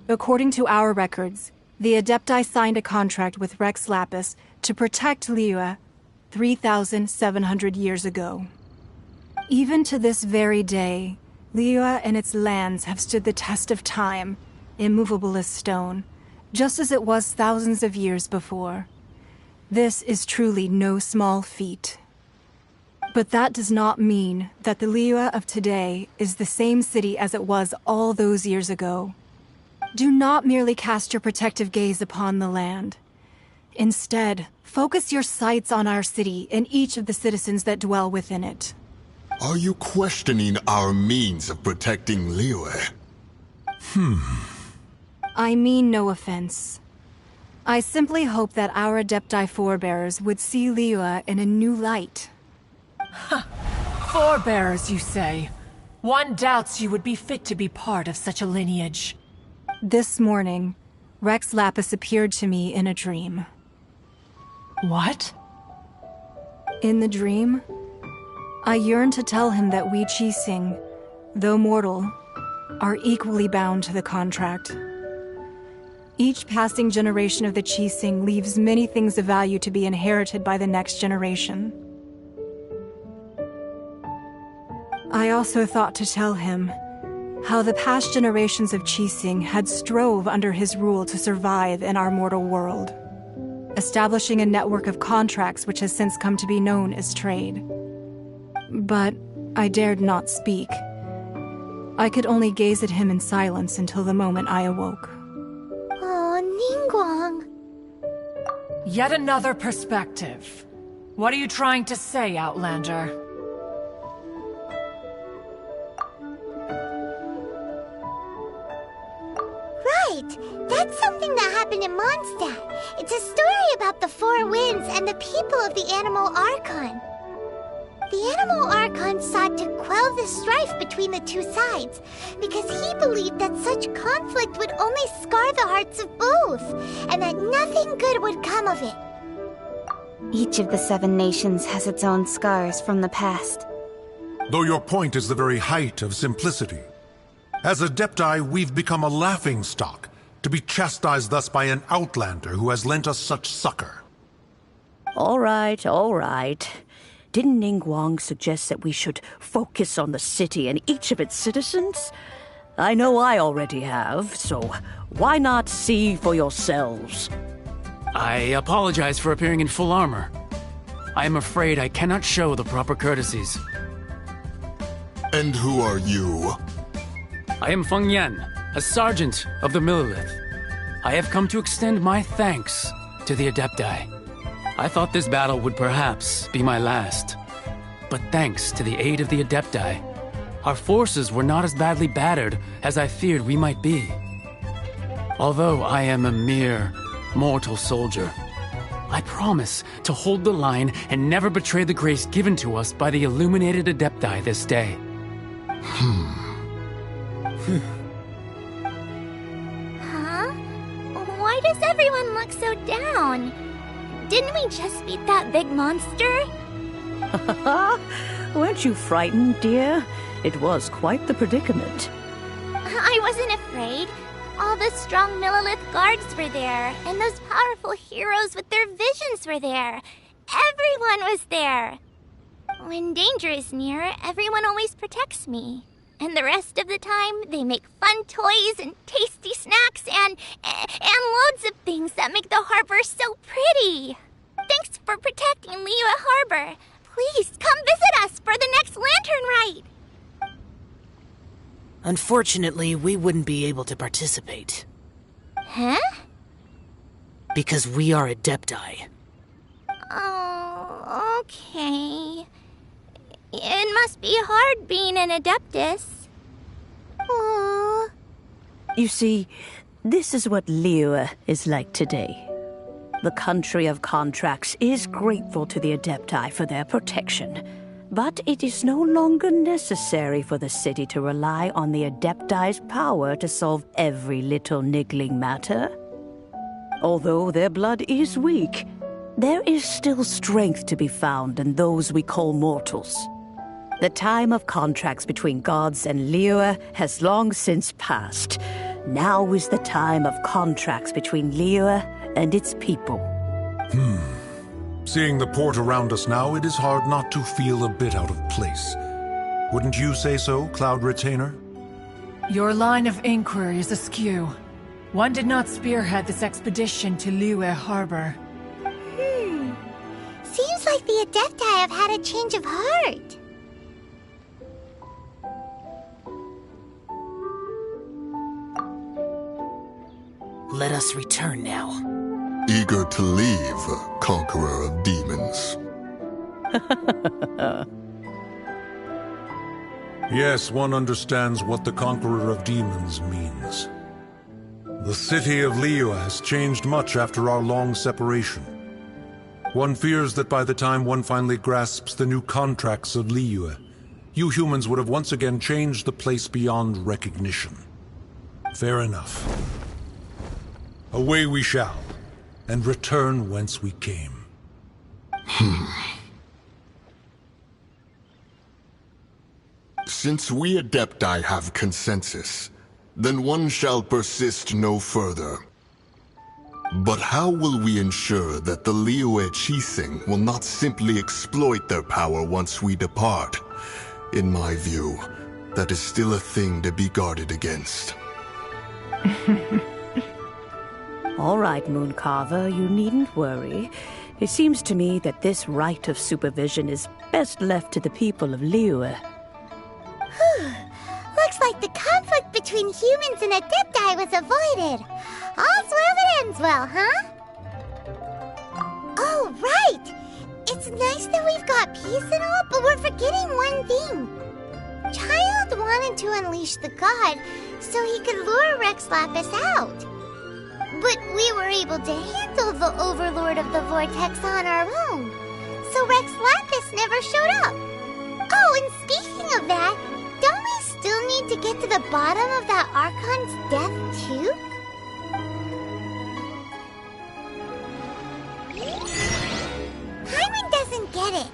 According to our records, the Adepti signed a contract with Rex Lapis to protect Liyue 3,700 years ago. Even to this very day, Liyue and its lands have stood the test of time, immovable as stone, just as it was thousands of years before. This is truly no small feat. But that does not mean that the Liyue of today is the same city as it was all those years ago. Do not merely cast your protective gaze upon the land. Instead, focus your sights on our city and each of the citizens that dwell within it. Are you questioning our means of protecting Liyue? I mean no offense. I simply hope that our Adepti forebears would see Liyue in a new light. Forebears, you say? One doubts you would be fit to be part of such a lineage. This morning, Rex Lapis appeared to me in a dream. What? In the dream, I yearned to tell him that we Qixing, though mortal, are equally bound to the contract. Each passing generation of the Qixing leaves many things of value to be inherited by the next generation. I also thought to tell him how the past generations of Qixing had strove under his rule to survive in our mortal world, establishing a network of contracts which has since come to be known as trade. But I dared not speak. I could only gaze at him in silence until the moment I awoke. Ningguang. Yet another perspective. What are you trying to say, Outlander? Right! That's something that happened in Mondstadt. It's a story about the Four Winds and the people of the Animal Archon. The Animal Archon sought to quell the strife between the two sides, because he believed that such conflict would only scar the hearts of both, and that nothing good would come of it. Each of the 7 nations has its own scars from the past. Though your point is the very height of simplicity. As Adepti, we've become a laughingstock, to be chastised thus by an outlander who has lent us such succor. All right, all right. Didn't Ningguang suggest that we should focus on the city and each of its citizens? I know I already have, so why not see for yourselves? I apologize for appearing in full armor. I am afraid I cannot show the proper courtesies. And who are you? I am Feng Yan, a sergeant of the Millelith. I have come to extend my thanks to the Adepti. I thought this battle would perhaps be my last. But thanks to the aid of the Adepti, our forces were not as badly battered as I feared we might be. Although I am a mere mortal soldier, I promise to hold the line and never betray the grace given to us by the illuminated Adepti this day. Huh? Why does everyone look so down? Didn't we just beat that big monster? Weren't you frightened, dear? It was quite the predicament. I wasn't afraid. All the strong Millilith guards were there, and those powerful heroes with their visions were there. Everyone was there. When danger is near, everyone always protects me. And the rest of the time, they make fun toys and tasty snacks and loads of things that make the harbor so pretty. Thanks for protecting Liyue Harbor. Please come visit us for the next lantern rite. Unfortunately, we wouldn't be able to participate. Huh? Because we are Adepti. Oh, okay. It must be hard being an Adeptus. Aww. You see, this is what Liyue is like today. The country of contracts is grateful to the Adepti for their protection, but it is no longer necessary for the city to rely on the Adepti's power to solve every little niggling matter. Although their blood is weak, there is still strength to be found in those we call mortals. The time of contracts between gods and Liyue has long since passed. Now is the time of contracts between Liyue and its people. Seeing the port around us now, it is hard not to feel a bit out of place. Wouldn't you say so, Cloud Retainer? Your line of inquiry is askew. One did not spearhead this expedition to Liyue Harbor. Seems like the Adepti have had a change of heart. Let us return now. Eager to leave, Conqueror of Demons. Yes, one understands what the Conqueror of Demons means. The city of Liyue has changed much after our long separation. One fears that by the time one finally grasps the new contracts of Liyue, you humans would have once again changed the place beyond recognition. Fair enough. Away we shall, and return whence we came. Since we Adepti have consensus, then one shall persist no further. But how will we ensure that the Liyue Qixing will not simply exploit their power once we depart? In my view, that is still a thing to be guarded against. All right, Mooncarver, you needn't worry. It seems to me that this right of supervision is best left to the people of Liyue. Looks like the conflict between humans and Adepti was avoided. All's well that ends well, huh? Oh, right! It's nice that we've got peace and all, but we're forgetting one thing. Childe wanted to unleash the god so he could lure Rex Lapis out. But we were able to handle the Overlord of the Vortex on our own, so Rex Lapis never showed up. Oh, and speaking of that, don't we still need to get to the bottom of that Archon's death, too? Hyman doesn't get it.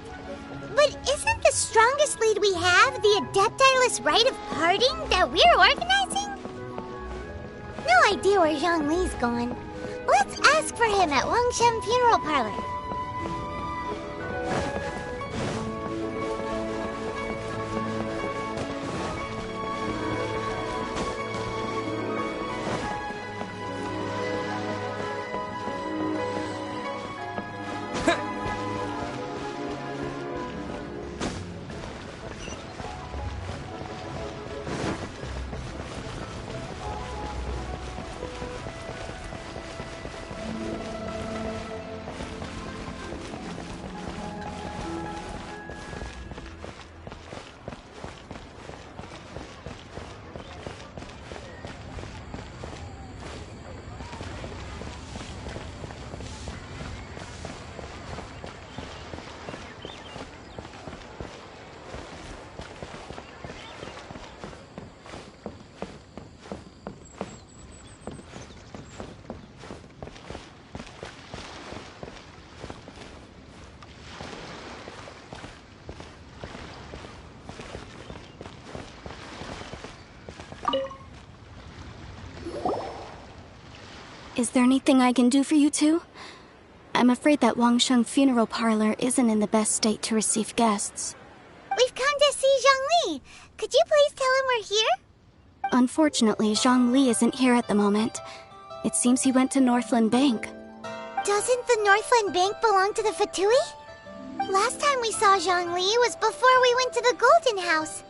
But isn't the strongest lead we have the Adeptiless rite of parting that we're organizing? No idea where Zhongli's gone. Let's ask for him at Wangshen Funeral Parlor. Is there anything I can do for you two? I'm afraid that Wangsheng funeral parlor isn't in the best state to receive guests. We've come to see Zhongli. Could you please tell him we're here? Unfortunately, Zhongli isn't here at the moment. It seems he went to Northland Bank. Doesn't the Northland Bank belong to the Fatui? Last time we saw Zhongli was before we went to the Golden House.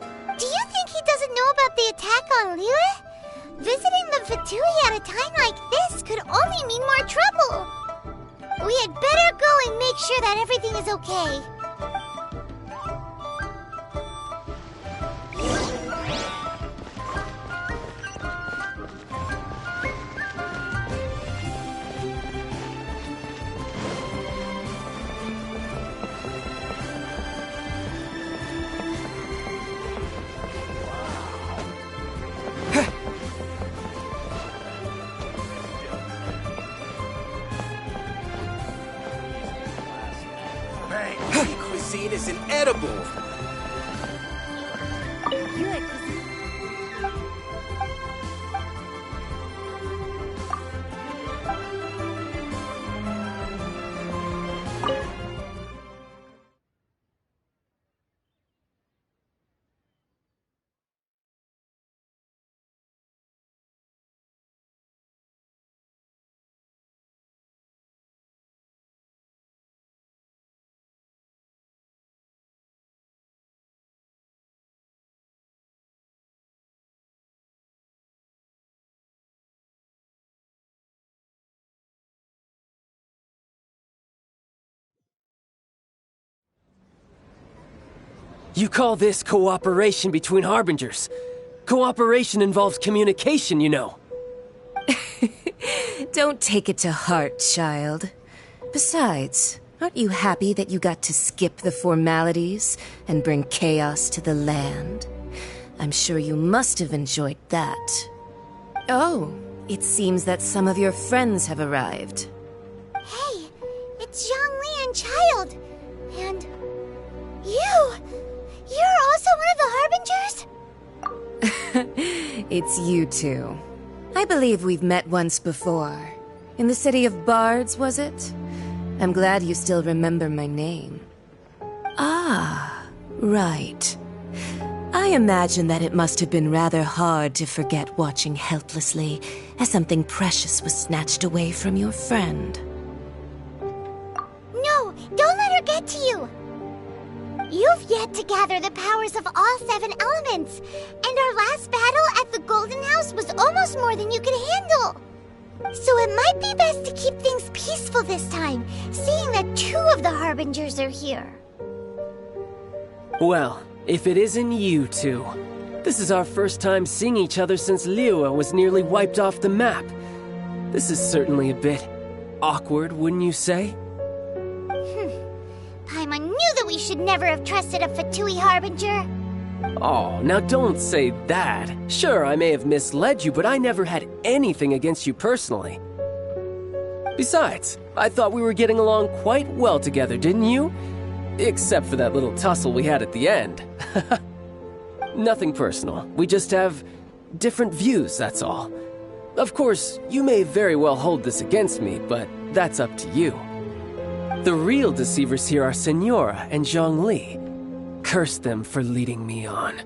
Do you think he doesn't know about the attack on Liyue? Visiting the Fatui at a time like this could only mean more trouble. We had better go and make sure that everything is okay. Cuisine is inedible. You like cuisine? You call this cooperation between Harbingers? Cooperation involves communication, you know. Don't take it to heart, child. Besides, aren't you happy that you got to skip the formalities and bring chaos to the land? I'm sure you must have enjoyed that. Oh, it seems that some of your friends have arrived. Hey, it's Zhongli and Childe. And you! You're also one of the Harbingers? It's you two. I believe we've met once before. In the city of Bards, was it? I'm glad you still remember my name. Ah, right. I imagine that it must have been rather hard to forget watching helplessly as something precious was snatched away from your friend. No, don't let her get to you! You've yet to gather the powers of all 7 elements, and our last battle at the Golden House was almost more than you could handle. So it might be best to keep things peaceful this time, seeing that 2 of the Harbingers are here. Well, if it isn't you two. This is our first time seeing each other since Liyue was nearly wiped off the map. This is certainly a bit awkward, wouldn't you say? Paimon knew that we should never have trusted a Fatui Harbinger. Oh, now don't say that. Sure, I may have misled you, but I never had anything against you personally. Besides, I thought we were getting along quite well together, didn't you? Except for that little tussle we had at the end. Nothing personal. We just have different views, that's all. Of course, you may very well hold this against me, but that's up to you. The real deceivers here are Senora and Zhongli. Curse them for leading me on.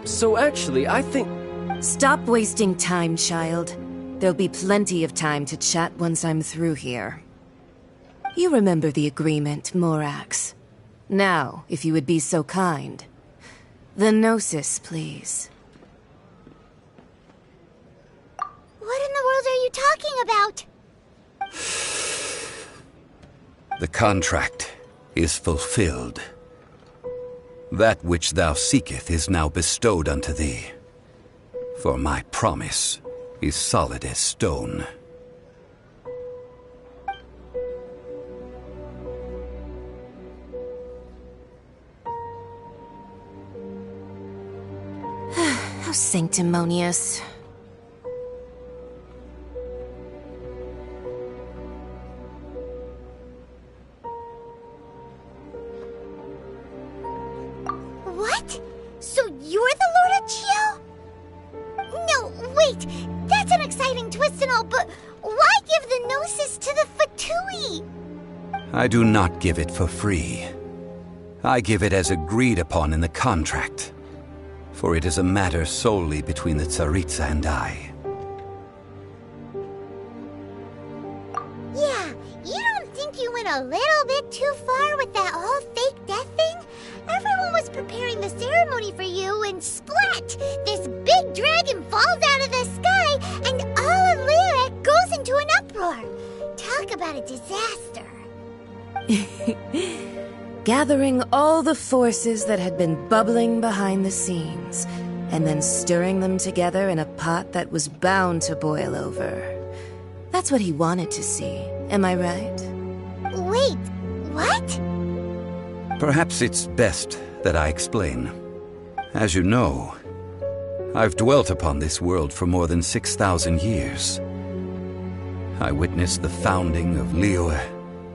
So actually, I think... Stop wasting time, child. There'll be plenty of time to chat once I'm through here. You remember the agreement, Morax. Now, if you would be so kind. The Gnosis, please. What in the world are you talking about? The contract is fulfilled. That which thou seeketh is now bestowed unto thee. For my promise is solid as stone. How sanctimonious. What? So you're the Lord of Chio? No, wait! That's an exciting twist and all, but why give the Gnosis to the Fatui? I do not give it for free. I give it as agreed upon in the contract, for it is a matter solely between the Tsaritsa and I. Yeah, you don't think you went a little bit too far with that whole fake death thing? Everyone was preparing the ceremony for you, and splat! This big dragon falls out of the sky, and all of Liyue goes into an uproar. Talk about a disaster. Gathering all the forces that had been bubbling behind the scenes, and then stirring them together in a pot that was bound to boil over. That's what he wanted to see, am I right? Wait, what? Perhaps it's best that I explain. As you know, I've dwelt upon this world for more than 6,000 years. I witnessed the founding of Liyue,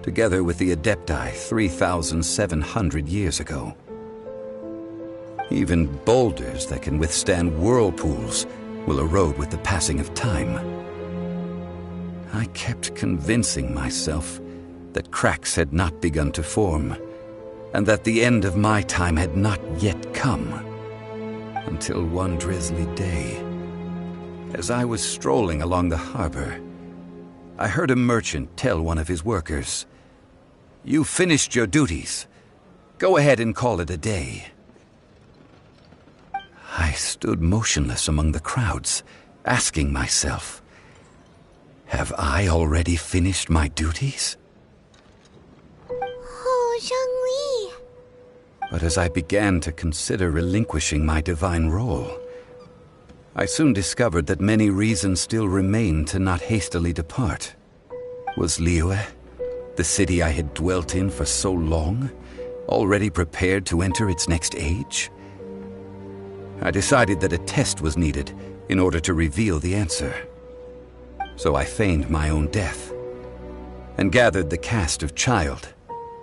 together with the Adepti 3,700 years ago. Even boulders that can withstand whirlpools will erode with the passing of time. I kept convincing myself that cracks had not begun to form, and that the end of my time had not yet come. Until one drizzly day, as I was strolling along the harbor, I heard a merchant tell one of his workers, "You finished your duties. Go ahead and call it a day." I stood motionless among the crowds, asking myself, have I already finished my duties? Oh, Zhongli. But as I began to consider relinquishing my divine role, I soon discovered that many reasons still remained to not hastily depart. Was Liyue, the city I had dwelt in for so long, already prepared to enter its next age? I decided that a test was needed in order to reveal the answer. So I feigned my own death, and gathered the cast of Childe,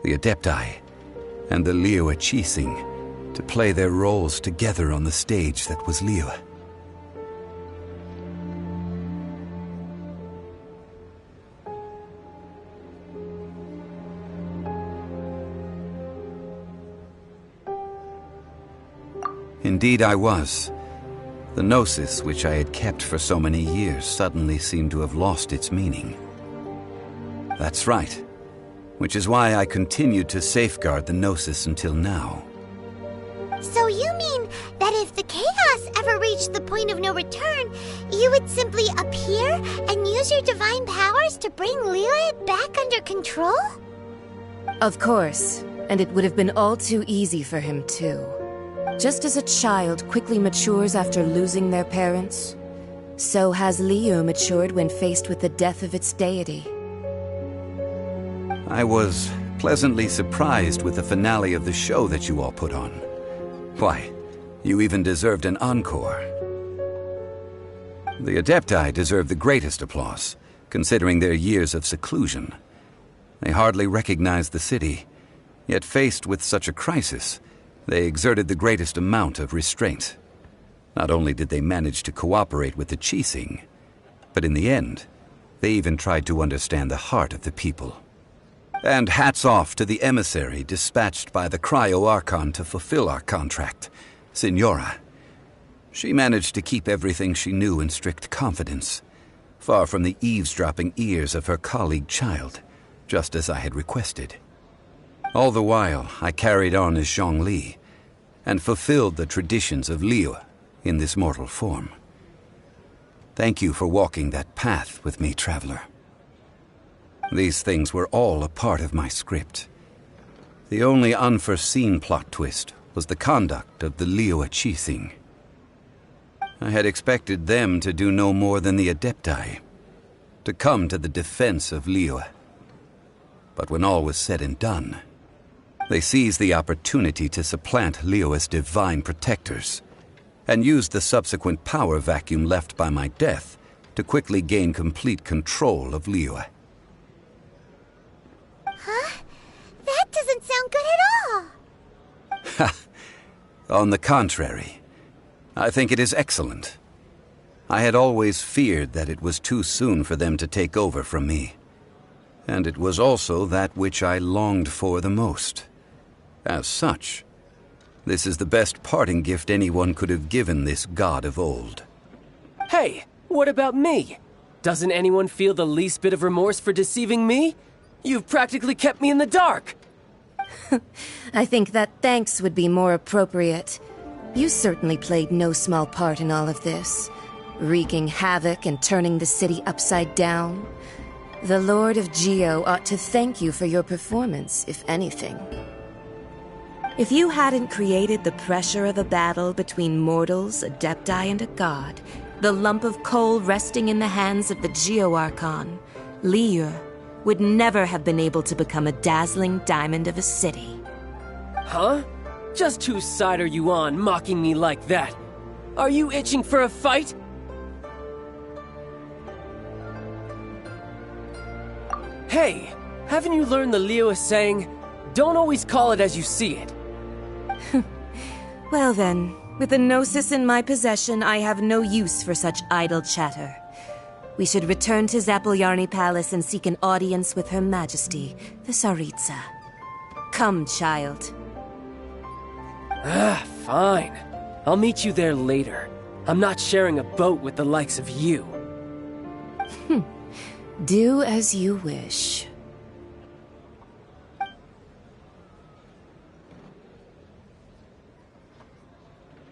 the Adepti, and the Liyue Qixing to play their roles together on the stage that was Liyue. Indeed I was. The Gnosis, which I had kept for so many years, suddenly seemed to have lost its meaning. That's right. Which is why I continued to safeguard the Gnosis until now. So you mean that if the chaos ever reached the point of no return, you would simply appear and use your divine powers to bring Liyue back under control? Of course, and it would have been all too easy for him too. Just as a child quickly matures after losing their parents, so has Liyue matured when faced with the death of its deity. I was pleasantly surprised with the finale of the show that you all put on. Why, you even deserved an encore. The Adepti deserve the greatest applause, considering their years of seclusion. They hardly recognized the city, yet faced with such a crisis, they exerted the greatest amount of restraint. Not only did they manage to cooperate with the Qixing, but in the end, they even tried to understand the heart of the people. And hats off to the emissary dispatched by the Cryo-Archon to fulfill our contract, Signora. She managed to keep everything she knew in strict confidence, far from the eavesdropping ears of her colleague Childe, just as I had requested. All the while, I carried on as Zhongli, and fulfilled the traditions of Liyue in this mortal form. Thank you for walking that path with me, traveler. These things were all a part of my script. The only unforeseen plot twist was the conduct of the Liyue Qixing. I had expected them to do no more than the Adepti, to come to the defense of Liyue. But when all was said and done, they seized the opportunity to supplant Liyue's divine protectors, and used the subsequent power vacuum left by my death to quickly gain complete control of Liyue. Huh? That doesn't sound good at all! Ha! On the contrary, I think it is excellent. I had always feared that it was too soon for them to take over from me. And it was also that which I longed for the most. As such, this is the best parting gift anyone could have given this god of old. Hey, what about me? Doesn't anyone feel the least bit of remorse for deceiving me? You've practically kept me in the dark! I think that thanks would be more appropriate. You certainly played no small part in all of this, wreaking havoc and turning the city upside down. The Lord of Geo ought to thank you for your performance, if anything. If you hadn't created the pressure of a battle between mortals, adepti, and a god, the lump of coal resting in the hands of the Geo Archon, Liyue, would never have been able to become a dazzling diamond of a city. Huh? Just whose side are you on, mocking me like that? Are you itching for a fight? Hey, haven't you learned the Liyue saying, don't always call it as you see it? Well then, with the Gnosis in my possession, I have no use for such idle chatter. We should return to Zapoljarny Palace and seek an audience with Her Majesty, the Tsaritsa. Come, child. Fine. I'll meet you there later. I'm not sharing a boat with the likes of you. Do as you wish.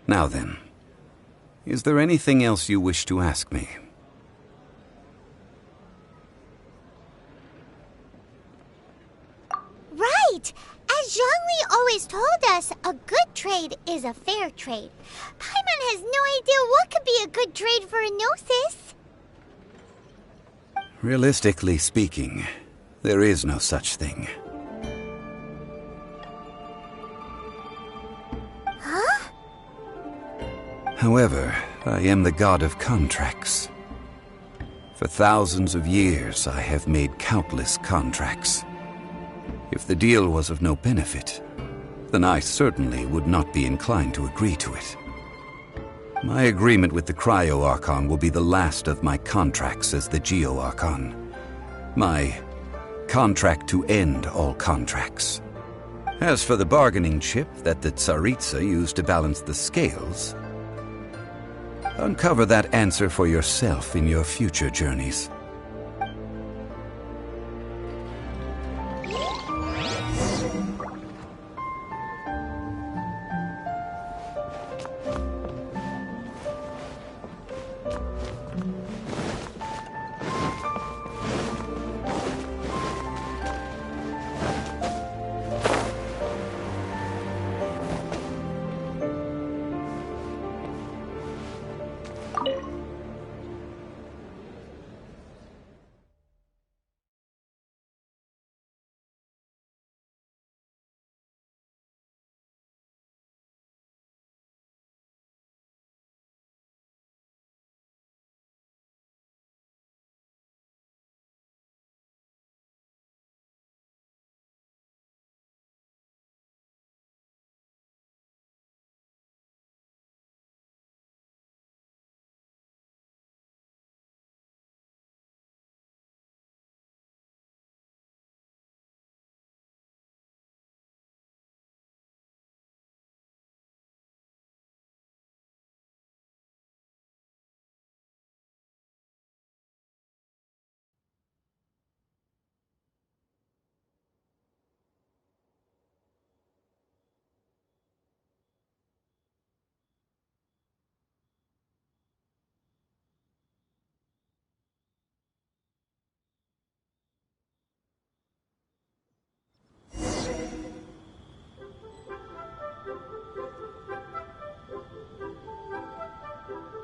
Now then, is there anything else you wish to ask me? Right! As Zhongli always told us, a good trade is a fair trade. Paimon has no idea what could be a good trade for a Gnosis. Realistically speaking, there is no such thing. Huh? However, I am the god of contracts. For thousands of years, I have made countless contracts. If the deal was of no benefit, then I certainly would not be inclined to agree to it. My agreement with the Cryo Archon will be the last of my contracts as the Geo Archon. My contract to end all contracts. As for the bargaining chip that the Tsaritsa used to balance the scales, uncover that answer for yourself in your future journeys.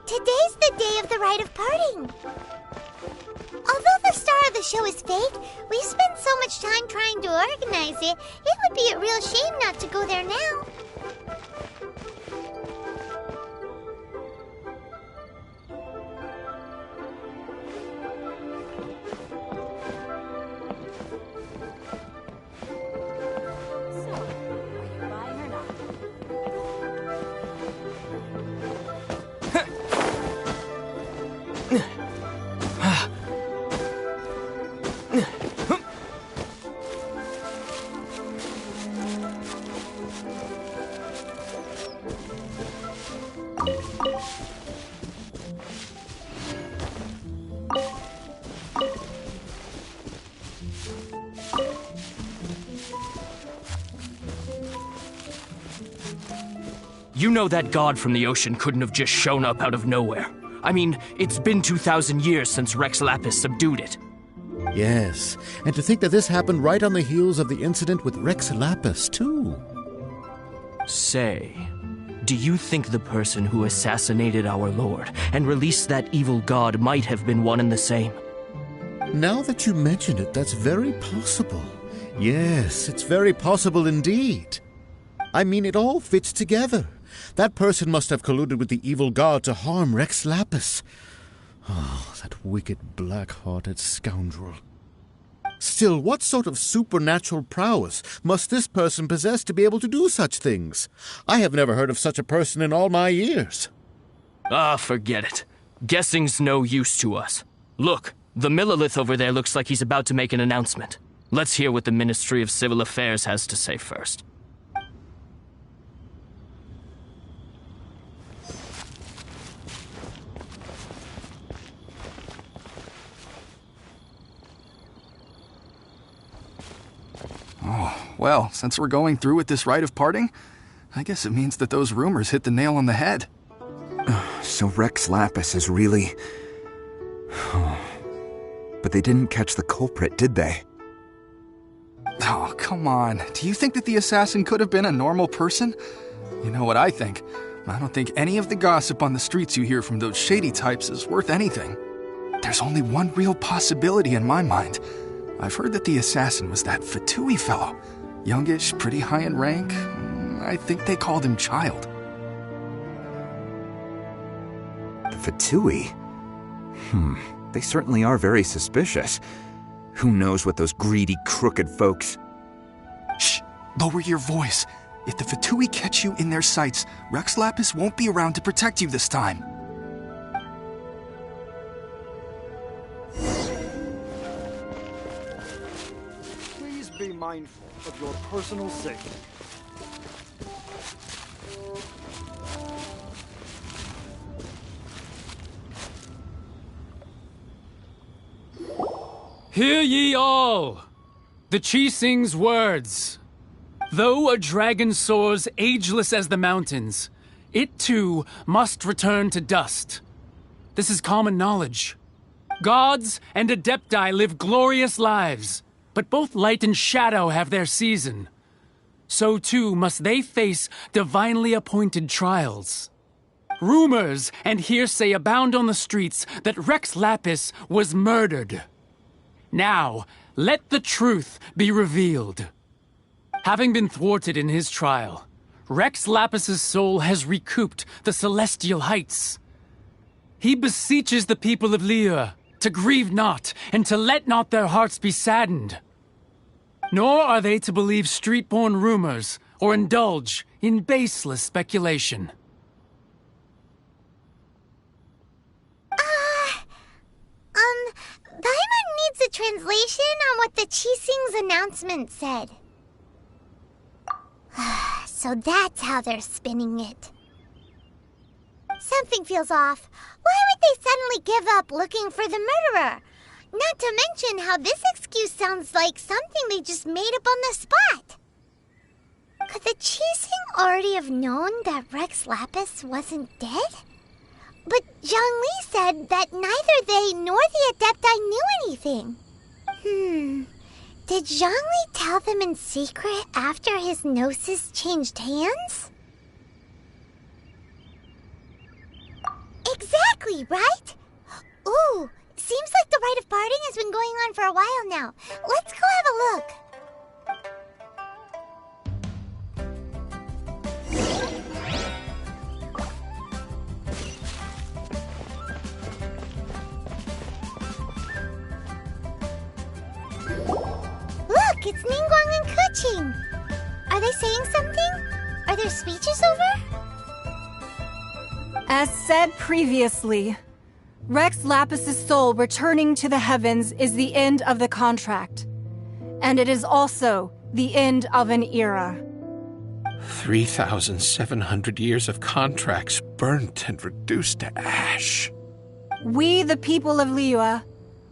Today's the day of the rite of parting. Although the star of the show is fake, we spent so much time trying to organize it, it would be a real shame not to go there now. You know that god from the ocean couldn't have just shown up out of nowhere. I mean, it's been 2,000 years since Rex Lapis subdued it. Yes, and to think that this happened right on the heels of the incident with Rex Lapis, too. Say, do you think the person who assassinated our lord and released that evil god might have been one and the same? Now that you mention it, that's very possible. Yes, it's very possible indeed. I mean, it all fits together. That person must have colluded with the evil god to harm Rex Lapis. Oh, that wicked, black-hearted scoundrel. Still, what sort of supernatural prowess must this person possess to be able to do such things? I have never heard of such a person in all my years. Ah, forget it. Guessing's no use to us. Look, the Millilith over there looks like he's about to make an announcement. Let's hear what the Ministry of Civil Affairs has to say first. Oh, well, since we're going through with this rite of parting, I guess it means that those rumors hit the nail on the head. So Rex Lapis is really... But they didn't catch the culprit, did they? Oh, come on. Do you think that the assassin could have been a normal person? You know what I think. I don't think any of the gossip on the streets you hear from those shady types is worth anything. There's only one real possibility in my mind. I've heard that the assassin was that Fatui fellow. Youngish, pretty high in rank. I think they called him Childe. The Fatui? They certainly are very suspicious. Who knows what those greedy, crooked folks... Shh! Lower your voice. If the Fatui catch you in their sights, Rex Lapis won't be around to protect you this time. Be mindful of your personal safety. Hear ye all! The Qixing's words. Though a dragon soars ageless as the mountains, it too must return to dust. This is common knowledge. Gods and Adepti live glorious lives, but both light and shadow have their season. So too must they face divinely appointed trials. Rumors and hearsay abound on the streets that Rex Lapis was murdered. Now, let the truth be revealed. Having been thwarted in his trial, Rex Lapis's soul has recouped the celestial heights. He beseeches the people of Liyue to grieve not and to let not their hearts be saddened. Nor are they to believe street-born rumors or indulge in baseless speculation. Paimon needs a translation on what the Qixing's announcement said. So that's how they're spinning it. Something feels off. Why would they suddenly give up looking for the murderer? Not to mention how this excuse sounds like something they just made up on the spot. Could the Qixing already have known that Rex Lapis wasn't dead? But Zhongli said that neither they nor the Adepti knew anything. Did Zhongli tell them in secret after his gnosis changed hands? Exactly, right? Ooh, seems like the rite of parting has been going on for a while now. Let's go have a look. Look, it's Ningguang and Keqing. Are they saying something? Are their speeches over? As said previously, Rex Lapis's soul returning to the heavens is the end of the contract. And it is also the end of an era. 3,700 years of contracts burnt and reduced to ash. We, the people of Liyue,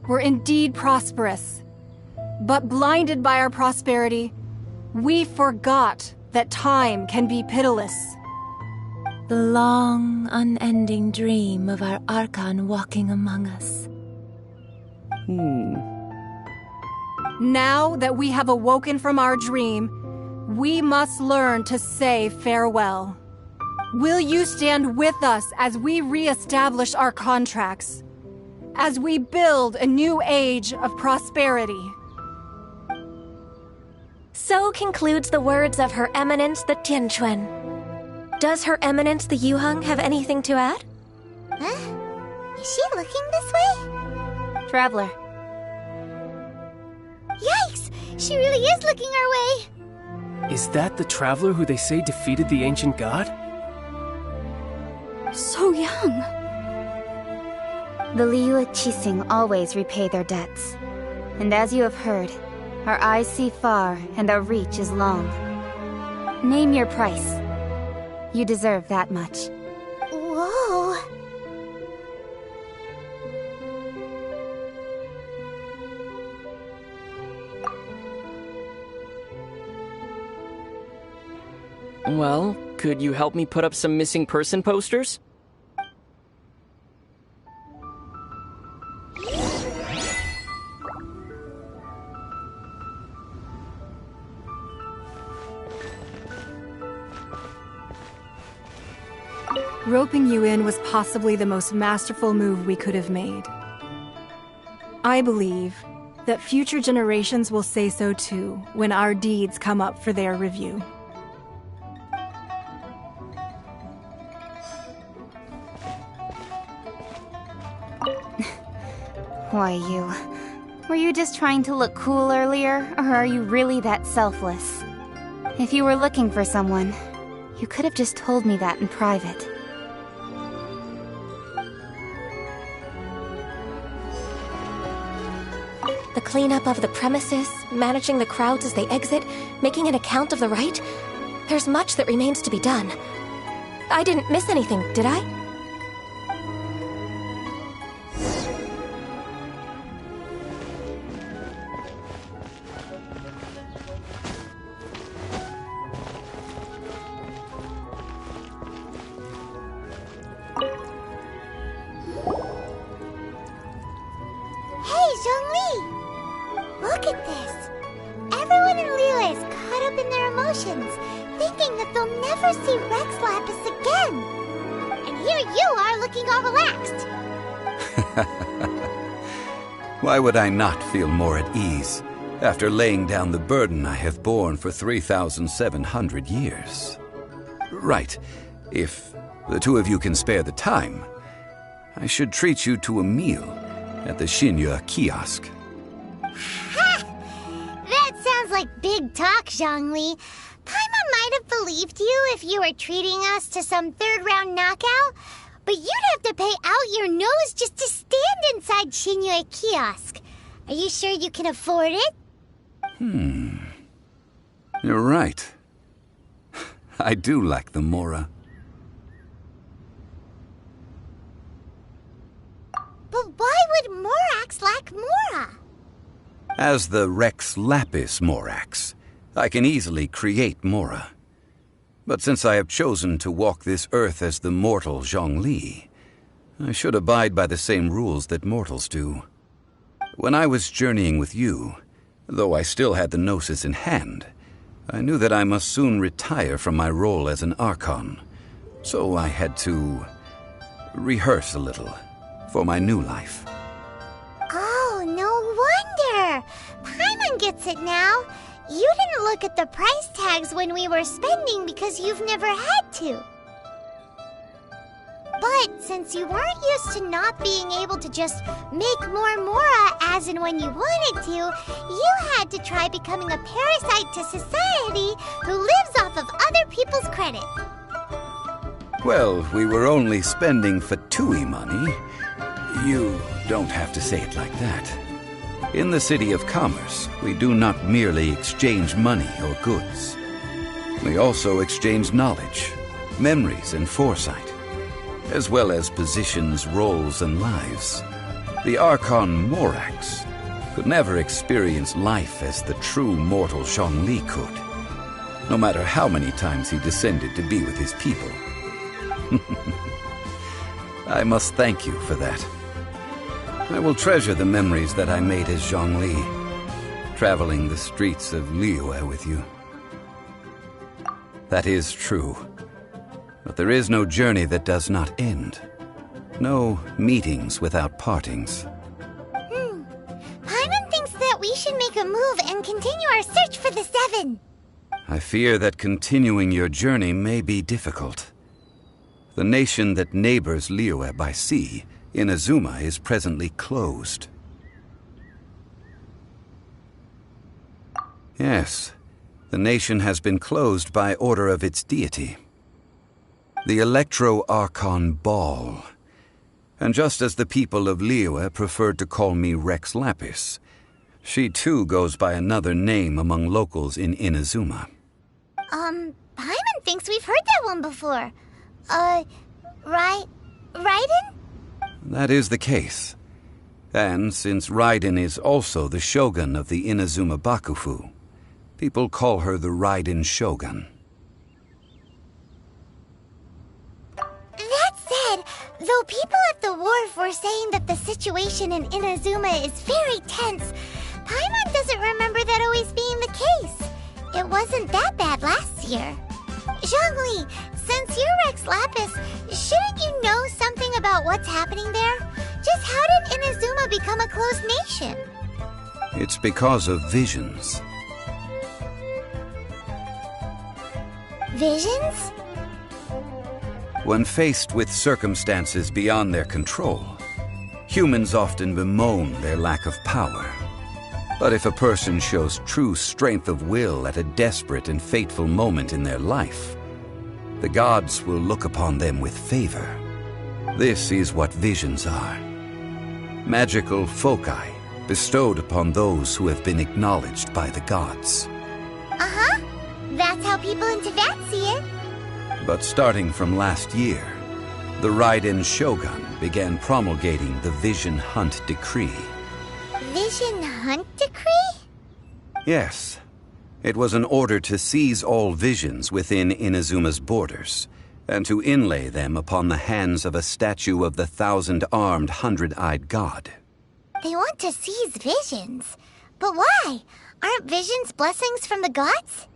were indeed prosperous. But blinded by our prosperity, we forgot that time can be pitiless. The long, unending dream of our Archon walking among us. Now that we have awoken from our dream, we must learn to say farewell. Will you stand with us as we re-establish our contracts? As we build a new age of prosperity? So concludes the words of Her Eminence the Tianquan. Does Her Eminence the Yuheng have anything to add? Huh? Is she looking this way? Traveler. Yikes! She really is looking our way! Is that the traveler who they say defeated the ancient god? So young. The Liyue Qixing always repay their debts. And as you have heard, our eyes see far and our reach is long. Name your price. You deserve that much. Whoa! Well, could you help me put up some missing person posters? Roping you in was possibly the most masterful move we could have made. I believe that future generations will say so too when our deeds come up for their review. Why, you... Were you just trying to look cool earlier, or are you really that selfless? If you were looking for someone, you could have just told me that in private. The cleanup of the premises, managing the crowds as they exit, making an account of the rite. There's much that remains to be done. I didn't miss anything, did I? Look at this! Everyone in Liyue is caught up in their emotions, thinking that they'll never see Rex Lapis again. And here you are looking all relaxed. Why would I not feel more at ease after laying down the burden I have borne for 3,700 years? Right. If the two of you can spare the time, I should treat you to a meal at the Xinyue kiosk. Ha! That sounds like big talk, Zhongli. Paimon might have believed you if you were treating us to some third-round knockout, but you'd have to pay out your nose just to stand inside Xinyue kiosk. Are you sure you can afford it? You're right. I do like the Mora. But why would Morax lack Mora? As the Rex Lapis Morax, I can easily create Mora. But since I have chosen to walk this earth as the mortal Zhongli, I should abide by the same rules that mortals do. When I was journeying with you, though I still had the Gnosis in hand, I knew that I must soon retire from my role as an Archon, so I had to rehearse a little for my new life. Oh, no wonder! Paimon gets it now. You didn't look at the price tags when we were spending because you've never had to. But since you weren't used to not being able to just make more Mora as and when you wanted to, you had to try becoming a parasite to society who lives off of other people's credit. Well, we were only spending Fatui money. You don't have to say it like that. In the City of Commerce, we do not merely exchange money or goods. We also exchange knowledge, memories, and foresight. as well as positions, roles, and lives. The Archon Morax could never experience life as the true mortal Zhongli could, no matter how many times he descended to be with his people. I must thank you for that. I will treasure the memories that I made as Zhongli, traveling the streets of Liyue with you. That is true. But there is no journey that does not end. No meetings without partings. Paimon thinks that we should make a move and continue our search for the Seven. I fear that continuing your journey may be difficult. The nation that neighbors Liyue by sea, Inazuma, is presently closed. Yes, the nation has been closed by order of its deity, the Electro-Archon Ball. And just as the people of Liyue preferred to call me Rex Lapis, she too goes by another name among locals in Inazuma. Paimon thinks we've heard that one before. Raiden? That is the case. And since Raiden is also the shogun of the Inazuma Bakufu, people call her the Raiden Shogun. That said, though people at the wharf were saying that the situation in Inazuma is very tense, Paimon doesn't remember that always being the case. It wasn't that bad last year. Zhongli, since you're Rex Lapis, shouldn't you know something about what's happening there? Just how did Inazuma become a closed nation? It's because of visions. Visions? When faced with circumstances beyond their control, humans often bemoan their lack of power. But if a person shows true strength of will at a desperate and fateful moment in their life, the gods will look upon them with favor. This is what visions are. Magical foci bestowed upon those who have been acknowledged by the gods. Uh-huh. That's how people in Tibet see it. But starting from last year, the Raiden Shogun began promulgating the Vision Hunt Decree. Vision Hunt Decree? Yes. It was an order to seize all visions within Inazuma's borders, and to inlay them upon the hands of a statue of the 1,000-armed, 100-eyed god. They want to seize visions. But why? Aren't visions blessings from the gods?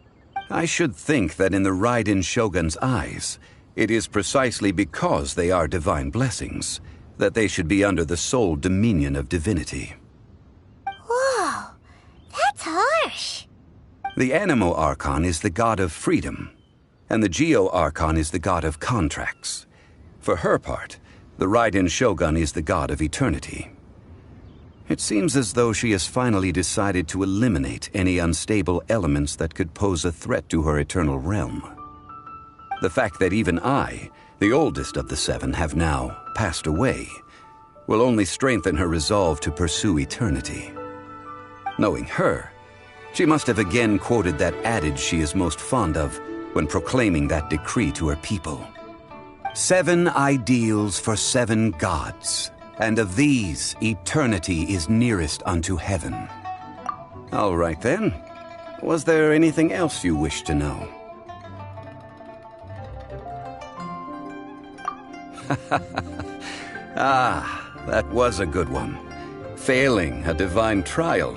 I should think that in the Raiden Shogun's eyes, it is precisely because they are divine blessings that they should be under the sole dominion of divinity. Whoa, that's harsh. The Animo Archon is the god of freedom, and the Geo Archon is the god of contracts. For her part, the Raiden Shogun is the god of eternity. It seems as though she has finally decided to eliminate any unstable elements that could pose a threat to her eternal realm. The fact that even I, the oldest of the seven, have now passed away, will only strengthen her resolve to pursue eternity. Knowing her, she must have again quoted that adage she is most fond of when proclaiming that decree to her people. 7 ideals for 7 gods, and of these, eternity is nearest unto heaven. All right then. Was there anything else you wish to know? Ah, that was a good one. Failing a divine trial.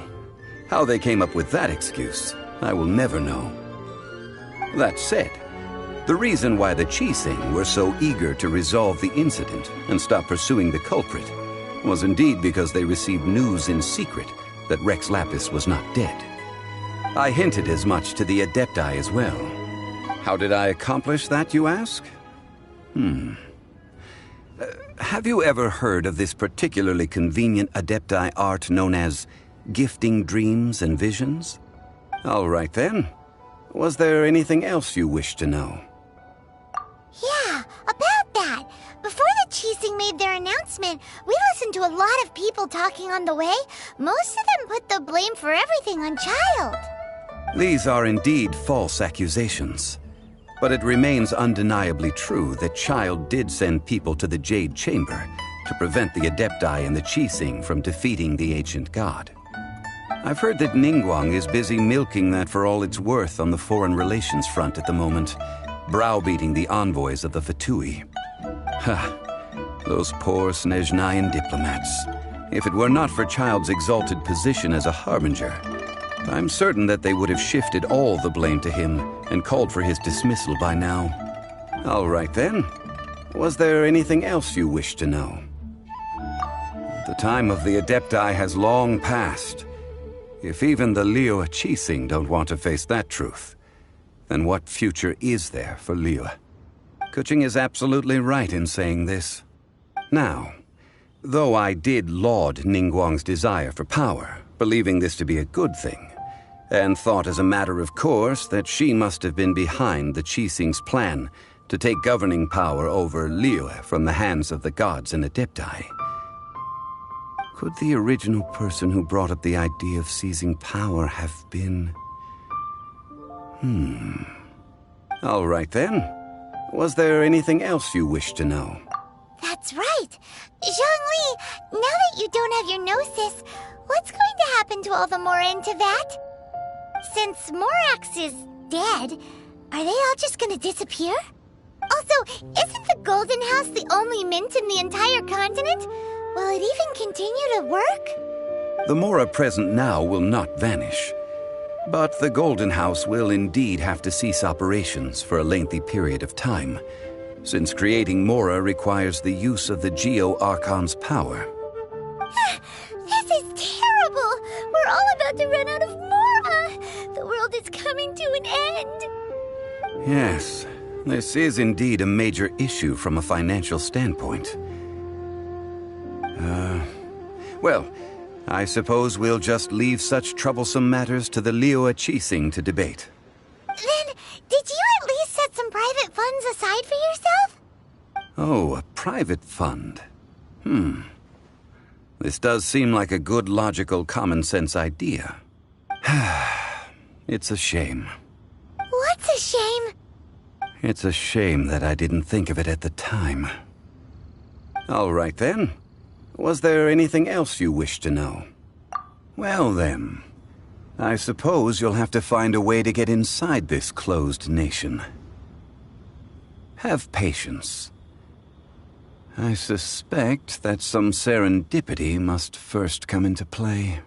How they came up with that excuse, I will never know. That said, the reason why the Qixing were so eager to resolve the incident and stop pursuing the culprit was indeed because they received news in secret that Rex Lapis was not dead. I hinted as much to the Adepti as well. How did I accomplish that, you ask? Have you ever heard of this particularly convenient Adepti art known as gifting dreams and visions? All right then. Was there anything else you wish to know? Yeah, about that. Before the Qixing made their announcement, we listened to a lot of people talking on the way. Most of them put the blame for everything on Childe. These are indeed false accusations. But it remains undeniably true that Childe did send people to the Jade Chamber to prevent the Adepti and the Qixing from defeating the ancient god. I've heard that Ningguang is busy milking that for all it's worth on the foreign relations front at the moment, browbeating the envoys of the Fatui. Ha! Those poor Snezhnayan diplomats. If it were not for Childe's exalted position as a harbinger, I'm certain that they would have shifted all the blame to him and called for his dismissal by now. All right then. Was there anything else you wish to know? The time of the Adepti has long passed. If even the Liyue Qixing don't want to face that truth, then what future is there for Liyue? Keqing is absolutely right in saying this. Now, though I did laud Ningguang's desire for power, believing this to be a good thing, and thought as a matter of course that she must have been behind the Qixing's plan to take governing power over Liyue from the hands of the gods and Adepti. Could the original person who brought up the idea of seizing power have been... All right then. Was there anything else you wish to know? That's right. Zhongli, now that you don't have your gnosis, what's going to happen to all the Mora in Teyvat? Since Morax is dead, are they all just gonna disappear? Also, isn't the Golden House the only mint in the entire continent? Will it even continue to work? The Mora present now will not vanish. But the Golden House will indeed have to cease operations for a lengthy period of time, since creating Mora requires the use of the Geo-Archon's power. This is terrible! We're all about to run out of Mora! The world is coming to an end! Yes, this is indeed a major issue from a financial standpoint. Well, I suppose we'll just leave such troublesome matters to the Liyue Qixing to debate. Then, did you at least set some private funds aside for yourself? Oh, a private fund. This does seem like a good, logical, common-sense idea. It's a shame. What's a shame? It's a shame that I didn't think of it at the time. All right then. Was there anything else you wish to know? Well then, I suppose you'll have to find a way to get inside this closed nation. Have patience. I suspect that some serendipity must first come into play.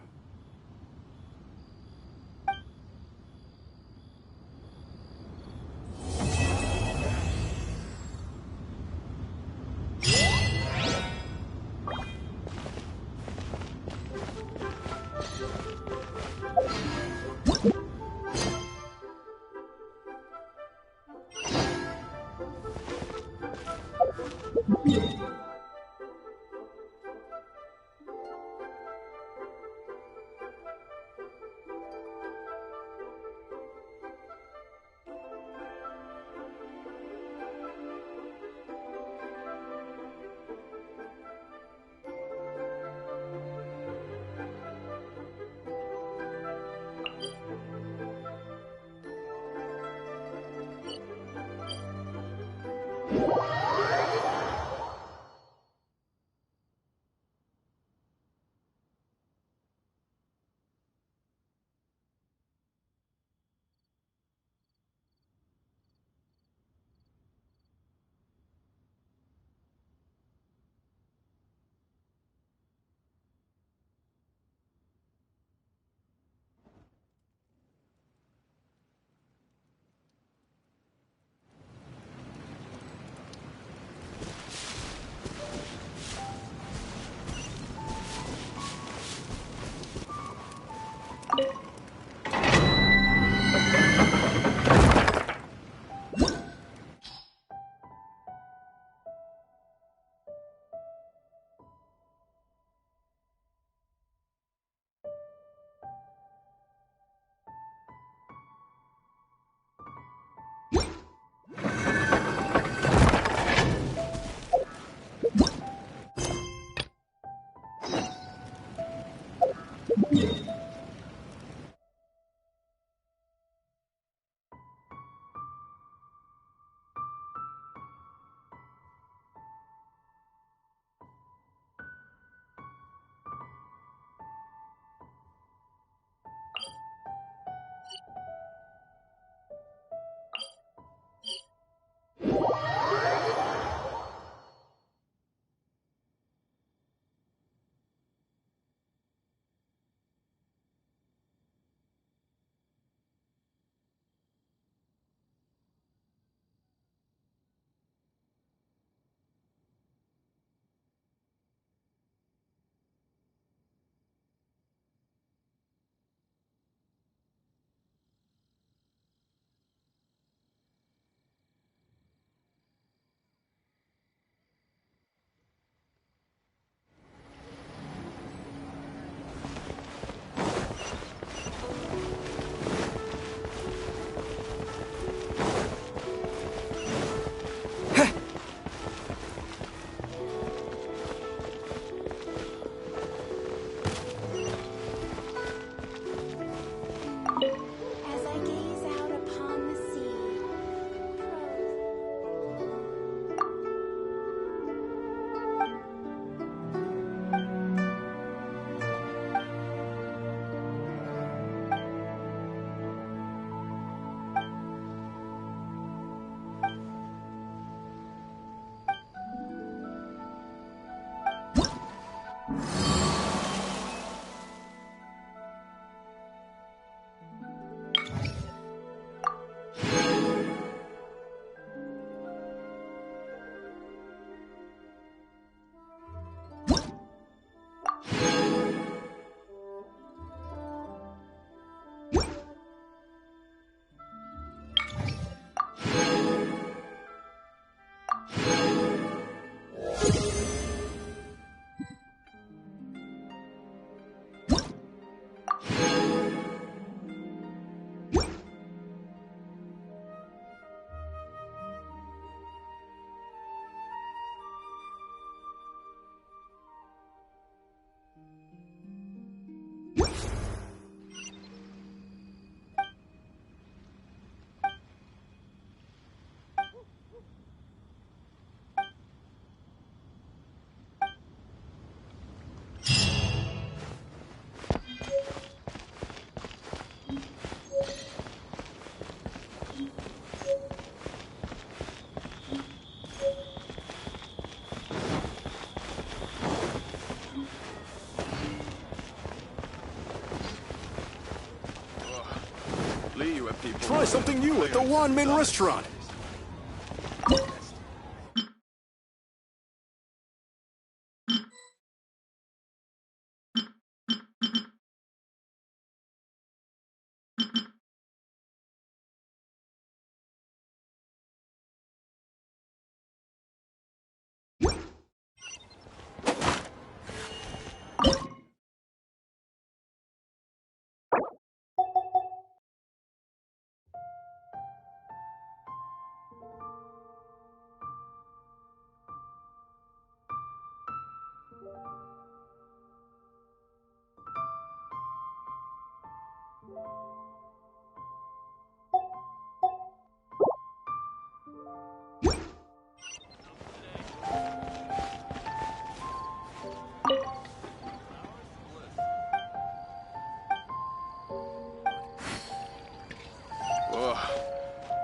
try something new at the Wanmin restaurant.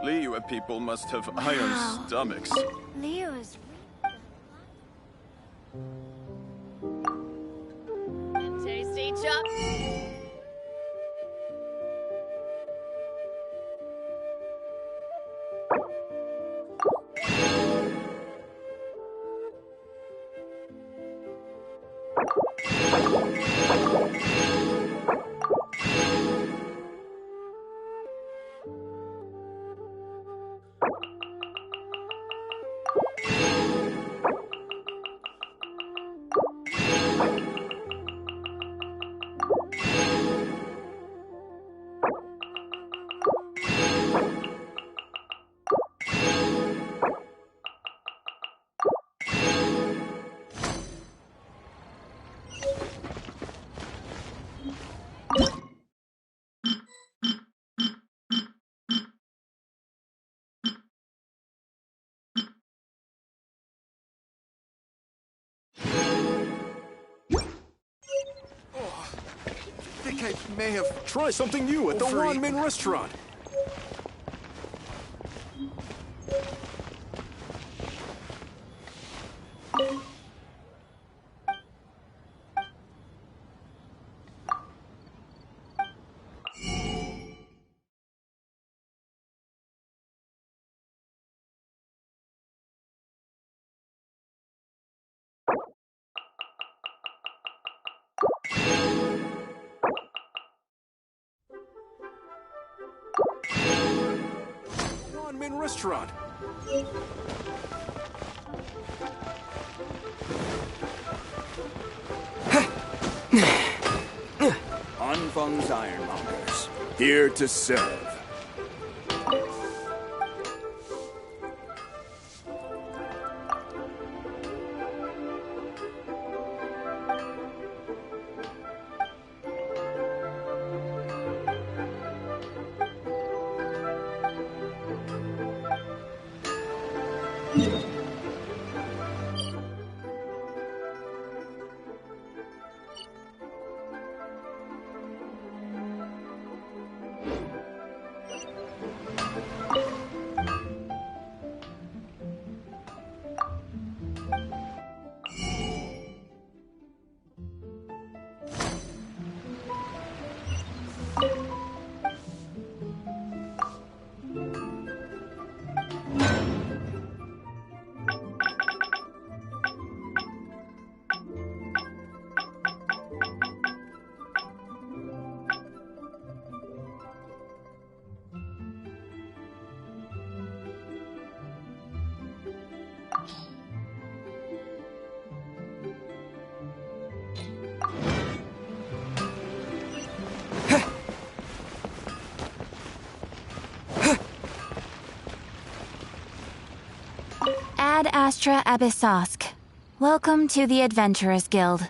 Liyue people must have iron stomachs. Leo is Tasty chop. I think I may have tried something new at the Wanmin restaurant. Wanmin restaurant. Anfang's Ironmongers, here to serve. Ad Astra Abyssosk. Welcome to the Adventurers Guild.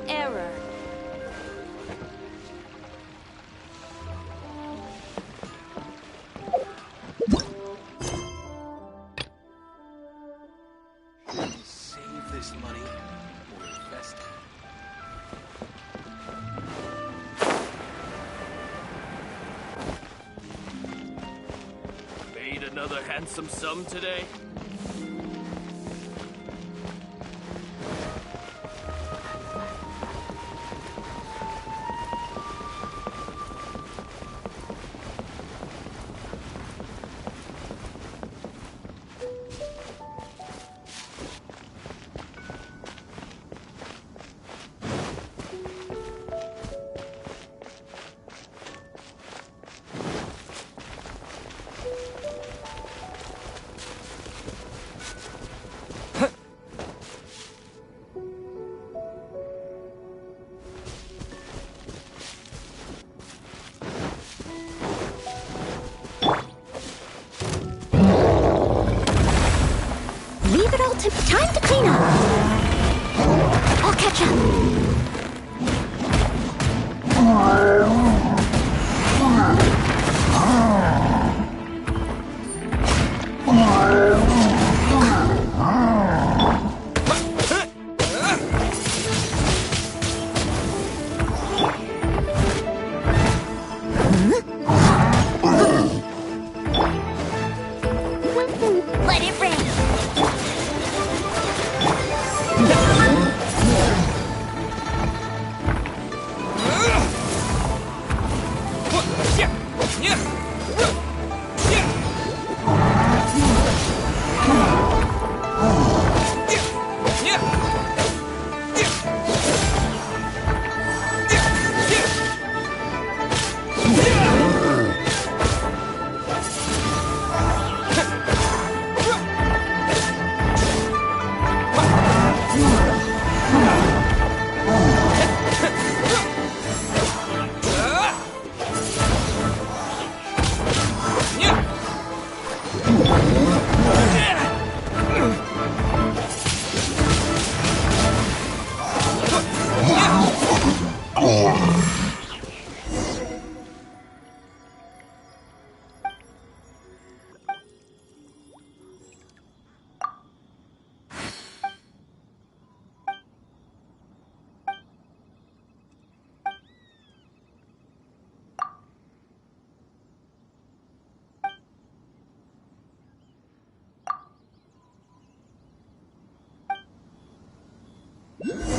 Error. Save this money or invest it. Made another handsome sum today? Leave it all to time to clean up. I'll catch up. Let it rain. You